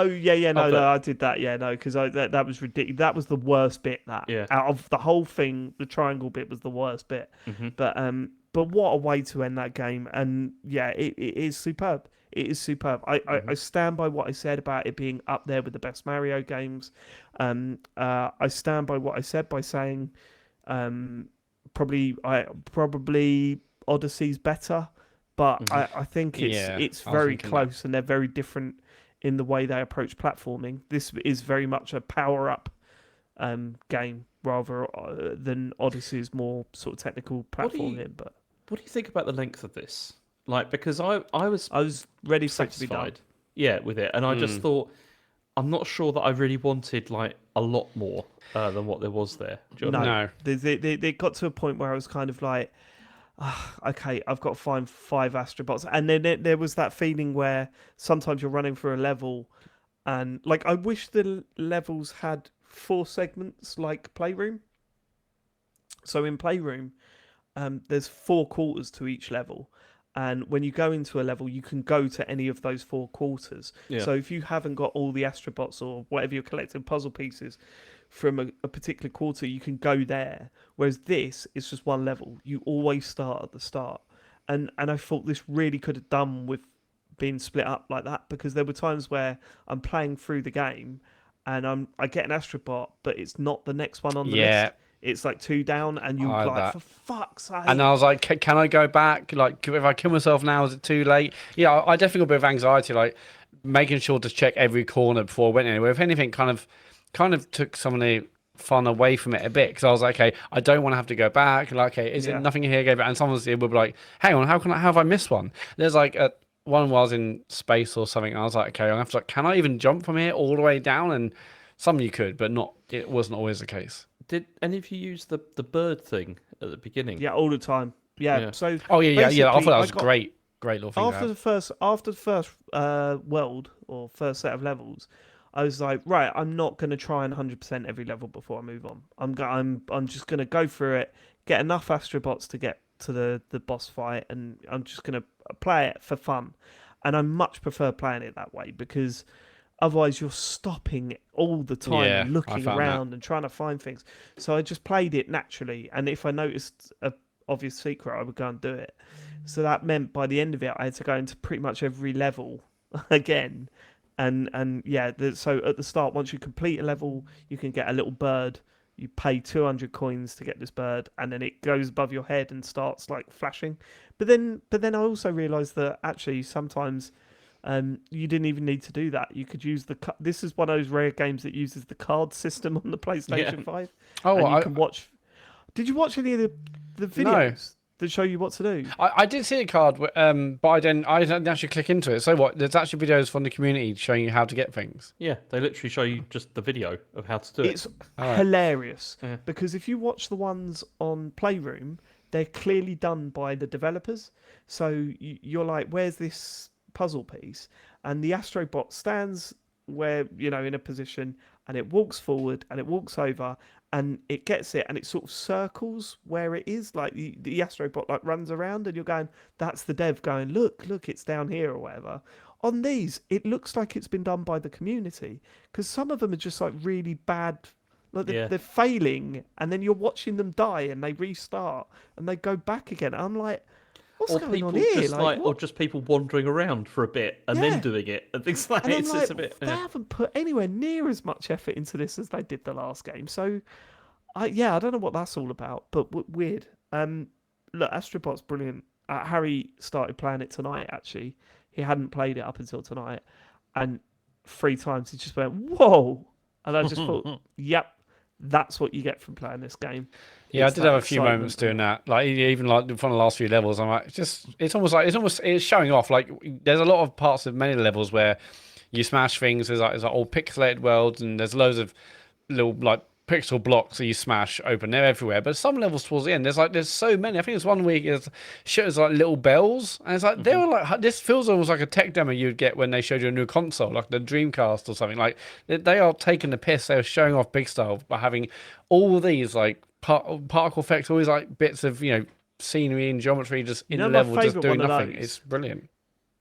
No, I did that, because that was ridiculous. That was the worst bit. Out of the whole thing, the triangle bit was the worst bit. But what a way to end that game! And it is superb. It is superb. I stand by what I said about it being up there with the best Mario games. I stand by what I said by saying probably Odyssey's better. But I think it's very close, and they're very different in the way they approach platforming. This is very much a power-up game rather than Odyssey's more sort of technical platforming. But what do you think about the length of this? Like, because I was ready for it to be done. With it, and I just thought I'm not sure that I really wanted like a lot more than what there was there. Do you know what I mean? They got to a point where I was kind of like, okay, I've got to find 5 Astro Bots. And then there was that feeling where sometimes you're running through a level and like I wish the levels had 4 segments like Playroom. So in Playroom, there's 4 quarters to each level. And when you go into a level, you can go to any of those 4 quarters. So if you haven't got all the Astro Bots or whatever you're collecting puzzle pieces from a particular quarter, you can go there. Whereas this is just one level. You always start at the start. And I thought this really could have done with being split up like that, because there were times where I'm playing through the game and I get an Astro Bot, but it's not the next one on the list. It's like 2 down, and you're like, for fuck's sake. And I was like, can I go back? Like, if I kill myself now, is it too late? Yeah, I definitely got a bit of anxiety, like making sure to check every corner before I went anywhere. If anything, kind of took some of the fun away from it a bit, because I was like, okay, I don't want to have to go back. Like, okay, is it nothing here? And someone's here will be like, hang on, how have I missed one? There's like one was in space or something. And I was like, okay, I have to can I even jump from here all the way down? And some you could, but not. It wasn't always the case. Did any of you use the bird thing at the beginning? Yeah, all the time. Yeah. So I thought that was great little thing. After the first world or first set of levels, I was like, right, I'm not going to try and 100% every level before I move on. I'm just going to go through it, get enough Astro Bots to get to the boss fight, and I'm just going to play it for fun. And I much prefer playing it that way, because otherwise you're stopping all the time and looking around and trying to find things. So I just played it naturally, and if I noticed a obvious secret, I would go and do it. So that meant by the end of it, I had to go into pretty much every level again. So at the start, once you complete a level, you can get a little bird. You pay 200 coins to get this bird, and then it goes above your head and starts like flashing. But then I also realised that actually sometimes you didn't even need to do that. You could use this is one of those rare games that uses the card system on the PlayStation 5. Oh, and you can watch. Did you watch any of the videos that show you what to do? I did see a card, but I didn't actually click into it. So what? There's actually videos from the community showing you how to get things. Yeah, they literally show you just the video of how to do it. It's hilarious because if you watch the ones on Playroom, they're clearly done by the developers. So you're like, where's this puzzle piece? And the Astro Bot stands where, in a position, and it walks forward and it walks over and it gets it and it sort of circles where it is. Like the Astro Bot like runs around and you're going, that's the dev going, look, it's down here or whatever. On these, it looks like it's been done by the community, because some of them are just like really bad. Like they're failing, and then you're watching them die, and they restart, and they go back again. I'm like, what's going on here? Or just people wandering around for a bit and then doing it and things like that. It's a bit. They haven't put anywhere near as much effort into this as they did the last game. So, I don't know what that's all about, but weird. Look, Astro Bot's brilliant. Harry started playing it tonight. Actually, he hadn't played it up until tonight, and 3 times he just went, "Whoa!" And I just thought, "Yep, that's what you get from playing this game." Yeah, I did have a few moments doing that. Like even like from the last few levels, I'm like, it's showing off. Like there's a lot of parts of many levels where you smash things. There's like all pixelated worlds, and there's loads of little like pixel blocks that you smash open. They're everywhere. But some levels towards the end, there's so many. I think there's one where it shows like little bells, and it's like they were like, this feels almost like a tech demo you'd get when they showed you a new console, like the Dreamcast or something. Like they are taking the piss. They are showing off big style by having all these like particle effects, all these like bits of scenery and geometry just in the level, just doing nothing. It's brilliant.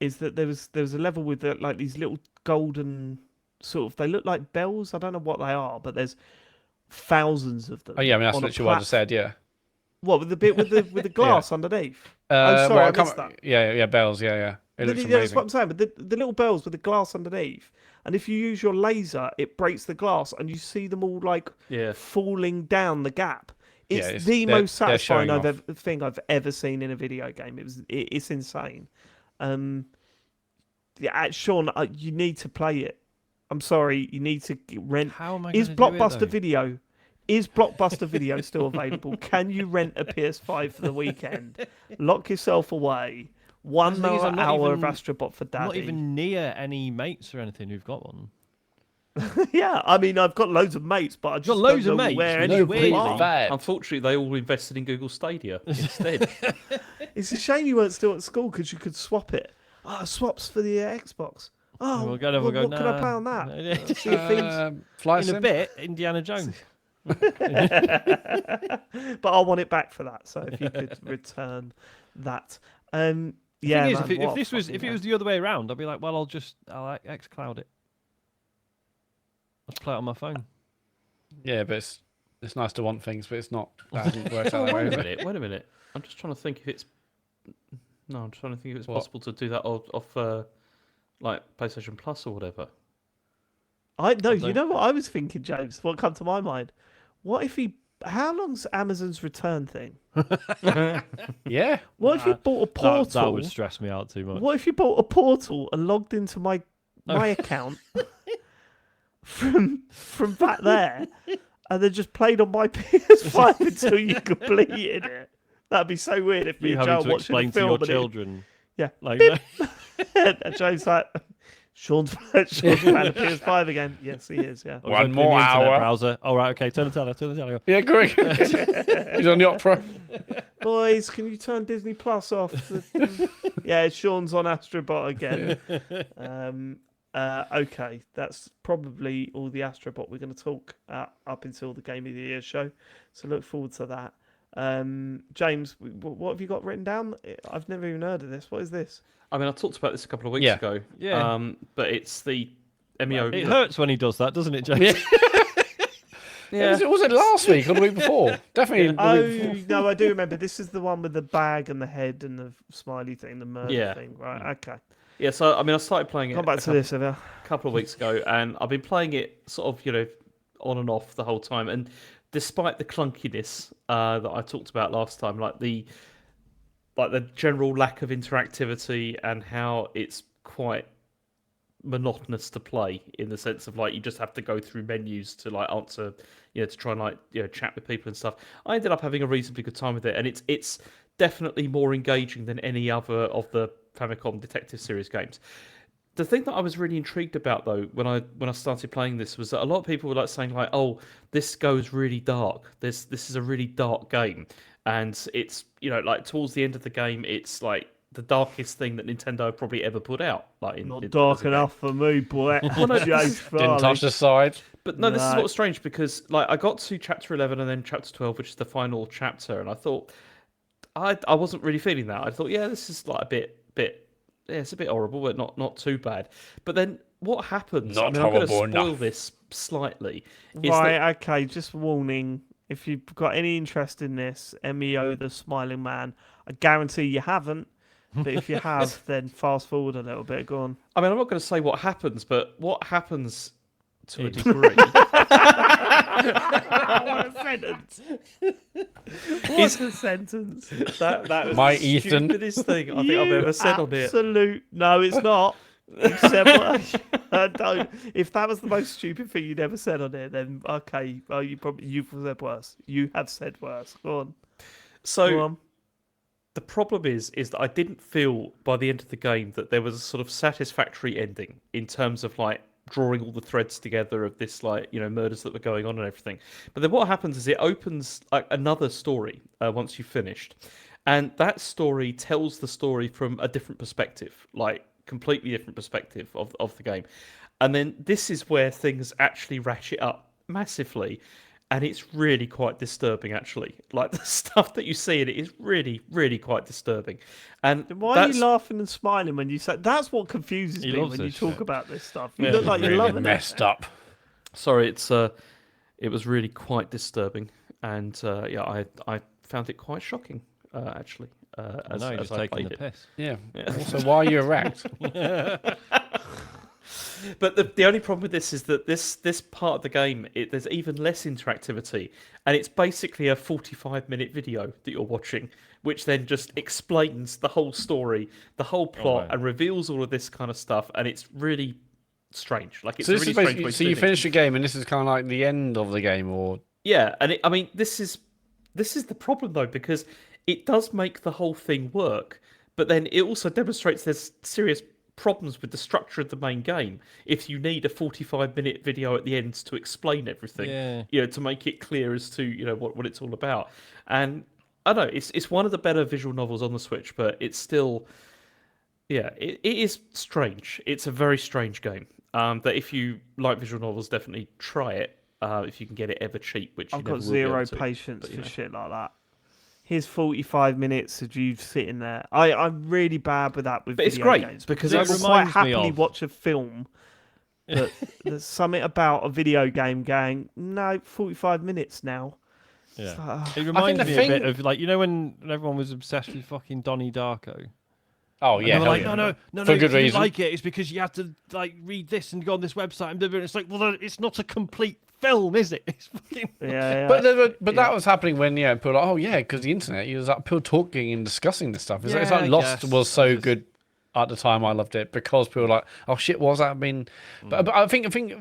Is that there was a level with like these little golden sort of, they look like bells. I don't know what they are, but there's thousands of them. Oh yeah, I mean that's literally what I just said. Yeah. What, with the bit with the glass underneath? Sorry, I missed that. Yeah, bells. Yeah. It looks amazing. That's what I'm saying. But the little bells with the glass underneath, and if you use your laser, it breaks the glass, and you see them all like falling down the gap. It's the most satisfying thing I've ever seen in a video game. It's insane. Sean, you need to play it. I'm sorry, you need to rent. How am I Is gonna do it, Blockbuster though? Video? Is Blockbuster Video still available? Can you rent a PS5 for the weekend? Lock yourself away. 1 The thing is, I'm not hour even- of Astro Bot for Daddy. I'm not even near any mates or anything who've got one. Yeah, I mean, I've got loads of mates, but I just got loads don't of know mates? where No, any of them really? are. Bad. Unfortunately, they all invested in Google Stadia instead. It's a shame you weren't still at school, because you could swap it. Swaps for the Xbox. Oh, We'll go, what nah. can I play on that? Sea of Thieves. Fly In a Sim? bit, Indiana Jones. But I want it back for that. So if you could return that, yeah. Thing is, man, if it was the other way around, I'd be like, well, I'll xCloud it. I'll play it on my phone. Yeah, but it's nice to want things, but it's not. That hasn't worked out that way. Wait a minute. I'm just trying to think if it's. No, I'm trying to think if it's What? possible to do that off like PlayStation Plus or whatever. You know what I was thinking, James? What come to my mind? What if how long's Amazon's return thing? Yeah. What if you bought a portal? That would stress me out too much. What if you bought a portal and logged into my account from back there, and then just played on my PS5 until you completed it? That'd be so weird if me You and having Joe to watching a explain to film your and children. Yeah. Like, and Joe's like, Sean's playing a PS5 again. Yes, he is. Yeah. One opening more the internet hour. Browser. All right, okay. Turn the telly. Yeah, quick. He's on the opera. Boys, can you turn Disney Plus off? Yeah, Sean's on Astro Bot again. Okay, that's probably all the Astro Bot we're going to talk up until the Game of the Year show. So look forward to that. James, what have you got written down? I've never even heard of this. What is this? I mean, I talked about this a couple of weeks Yeah. ago. Yeah. But it's the Emio. It hurts when he does that, doesn't it, James? Yeah. Was it last week or the week before? Definitely. The week before. No, I do remember. This is the one with the bag and the head and the smiley thing, the murder thing. Right, okay. Yeah, so I mean, I started playing it Come back to this, have you? a couple of weeks ago, and I've been playing it sort of, on and off the whole time. And despite the clunkiness that I talked about last time, like the general lack of interactivity and how it's quite monotonous to play in the sense of like you just have to go through menus to like answer, to try and chat with people and stuff. I ended up having a reasonably good time with it, and it's definitely more engaging than any other of the Famicom Detective Series games. The thing that I was really intrigued about though when I started playing this was that a lot of people were like saying like, "Oh, this goes really dark. This is a really dark game," and it's like towards the end of the game, it's like the darkest thing that Nintendo probably ever put out. Like Not dark enough for me, boy. Didn't touch the side. But no, this is what's strange because like I got to chapter 11 and then chapter 12, which is the final chapter, and I thought I wasn't really feeling that. I thought, yeah, this is like a bit yeah, it's a bit horrible, but not too bad. But then what happens? Not I'm going to horrible spoil enough. this slightly. Is Right, that, okay, just warning. If you've got any interest in this, Emio, the Smiling Man, I guarantee you haven't. But if you have, then fast forward a little bit. Go on. I mean, I'm not going to say what happens, but what happens to a degree What a sentence! What a sentence! that was My the Ethan. stupidest thing I think I've ever said on it. Absolute. No, it's not. You said what? Don't. If that was the most stupid thing you'd ever said on it, then okay. Well, you've said worse. You have said worse. Go on. So Go on. the problem is that I didn't feel by the end of the game that there was a sort of satisfactory ending in terms of like drawing all the threads together of this murders that were going on and everything. But then what happens is it opens like another story once you've finished, and that story tells the story from a different perspective, like completely different perspective of the game. And then this is where things actually ratchet up massively. And it's really quite disturbing, actually. Like, the stuff that you see in it is really, really quite disturbing. And Why are you laughing and smiling when you say that's what confuses He me loves when you this talk shit. about this stuff? You look like you're Really loving it. messed up. Sorry, it was really quite disturbing. And, yeah, I found it quite shocking, actually, I as know, you're just I taking played the it. piss. Yeah. Also, why are you erect? But the only problem with this is that this part of the game, there's even less interactivity, and it's basically a 45-minute video that you're watching, which then just explains the whole story, the whole plot, wow. and reveals all of this kind of stuff, and it's really strange. Like it's So a this really is strange basically way so to you do finish things. the game, and this is kind of like the end of the game, or Yeah, and I mean this is the problem though, because it does make the whole thing work, but then it also demonstrates there's serious problems with the structure of the main game if you need a 45-minute video at the end to explain everything, Yeah. to make it clear as to what it's all about. And I don't know, it's one of the better visual novels on the Switch, but it's still, yeah, it is strange. It's a very strange game. That if you like visual novels, definitely try it if you can get it ever cheap, which I've you never got will be able zero to. patience but, you for know. shit like that. Here's 45 minutes of you sitting there. I'm really bad with that with But it's video great, games because I it will quite reminds me happily of- watch a film. But there's something about a video game going, no, 45 minutes now. Yeah. It's like, It reminds the me thing- a bit of like when everyone was obsessed with fucking Donnie Darko. oh And yeah, they were hell like, yeah. no, For if good you didn't reason. like it, it's because you had to like read this and go on this website and do it. It's like, well, it's not a complete film, is it? It's fucking... yeah. But that was happening when people were like, oh yeah, because the internet, it was like people talking and discussing this stuff. It's Yeah, like I Lost guess. was so I just- good at the time. I loved it because people were like, oh shit, what's that been? But I think the thing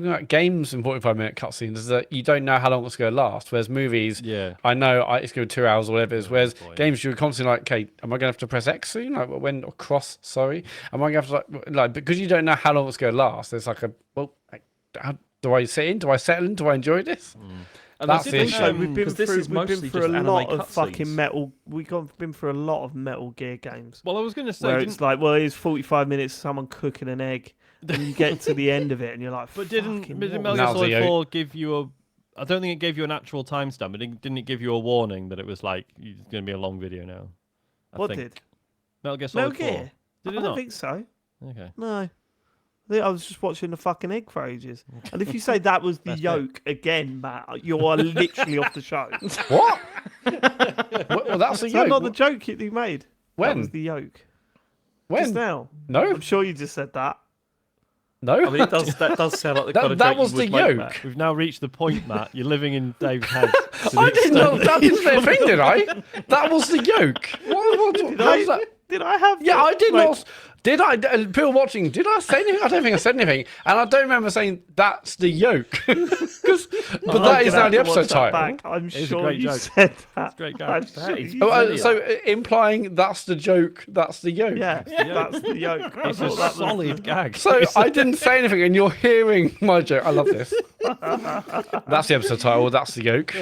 about games in 45-minute cutscenes is that you don't know how long it's going to last. Whereas movies, Yeah. I know it's going to be 2 hours or whatever it is. Whereas boy. games, you're constantly like, okay, am I going to have to press X soon? Like when or cross? Sorry, am I going to have to like because you don't know how long it's going to last. There's like how do I sit in? Do I settle in? Do I enjoy this? And That's that's the the issue. So issue, we've been because this through, is we've mostly been through just a anime lot of fucking cutscenes. metal. Been through a lot of Metal Gear games. Well, I was going to say, Where didn't, it's like, well, it's 45 minutes of someone cooking an egg, and you get to the end of it, and you're like, but didn't fucking Metal what Gear Now Solid the 4 give you a? I don't think it gave you an actual timestamp. Didn't it give you a warning that it was like it's going to be a long video now? What think. did? Metal Gear Solid Metal 4? Gear? Did I it don't not? think so. Okay. No. I think I was just watching the fucking egg for ages. And if you say that was the That's it. yolk again, Matt, you are literally off the show. What? Well, that's a Is that yoke. not the joke you made? That was When? the yolk. Just When? now. No, I'm sure you just said that. no. I mean, that does sound like the That- kind of that joke was you would the make, yoke. Matt. We've now reached the point, Matt. You're living in Dave's head. to the I didn't know extent- that didn't say a thing, did I? That was the yoke. What was that? Did I have? Yeah, I did Wait, not. Did I? People watching, did I say anything? I don't think I said anything, and I don't remember saying that's the yolk. But that is now the episode title. I'm a sure great you joke. said that. It's a great I'm gag. sure you Oh, said so implying that's the joke, that's the yolk. yeah, that's the yolk. I It's a thought that was- solid gag. So I didn't say anything, and you're hearing my joke. I love this. That's the episode title. That's the yolk.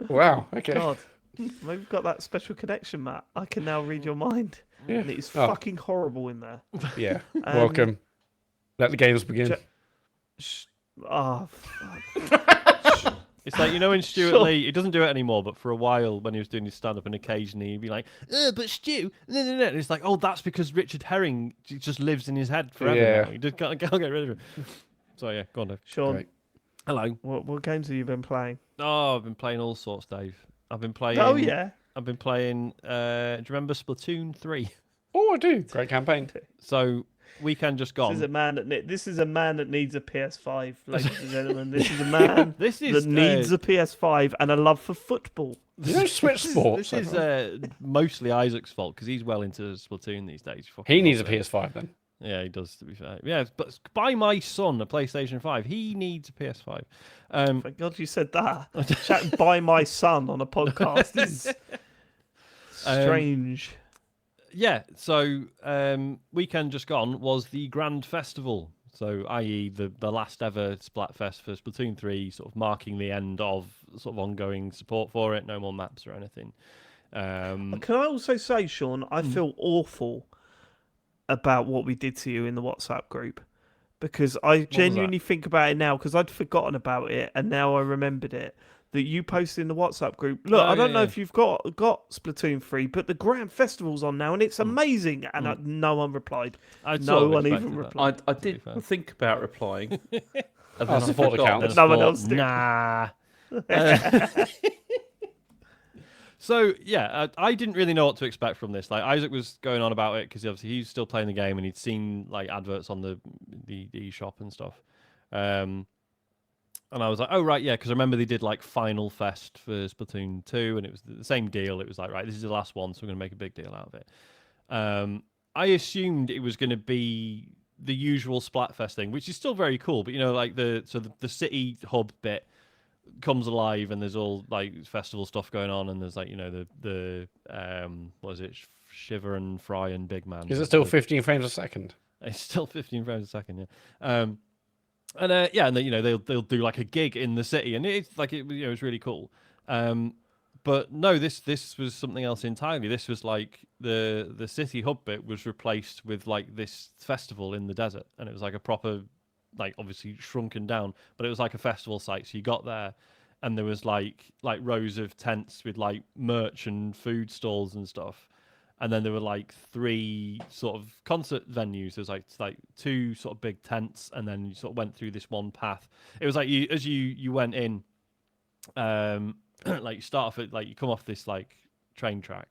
Wow. Okay. God, we've got that special connection, Matt. I can now read your mind. Yeah. And it's Oh. fucking horrible in there. Yeah. Welcome. Let the games begin. Oh, It's like, you know, in Stuart Sure. Lee, he doesn't do it anymore, but for a while when he was doing his stand up, and occasionally he'd be like, but Stu, no. And it's like, oh, that's because Richard Herring just lives in his head forever Yeah. now. You just can't get rid of him. So, yeah, go on, Dave. Sean, Great. Hello. what games have you been playing? Oh, I've been playing all sorts, Dave. I've been playing. Oh yeah, I've been playing. Do you remember Splatoon 3? Oh, I do. Great campaign. So, weekend just gone. this is a man that needs a PS5, ladies and gentlemen. This is a man This is that needs a PS5 and a love for football. You know, Switch Sports. This is mostly Isaac's fault because he's well into Splatoon these days. He needs a Fucking PS5 then. Yeah, he does, to be fair. Yeah, but buy my son a PlayStation 5. He needs a PS5. Thank God you said that. Chatting by my son on a podcast is strange. Yeah, so weekend just gone was the Grand Festival. So, i.e. the last ever Splatfest for Splatoon 3, sort of marking the end of sort of ongoing support for it. No more maps or anything. Can I also say, Sean, I feel awful about what we did to you in the WhatsApp group, because I genuinely think about it now, because I'd forgotten about it and now I remembered it, that you posted in the WhatsApp group. Look, I don't know if you've got Splatoon 3, but the Grand Festival's on now and it's amazing. And no one replied. No one even replied. I did think about replying. And I support the forgot. count. No one else did. Nah. So yeah, I didn't really know what to expect from this. Like, Isaac was going on about it because obviously he's still playing the game and he'd seen like adverts on the eShop and stuff. And I was like, oh right, yeah, because I remember they did like Final Fest for Splatoon 2, and it was the same deal. It was like, right, this is the last one, so we're gonna make a big deal out of it. I assumed it was gonna be the usual Splatfest thing, which is still very cool. But you know, like the city hub bit comes alive and there's all like festival stuff going on, and there's like, you know, the what is it, Shiver and Fry and Big Man. Is it still 15 frames a second? It's still 15 frames a second, yeah. And yeah, and you know, they'll do like a gig in the city, and it's like, it, you know, it's really cool. But no, this was something else entirely. This was like the city hub bit was replaced with like this festival in the desert, and it was like a proper, like, obviously shrunken down, but it was like a festival site. So you got there, and there was like rows of tents with like merch and food stalls and stuff. And then there were like 3 sort of concert venues. There was like 2 sort of big tents, and then you sort of went through this one path. It was like as you went in, like you start off at, like, you come off this like train track,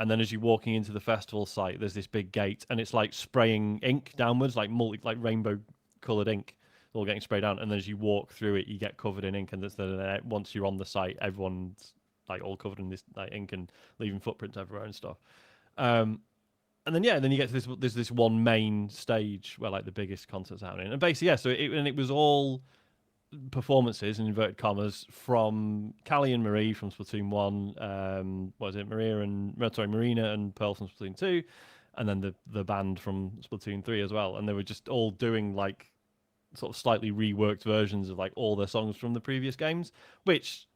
and then as you're walking into the festival site, there's this big gate, and it's like spraying ink downwards, like rainbow coloured ink, all getting sprayed down. And then as you walk through it, you get covered in ink, and then once you're on the site, everyone's like all covered in this like ink and leaving footprints everywhere and stuff. And then you get to this. There's this one main stage where like the biggest concert's happening, and basically, yeah. So it was all performances in inverted commas from Callie and Marie from Splatoon 1. What was it, Marina and Pearl from Splatoon 2, and then the band from Splatoon 3 as well. And they were just all doing like sort of slightly reworked versions of like all their songs from the previous games, which,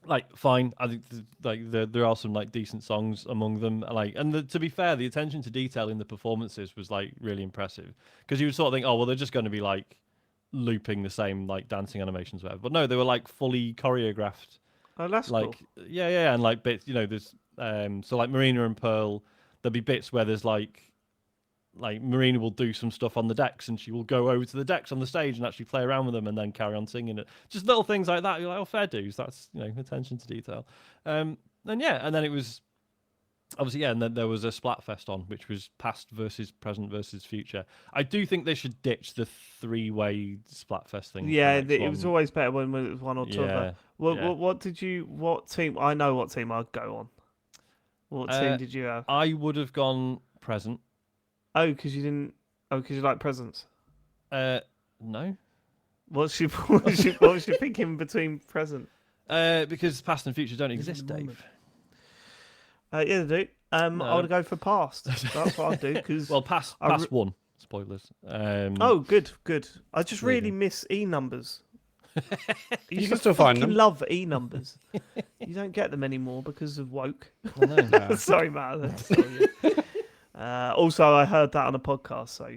like, fine. I think like there are some like decent songs among them. Like, and to be fair, the attention to detail in the performances was like really impressive, because you would sort of think, oh well, they're just going to be like looping the same like dancing animations, whatever. But no, they were like fully choreographed. Oh, that's like cool. yeah, and like bits. You know, there's so like Marina and Pearl, there'll be bits where there's like Marina will do some stuff on the decks, and she will go over to the decks on the stage and actually play around with them and then carry on singing it. Just little things like that. You're like, oh, fair dues. That's, you know, attention to detail. And then it was obviously, yeah, and then there was a Splatfest on, which was past versus present versus future. I do think they should ditch the 3-way Splatfest thing. Yeah, it was always better when it was one or two. Yeah, What team? I know what team I'd go on. What team did you have? I would have gone present. Oh, because you didn't. Oh, because you like presents. No. What was you thinking between present? Because past and future don't exist, the Dave. Yeah, they do. I No. would go for past. That's what I'd do. Cause Well, past one. Spoilers. oh, good. I just There you really go. miss e numbers. You can still find them. Love e numbers. You don't get them anymore because of woke. I know. Sorry, Matt. Sorry. Also, I heard that on a podcast, so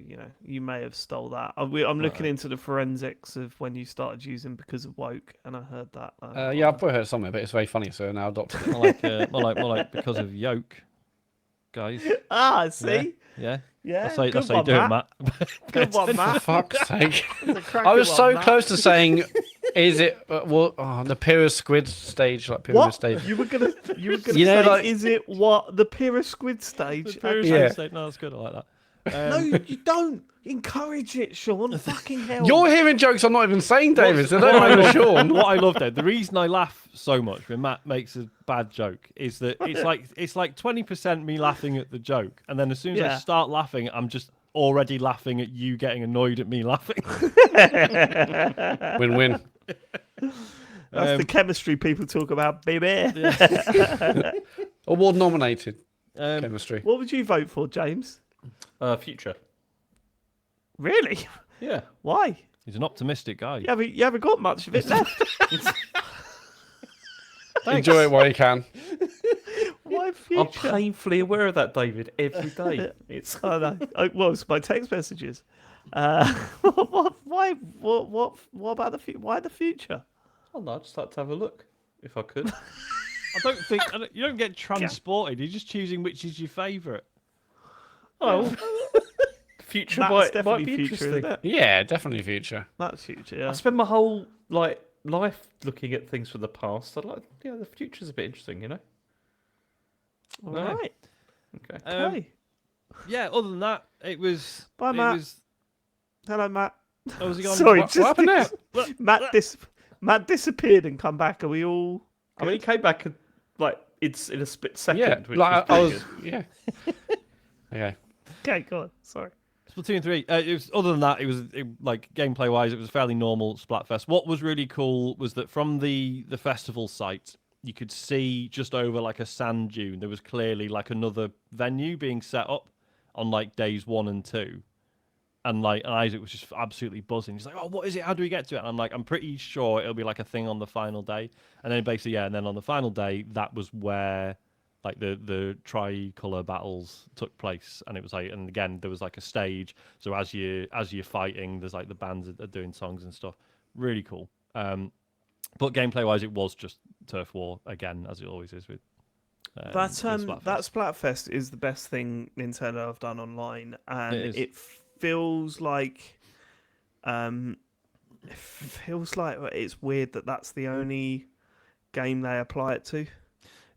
you may have stole that. I'm looking into the forensics of when you started using because of woke, and I heard that. Yeah, I've probably heard it somewhere, but it's very funny, so now adopted it. more like because of yolk, guys. See, Yeah. yeah, That's how good you one, do it, Matt. Matt. Good one, For Matt. fuck's sake. That's a cracking I was one, so Matt. close to saying, is it the Pyrrhus squid stage, like pyramid What? stage? You were gonna You say, know, like- is it what the Pyrrhus squid stage? Yeah. No, that's good. I like that. No, you don't encourage it, Sean. Fucking hell. You're hearing jokes I'm not even saying, David, so don't blame Sean. What I love, though, the reason I laugh so much when Matt makes a bad joke is that it's like 20% me laughing at the joke, and then as soon as I start laughing, I'm just already laughing at you getting annoyed at me laughing. Win-win. That's the chemistry people talk about, baby. Award nominated chemistry. What would you vote for, James? Future. Really? Yeah. Why? He's an optimistic guy. You haven't got much of it left. Enjoy it while you can. Why I'm future? painfully aware of that, David, every day. It's I know. Well, it's my text messages. Why? What about the future? Why the future? Oh no, I'd just like to have a look if I could. I don't think you don't get transported. You're just choosing which is your favourite. Oh, future That's might definitely be future, interesting. isn't it? Yeah, definitely future. That's future. Yeah. I spend my whole life looking at things from the past. I'd like, the future's a bit interesting, you know. All No. right. Okay. Okay. Yeah. Other than that, it was. Bye, it Matt. Was, Hello, Matt. oh, was he gone? Sorry, What happened there? Matt disappeared and come back. Are we all? I mean, he came back and, it's in a split second. Yeah, which like was I pretty was. good. Yeah. Okay. Okay, go on. Sorry. Splatoon 3. It was, other than that, it was like gameplay wise, it was fairly normal Splatfest. What was really cool was that from the festival site, you could see just over like a sand dune, there was clearly like another venue being set up on like days 1 and 2. And like Isaac was just absolutely buzzing. He's like, "Oh, what is it? How do we get to it?" And I'm like, "I'm pretty sure it'll be like a thing on the final day." And then basically, and then on the final day, that was where like the tricolor battles took place, and it was like, and again there was like a stage. So as you're fighting, there's like the bands are doing songs and stuff. Really cool. But gameplay wise, it was just turf war again, as it always is with. That Splatfest. Splatfest is the best thing Nintendo have done online, and It is. it feels like, it's weird that that's the only game they apply it to,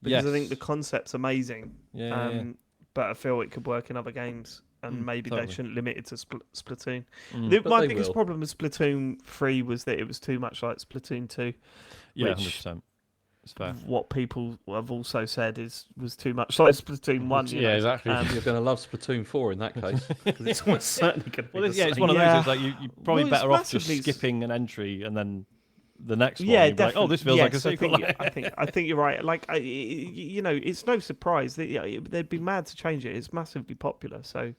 because I think the Yes. concept's amazing. Yeah. But I feel it could work in other games, and maybe totally. they shouldn't limit it to Splatoon. But My they biggest will. problem with Splatoon 3 was that it was too much like Splatoon 2. Yeah, which- 100%. It's fair. What people have also said was too much like Splatoon 1. you Yeah, know. exactly. You're going to love Splatoon 4 in that case. 'Cause it's almost certainly going to be Well, the it's same. one of those. Yeah. It's like you're probably Well, it's better off just massively- skipping an entry and then the next one. Yeah, You'd be like, definitely. oh, this feels like a Yes, sequel. I think you're right. Like, it's no surprise that they'd be mad to change it. It's massively popular. So,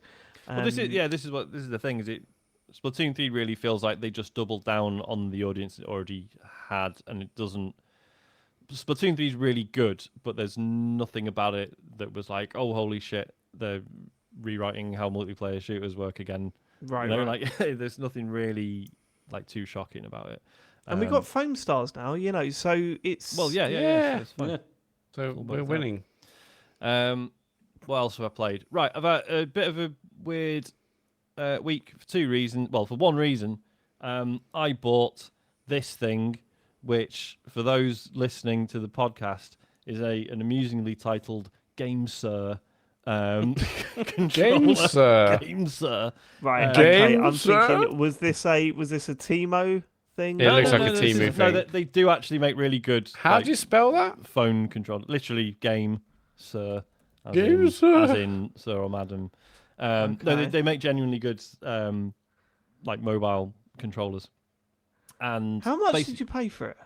Well, this is the thing. Is it Splatoon 3 really feels like they just doubled down on the audience it already had, and it doesn't. Splatoon 3 is really good, but there's nothing about it that was like, oh, holy shit, they're rewriting how multiplayer shooters work again. right, You know, right. like there's nothing really like too shocking about it. And we got foam stars now. So it's well, yeah, Yeah. it's fine. Yeah. So All we're both winning. What else have I played? Right, I've had a bit of a weird week for 2 reasons. Well, for one reason, I bought this thing, which for those listening to the podcast is an amusingly titled Game Sir controller. Game Sir. Game Sir. right. Game, Okay, I'm sir? thinking, was this a Timo thing? It looks like a this Temu is- No, thing. they do actually make really good. How like, do you spell that? phone controller? Literally, Game Sir. Sir. As in Sir or Madam. No, Okay. they make genuinely good like mobile controllers. And How much did you pay for it?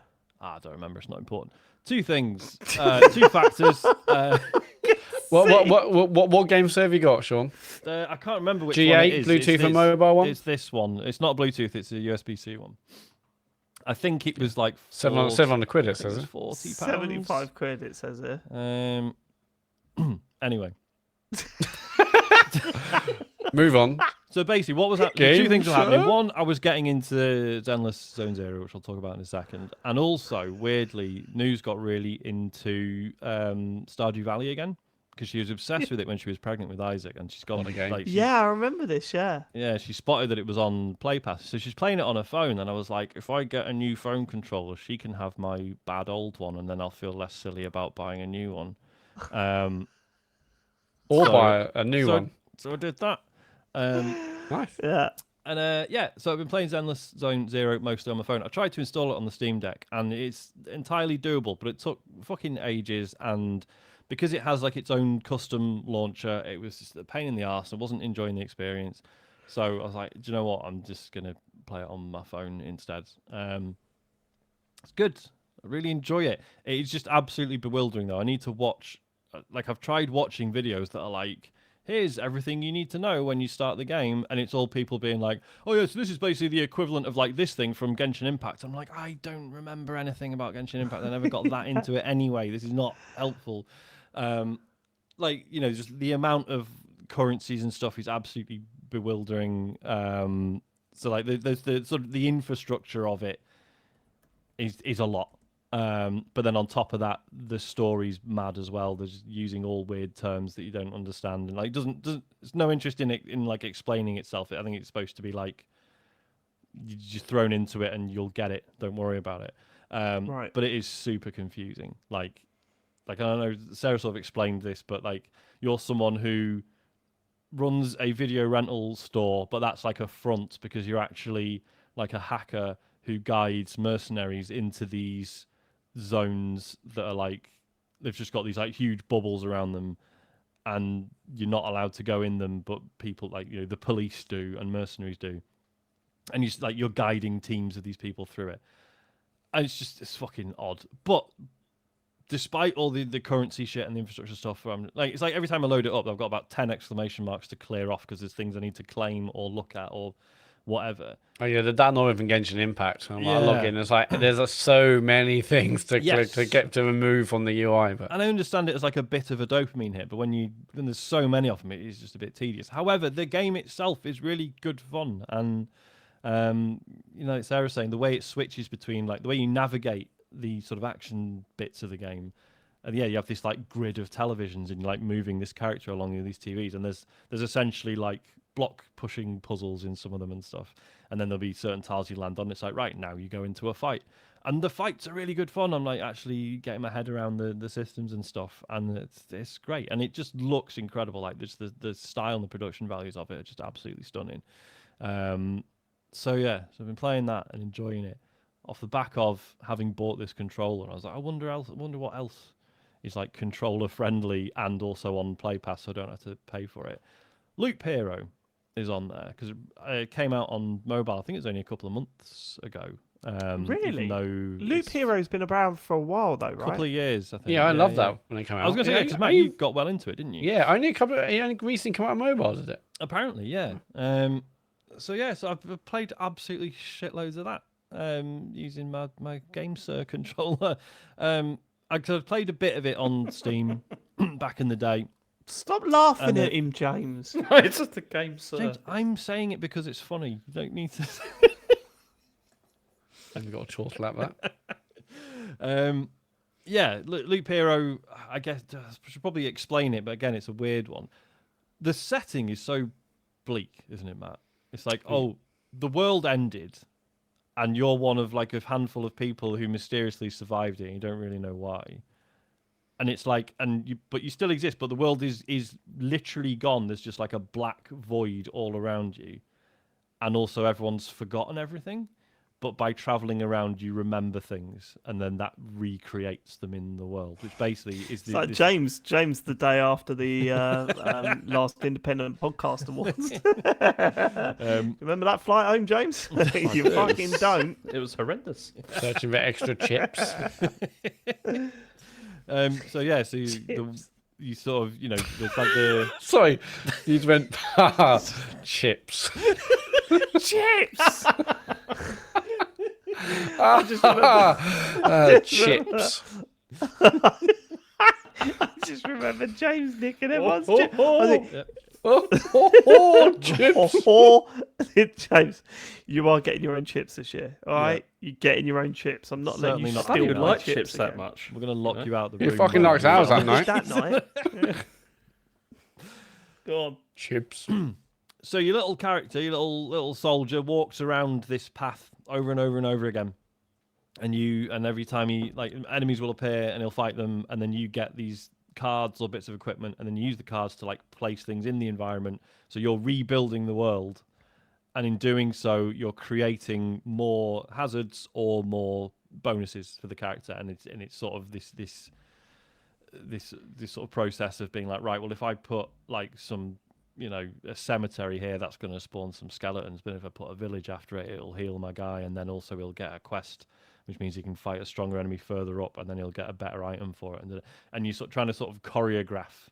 I don't remember. It's not important. Two things, two factors. What game server you got, Sean? I can't remember which G8, one it is. Bluetooth and mobile one? It's this one. It's not Bluetooth. It's a USB-C one. I think it was like £700 quid, it says. £40. 75 quid, it says here. Anyway. Move on. So basically, what was happening? Two things were happening. sir? One, I was getting into Zenless Zone Zero, which I'll talk about in a second. And also, weirdly, News got really into Stardew Valley again because she was obsessed with it when she was pregnant with Isaac, and she's got What a game. Yeah, I remember this, yeah. Yeah, she spotted that it was on Play Pass, so she's playing it on her phone. And I was like, if I get a new phone controller, she can have my bad old one, and then I'll feel less silly about buying a new one. Or So- buy a new one. So I did that. Nice. Yeah. And yeah, so I've been playing Zenless Zone Zero mostly on my phone. I tried to install it on the Steam Deck, and it's entirely doable, but it took fucking ages. And because it has like its own custom launcher, it was just a pain in the arse. I wasn't enjoying the experience, so I was like, do you know what? I'm just gonna play it on my phone instead. It's good. I really enjoy it. It's just absolutely bewildering though. I need to watch. Like I've tried watching videos that are like, here's everything you need to know when you start the game, and it's all people being like, oh yeah, so this is basically the equivalent of like this thing from Genshin Impact. I'm like, I don't remember anything about Genshin Impact. I never got that into it anyway. This is not helpful. Like, you know, just the amount of currencies and stuff is absolutely bewildering. So like there's the sort of the infrastructure of it is a lot. But then on top of that, the story's mad as well. There's using all weird terms that you don't understand, and like doesn't there's no interest in it in like explaining itself. I think it's supposed to be like you're just thrown into it and you'll get it. Don't worry about it. Right. But it is super confusing. Like I don't know. Sarah sort of explained this, but like you're someone who runs a video rental store, but that's like a front because you're actually like a hacker who guides mercenaries into these zones that are like they've just got these like huge bubbles around them, and you're not allowed to go in them, but people like, you know, the police do and mercenaries do, and you're guiding teams of these people through it, and it's fucking odd. But despite all the currency shit and the infrastructure stuff, like it's like every time I load it up, I've got about 10 exclamation marks to clear off because there's things I need to claim or look at or whatever. Oh yeah, that annoying from Genshin Impact. I log in, it's like there's so many things to click to get to remove from the UI. But And I understand it as like a bit of a dopamine hit, but when there's so many of them, it is just a bit tedious. However, the game itself is really good fun, and you know, like Sarah's saying, the way it switches between like the way you navigate the sort of action bits of the game. And yeah, you have this like grid of televisions and you're like moving this character along these TVs, and there's essentially like block pushing puzzles in some of them and stuff. And then there'll be certain tiles you land on. It's like, right, now you go into a fight. And the fights are really good fun. I'm like actually getting my head around the systems and stuff, and it's great. And it just looks incredible. Like just the style and the production values of it are just absolutely stunning. So yeah, so I've been playing that and enjoying it off the back of having bought this controller. I was like, I wonder what else is like controller friendly and also on Play Pass, so I don't have to pay for it. Loop Hero is on there because it came out on mobile. I think it's only a couple of months ago. Really? Loop It's Hero's been around for a while, though, a right? couple of years, I think. yeah, I love that when it came out. I was going to say, because Matt, you got well into it, didn't you? Yeah, only recently come out on mobile, did it? Apparently, yeah. So I've played absolutely shitloads of that using my GameSir controller. I've played a bit of it on Steam back in the day. Stop laughing And at him, James. It's just a game, sir. James, I'm saying it because it's funny. You don't need to. I've got a chortle like that. Yeah, Loop Hero, I guess I should probably explain it, but again, it's a weird one. The setting is so bleak, isn't it, Matt? It's like, oh, the world ended, and you're one of like a handful of people who mysteriously survived it, and you don't really know why. And it's like, but you still exist, but the world is literally gone. There's just like a black void all around you, and also everyone's forgotten everything. but by traveling around, you remember things, and then that recreates them in the world, which basically is It's like James the day after the last Independent Podcast Awards. Remember that flight home, James? You fucking don't. It was horrendous. Searching for extra chips. So yeah, so you sort of, there's like the Sorry, you just went chips. Chips. Chips. I just remember James nicking everyone's chips. Chips. James, you are getting your own chips this year. All right, you're getting your own chips. I'm not letting you Certainly not. steal I don't my like chips chips that again. much. We're gonna lock you out the You room. fucking knocked ours that night. That night. Go on. Chips. So your little character, your little soldier, walks around this path over and over and over again, and every time enemies will appear and he'll fight them, and then you get these cards or bits of equipment, and then you use the cards to place things in the environment. So you're rebuilding the world, and in doing so, you're creating more hazards or more bonuses for the character, and it's sort of this sort of process of being like, right, well, if I put some a cemetery here, that's going to spawn some skeletons, but if I put a village after it, it'll heal my guy, and then also he'll get a quest, which means he can fight a stronger enemy further up, and then he'll get a better item for it, and you're trying to choreograph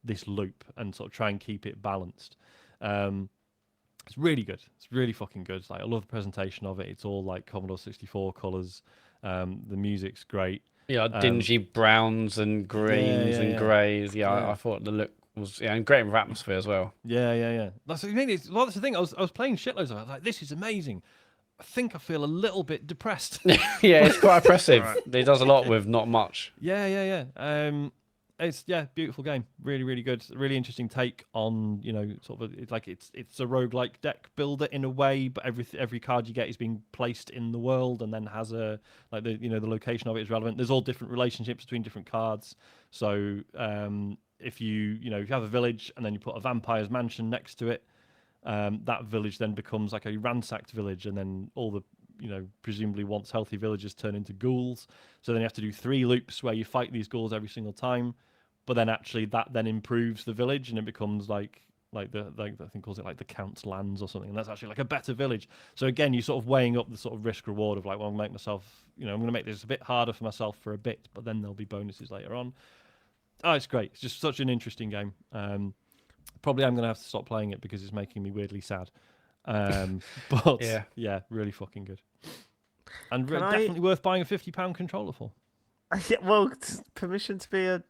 this loop and sort of try and keep it balanced. It's really good. It's really fucking good. I love the presentation of it. It's all Commodore 64 colors. The music's great. Yeah, dingy browns and greens and greys. Yeah, I thought the look was and great with atmosphere as well. Yeah. That's what I mean. That's the thing. I was playing shitloads of it. I was like, this is amazing. I think I feel a little bit depressed. Yeah, it's quite impressive. He does a lot with not much. Yeah. It's beautiful game. Really, really good. Really interesting take on sort of it's a roguelike deck builder in a way, but every card you get is being placed in the world and then has the location of it is relevant. There's all different relationships between different cards. So if you have a village and then you put a vampire's mansion next to it, that village then becomes like a ransacked village, and then all the presumably once healthy villagers turn into ghouls. So then you have to do 3 loops where you fight these ghouls every single time, but then actually that then improves the village, and it becomes I think calls it the Count's Lands or something, and that's actually a better village. So again, you're sort of weighing up the sort of risk reward of I'll make myself, I'm going to make this a bit harder for myself for a bit, but then there'll be bonuses later on. Oh, it's great. It's just such an interesting game. Probably I'm going to have to stop playing it because it's making me weirdly sad. But yeah, really fucking good. And definitely worth buying a £50 controller for. Yeah, well, permission to be a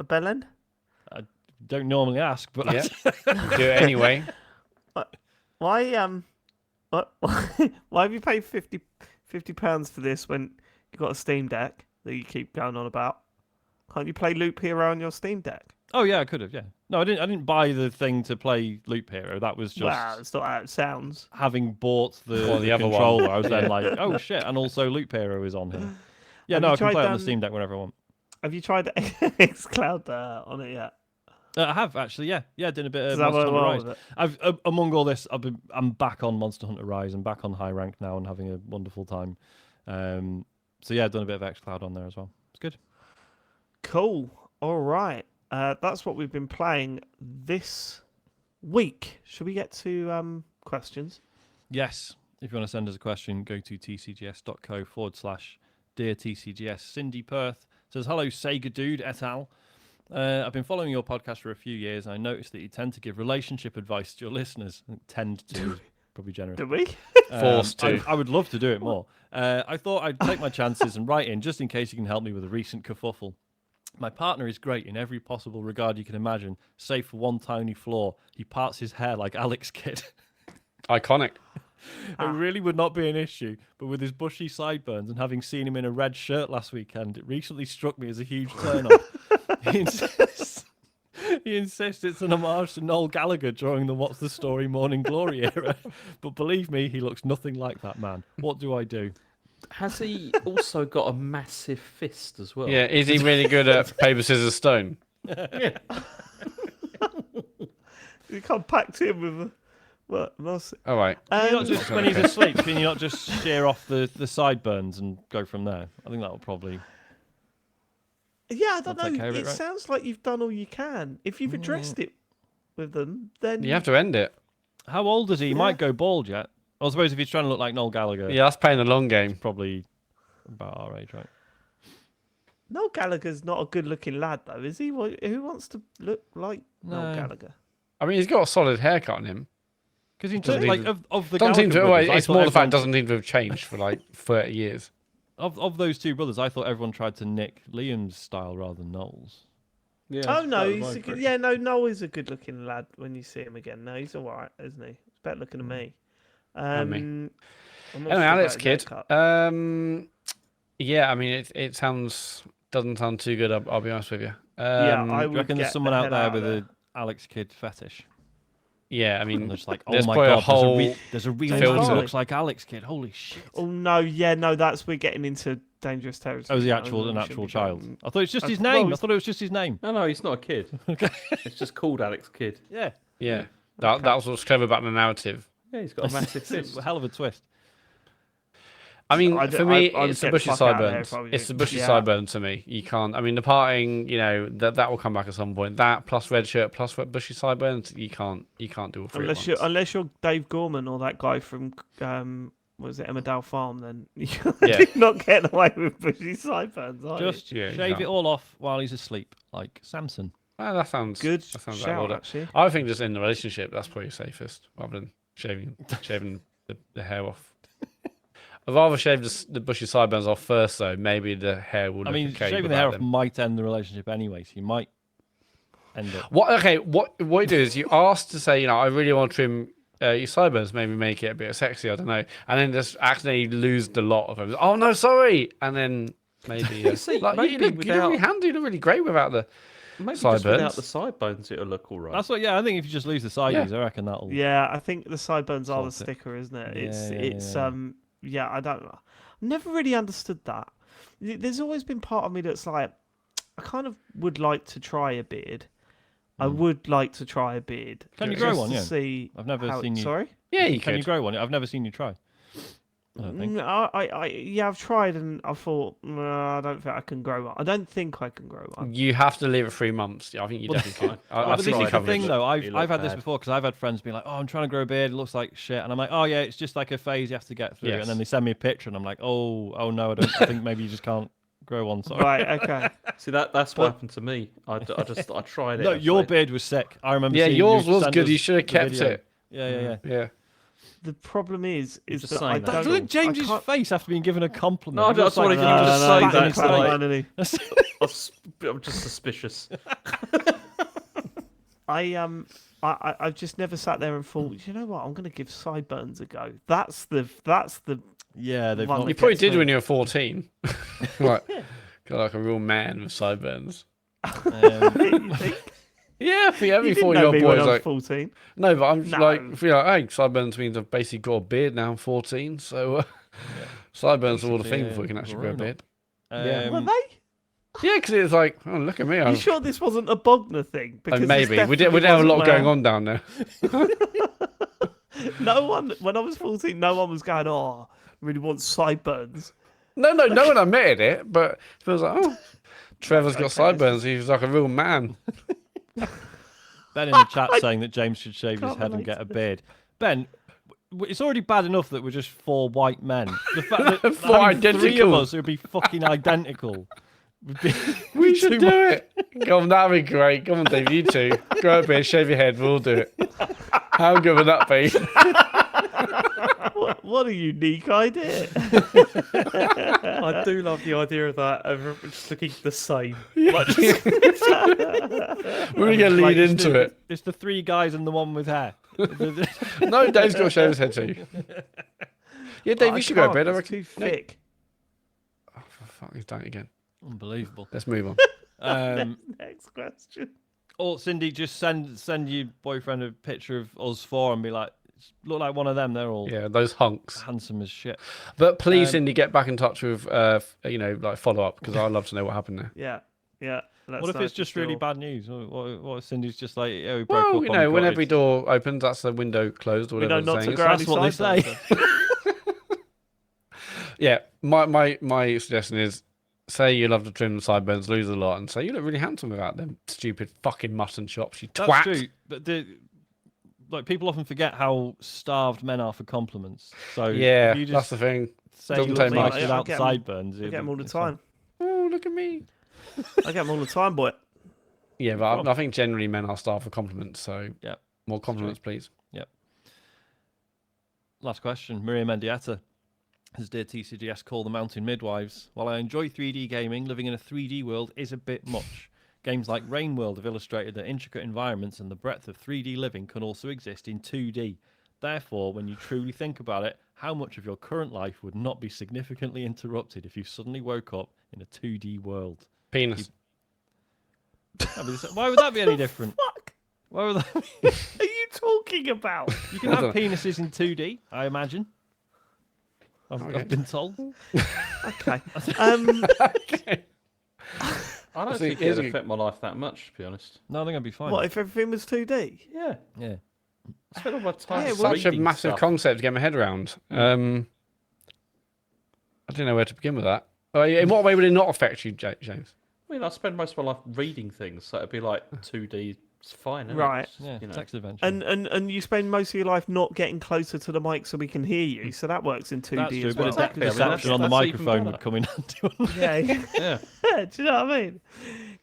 bellend? I don't normally ask, but Yeah. Do it anyway. Why have you paid £50 for this when you've got a Steam Deck that you keep going on about? Can't you play Loop Hero on your Steam Deck? Oh yeah, I could have. Yeah, no, I didn't buy the thing to play Loop Hero. That was just wow, it's not how it sounds. having bought the other controller. one. I was then like, oh shit, and also Loop Hero is on here. Yeah, Have no, you I can tried, play it on the Steam Deck whenever I want. Have you tried xCloud on it yet? I have actually. Yeah, doing a bit of Does that Monster work Hunter well Rise. with it? Among all this, I'm back on Monster Hunter Rise. I'm back on high rank now and having a wonderful time. So yeah, I've done a bit of xCloud on there as well. It's good. Cool. All right. That's what we've been playing this week. Should we get to questions? Yes. If you want to send us a question, go to tcgs.co/dear TCGS. Cindy Perth says, hello, Sega Dude et al. I've been following your podcast for a few years, and I noticed that you tend to give relationship advice to your listeners. Tend to is probably generous. Do we? Forced to. I would love to do it more. I thought I'd take my chances and write in just in case you can help me with a recent kerfuffle. My partner is great in every possible regard you can imagine, save for one tiny flaw. He parts his hair like Alex Kidd. Iconic. It really would not be an issue, but with his bushy sideburns and having seen him in a red shirt last weekend, it recently struck me as a huge turn-off. He insists it's an homage to Noel Gallagher during the What's the Story Morning Glory era. But believe me, he looks nothing like that man. What do I do? Has he also got a massive fist as well? Yeah, is he really good at paper, scissors, stone? You can't pack him Well, we'll see. All right. Can you not just when he's asleep? Can you not just shear off the sideburns and go from there? I think that will probably. Yeah, I don't I'll take care know. of It it, right? sounds like you've done all you can. If you've addressed it with them, then You have to end it. How old is he? He might go bald yet. I suppose if he's trying to look like Noel Gallagher, Yeah, that's playing the long game. probably about our age, right? Noel Gallagher's not a good-looking lad, though, is he? Who wants to look like Noel No. Gallagher? I mean, he's got a solid haircut on him. Because he Doesn't like even- of the Doesn't seem Gallagher to. Well, brothers, I it's thought more the fact it everyone- doesn't seem to have changed for like 30 years. of those two brothers. I thought everyone tried to nick Liam's style rather than Noel's. Yeah, Oh that no, was he's my a good, impression. yeah, no, Noel is a good-looking lad when you see him again. No, he's all right, isn't he? He's better looking than me. And me. I'm not Anyway, sure Alex about his Kidd. haircut. Yeah, I mean, it doesn't sound too good. I'll be honest with you. Yeah, Do I you would reckon get there's someone the out hell there out with of a Alex Kidd fetish? Yeah, I And mean, they're just like, oh there's my probably a god, whole there's a real filter. man who looks like Alex Kidd. Holy shit! Oh no, yeah, no, we're getting into dangerous territory. Oh, was the now, actual and an we actual shouldn't be child? going- I thought it's just his well, name. I it's- thought it was just his name. No, he's not a kid. It's just called Alex Kidd. Yeah, yeah, that was what's clever about the narrative. Yeah, he's got a massive it's a fist. hell of a twist. I mean, I'd- for me, I'd it's the get bushy the fuck out of there if sideburns. I was It's the you. bushy Yeah. sideburns to me. You can't. I mean, the parting, that will come back at some point. That plus red shirt plus bushy sideburns, you can't do all three Unless at once. unless you're Dave Gorman or that guy from was it Emmerdale Farm, then you're Yeah. not getting away with bushy sideburns, are you? Just Yeah, you shave can't. it all off while he's asleep, like Samson. That sounds Good That sounds shout, like actually. I think just in the relationship, that's probably safest rather than shaving the hair off. I'd rather shave the bushy sideburns off first, though. Maybe the hair will. I Look mean, okay shaving the hair off without them. might end the relationship anyway, so you might end up. What? Okay. What you do is you ask to say, I really want to trim your sideburns, maybe make it a bit sexy. I don't know, and then just accidentally lose the lot of them. Oh no, sorry, and then maybe See, like, maybe you look really without- handy, you look really great without the. Maybe just Sideburns. without the sideburns, it'll look all right. That's what. Yeah, I think if you just lose the sideburns, I reckon that'll. Yeah, I think the sideburns are the Sort it. sticker, isn't it? Yeah. Yeah, I don't know. Never really understood that. There's always been part of me that's like, I kind of would like to try a beard. I would like to try a beard. Can you just grow one? to Yeah. see I've never how- seen you. Sorry. Yeah, you Can could. you grow one? I've never seen you try. I don't think. Yeah, I've tried and I thought, no, I don't think I can grow one. I don't think I can grow one. You have to leave it 3 months. Yeah, I think you Well, definitely could. I've I've But seen this you is the cover thing, it. though. You look I've had this bad. before because I've had friends be like, "Oh, I'm trying to grow a beard. It looks like shit," and I'm like, "Oh yeah, it's just like a phase you have to get through." Yes. And then they send me a picture, and I'm like, "Oh no, I think maybe you just can't grow one." Sorry. Right, okay. See, that's what happened to me. I tried it. No, I was your like, beard was sick. I remember. Yeah, seeing yours you was sent good. us You should have the kept video. it. Yeah. Yeah. The problem is just that saying I that. don't. Look at James's I can't- face after being given a compliment. No, I He looks just wanted like- you to just say back that in instead clown, of like- isn't he? I'm just suspicious. I've just never sat there and thought, you know what, I'm going to give sideburns a go. That's the Yeah, they've One not. You that probably gets did me. when you were 14. Like, got like a real man with sideburns. Um, you think? Yeah, for every You didn't know 4-year-old me boy when is I was like, 14. no, but I'm No. like, hey, sideburns means I've basically got a beard now. I'm 14, so sideburns are all the Basically, thing yeah, before you can actually grow a grown up. beard. Yeah. Were um, they? Yeah, because it's like, oh, look at me. You I'm, sure this wasn't a Bogner thing? Because this maybe we did definitely have a lot wasn't going where- on down there. No one, when I was 14, no one was going, oh, I really want sideburns. No one admitted it, but it feels like, oh, Trevor's got sideburns. He's like a real man. Ben in the chat saying that James should shave his Can't head and relate get to a this. beard. Ben, it's already bad enough that we're just 4 white men. The fact that Four having 3 of identical. us would be fucking identical. Would be We too should much. do it. Come on, that'd be great. Come on, Dave, you two. Grow a beard, shave your head, we'll do it. How good would that be? What a unique idea. I do love the idea of that. Of just looking the same. Like, We're going to Like, lead into it. It's the 3 guys and the one with hair. No, Dave's got to shave his head too. Yeah, Dave, I you should grow a can't, beard. I it's reckon. too thick. Oh, for fuck, he's done it again. Unbelievable. Let's move on. Next question. Or Cindy, just send your boyfriend a picture of us 4 and be like, look like one of them. They're all Yeah, those hunks. handsome as shit. But please, Cindy, get back in touch with, like follow up because I'd love to know what happened there. Yeah. Yeah. let What us if know it's just you're really still- bad news? What if Cindy's just like, oh, we broke up Well, on you the know, when cottage. every door opens, that's the window closed or We whatever know the not to saying is. grow That's any what they sideburns, say. then. Yeah, my suggestion is, say you love to trim the sideburns, lose a lot, and say you look really handsome without them stupid fucking mutton chops, you That's twat. true, but like people often forget how starved men are for compliments. So Yeah, if you that's just the thing. say Doesn't you take look nice much. I without get 'em- sideburns, I get them all the it's fine. time. Oh, look at me. I get them all the time, boy. Yeah, but I think generally men are starved for compliments, so Yeah, more compliments, please. Last question. Maria Mendieta. As dear TCGS call the mountain midwives. While I enjoy 3D gaming, living in a 3D world is a bit much. Games like Rain World have illustrated that intricate environments and the breadth of 3D living can also exist in 2D. Therefore, when you truly think about it, how much of your current life would not be significantly interrupted if you suddenly woke up in a 2D world? Penis. Why would that be any different? Fuck Why would that be? are you talking about? You can have penises in 2D, I imagine. I've been told. Okay. Okay. I don't See, think here's it'd a- affect my life that much, to be honest. No, I think I'd be fine. What if everything was 2D? Yeah. Yeah. I spend all my time Yeah, well- Such a reading massive stuff. concept to get my head around. I don't know where to begin with that. In what way would it not affect you, James? I mean, I spend most of my life reading things, so it'd be like 2D. It's fine, isn't Right. it? It's, Yeah, you know. text adventure. And you spend most of your life not getting closer to the mic so we can hear you, so that works in 2D That's true, as but well. a depth Exactly, I mean, perception on the that's even microphone better. would come in handy. Yeah. Yeah. Do you know what I mean?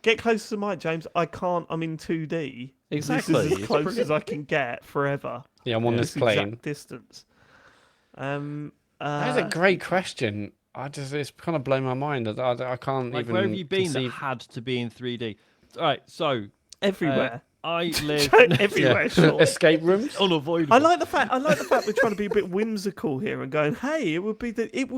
Get close to the mic, James. I can't. I'm in 2D. Exactly. This is as It's close brilliant. as I can get forever. Yeah, I'm on this Exact plane. distance. That is a great question. It's kind of blown my mind. I can't Like, even where have you been conceive. that had to be in 3D? All right, so everywhere. I live Everywhere. Sure. Escape rooms. unavoidable. I like the fact we're trying to be a bit whimsical here and going, hey, it would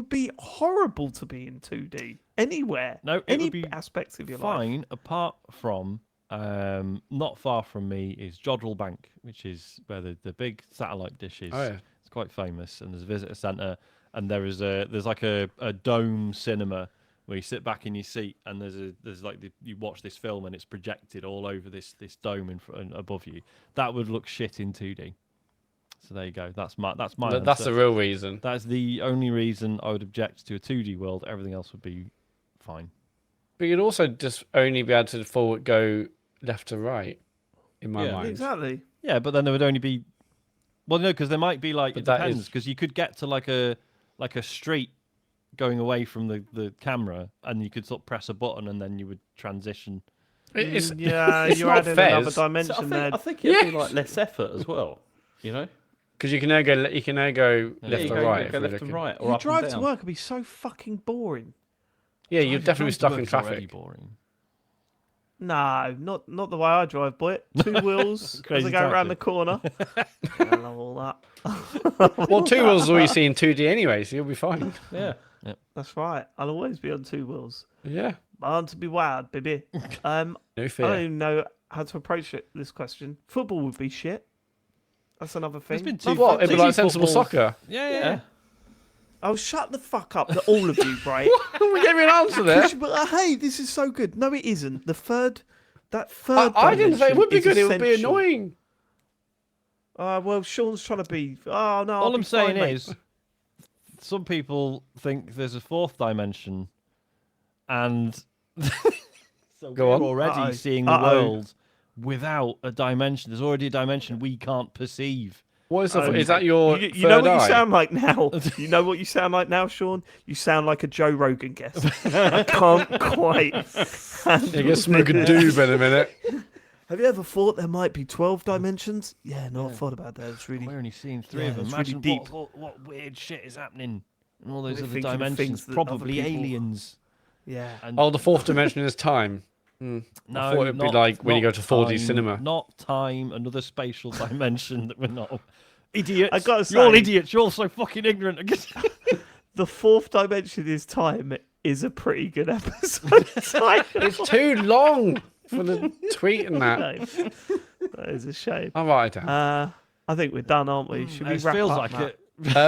be horrible to be in 2D anywhere. No, it any would be aspects of your life. fine, apart from not far from me is Jodrell Bank, which is where the big satellite dish is. Oh, yeah. It's quite famous, and there's a visitor centre, and there's like a dome cinema where you sit back in your seat, and you watch this film, and it's projected all over this dome in front above you. That would look shit in 2D. So there you go. That's my That's answer. the real reason. That's the only reason I would object to a 2D world. Everything else would be fine. But you'd also just only be able to go left to right, in my Yeah. mind. Exactly. Yeah, but then there would only be. Well, no, because there might be like But it that depends. is- Because you could get to like a street going away from the camera, and you could sort of press a button, and then you would transition. It's, Yeah, it's you're not adding another Fez. So dimension there. I think it'd be Yes. like less effort as well, you know? Because you can now go left you or go, right. you if go you're left and looking. right, or Your up drive and to down. work would be so fucking boring. Yeah, you'd definitely be stuck in Already traffic. boring. No, not the way I drive, boy. 2 wheels as Crazy I go around taxi. the corner. I love all that. Well, 2 wheels is all you see in 2D anyway, so you'll be fine. Yeah. That's right. I'll always be on 2 wheels. Yeah, Born to be wild, baby. I no don't fear. even know how to approach this question. Football would be shit. That's another thing. There's been two. What? It'd be like two sensible football- soccer. Yeah. Oh, shut the fuck up, all of you, right? We gave you an answer there. But, hey, this is so good. No, it isn't. That third. I didn't say it would be dimension good. It would be is essential. annoying. Well, Sean's trying to be. Oh no. All I'm saying is, some people think there's a 4th dimension, and so Go we're on. already Uh-oh. seeing the Uh-oh. world without a dimension. There's already a dimension we can't perceive. What is that? Your You third know what eye? you sound like now? You know what you sound like now, Sean? You sound like a Joe Rogan guest. I can't quite. Yeah, get smoking doob in a minute. Have you ever thought there might be 12 dimensions? Yeah, no, I've thought about that. It's really. We're only seeing 3 Yeah, of them. it's really Imagine deep. what weird shit is happening in all those We're other thinking of dimensions. things that other Probably people- aliens. Yeah. And Oh, the 4th dimension is time. no, I thought it'd be not- like when you not go to 4D time, cinema. Not time, another spatial dimension that we're not. Idiots. I gotta You're all say- idiots. You're all so fucking ignorant. The 4th dimension is time is a pretty good episode. It's too long for the tweet and that. That is a shame. I'll write it down. I think we're done, aren't we? Should we It wrap feels up, like Matt?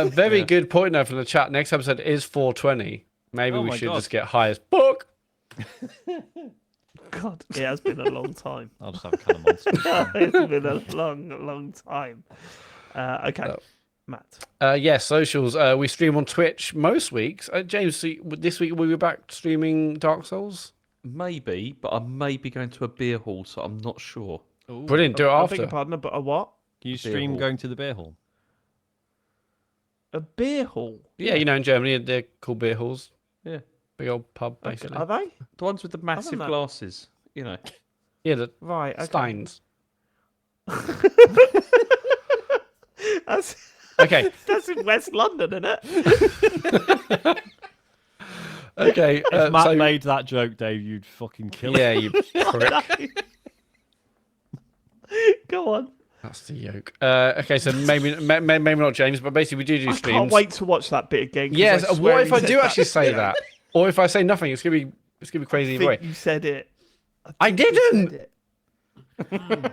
it. Very good point though from the chat. Next episode is 420. Maybe Oh we my should God. just get high as book. God, it has been a long time. I'll just have a can of Monster. It's been a long time. Okay, Matt. Yeah, socials. We stream on Twitch most weeks. James, so this week we'll be back streaming Dark Souls. Maybe, but I may be going to a beer hall, so I'm not sure. Brilliant. Do it I beg after. your pardon, but a what? Can you Beer stream hall. going to the beer hall? A beer hall? Yeah, you know, in Germany they're called beer halls. Yeah. Big old pub, Okay, basically. are they? The ones with the massive know. glasses, you know. Yeah, the Right. Okay. Steins. That's Okay. that's in West London, isn't it? Okay. If Matt so, made that joke, Dave, you'd fucking kill it. yeah, you prick. Go on. That's the yoke. Okay, so maybe not James, but basically we do I streams. can't wait to watch that bit again. 'cause Yes. I swear What if he I said do that. actually say that, or if I say nothing? It's gonna be crazy I either way. think you said it. I didn't. Said it.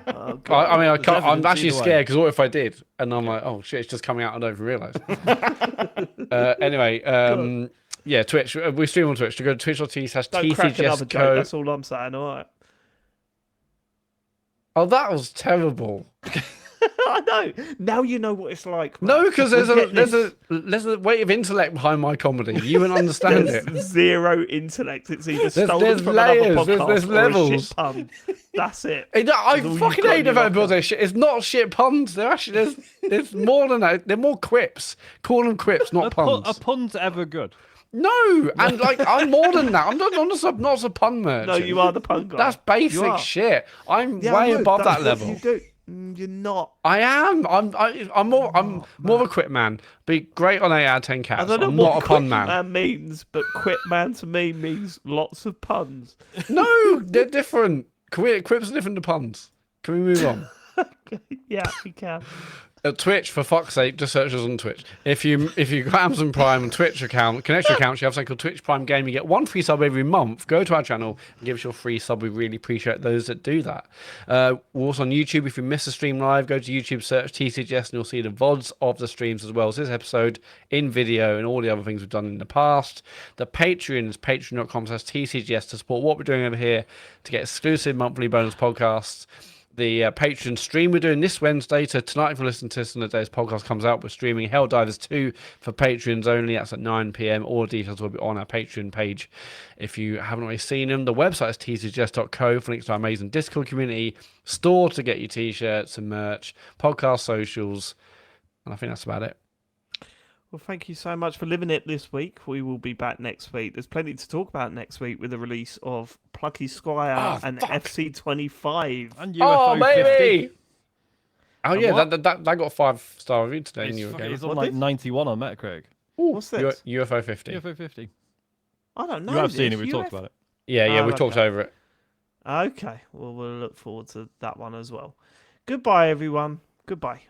Oh, God. I mean, I can't. I'm evidence actually either way. scared because what if I did? And I'm like, oh shit, it's just coming out. I don't even realise. Anyway, yeah, Twitch. We stream on Twitch. To go to Don't crack another joke. twitch.tv/tcgsco. That's all I'm saying. All right. Oh, that was terrible. I know. Now you know what it's like. Matt. No, because We'll get there's a weight of intellect behind my comedy. You wouldn't understand it. There's zero intellect. It's either stolen there's from layers, another podcast there's or a levels. shit pun. That's it. I That's all fucking you've got hate in the your fact people locker. say shit. It's not shit puns. They're actually there's more than that. They're more quips. Call them quips, not puns. Are puns ever good? No, and like I'm more than that. I'm not a pun merchant. No, you are the pun guy. That's You basic are. shit. I'm Yeah, I way know, above that's that what level. You do. You're not. I am. I'm more of a quip man. Be great on 8 out of 10 cats. I don't know I'm what not a pun quip man. means, but quip man to me means lots of puns. No, they're different. Quips are different to puns. Can we move on? Yeah, we can. Twitch, for fuck's sake, just search us on Twitch. If you got Amazon Prime and Twitch account, connect your accounts, you have something called Twitch Prime Game. You get one free sub every month. Go to our channel and give us your free sub. We really appreciate those that do that. We're also on YouTube. If you miss a stream live, go to YouTube, search TCGS, and you'll see the VODs of the streams as well as this episode in video and all the other things we've done in the past. The Patreon is patreon.com/TCGS to support what we're doing over here to get exclusive monthly bonus podcasts. The Patreon stream we're doing this Wednesday. So tonight, if you listen to this on the day this podcast comes out, we're streaming Helldivers 2 for Patreons only. That's at 9 p.m. All details will be on our Patreon page. If you haven't already seen them, the website is tcgs.co for links to our amazing Discord community, store to get your t-shirts and merch, podcast socials, and I think that's about it. Well, thank you so much for living it this week. We will be back next week. There's plenty to talk about next week with the release of Plucky Squire and FC25. And Oh, UFO baby! 50. Oh, And yeah, what? that got a 5-star review today in Eurogame. It's on What like did? 91 on Metacritic. What's this? UFO 50. UFO 50. I don't know. You have seen this. it. We talked about it. Yeah, Oh, we talked okay. over it. Okay. Well, we'll look forward to that one as well. Goodbye, everyone. Goodbye.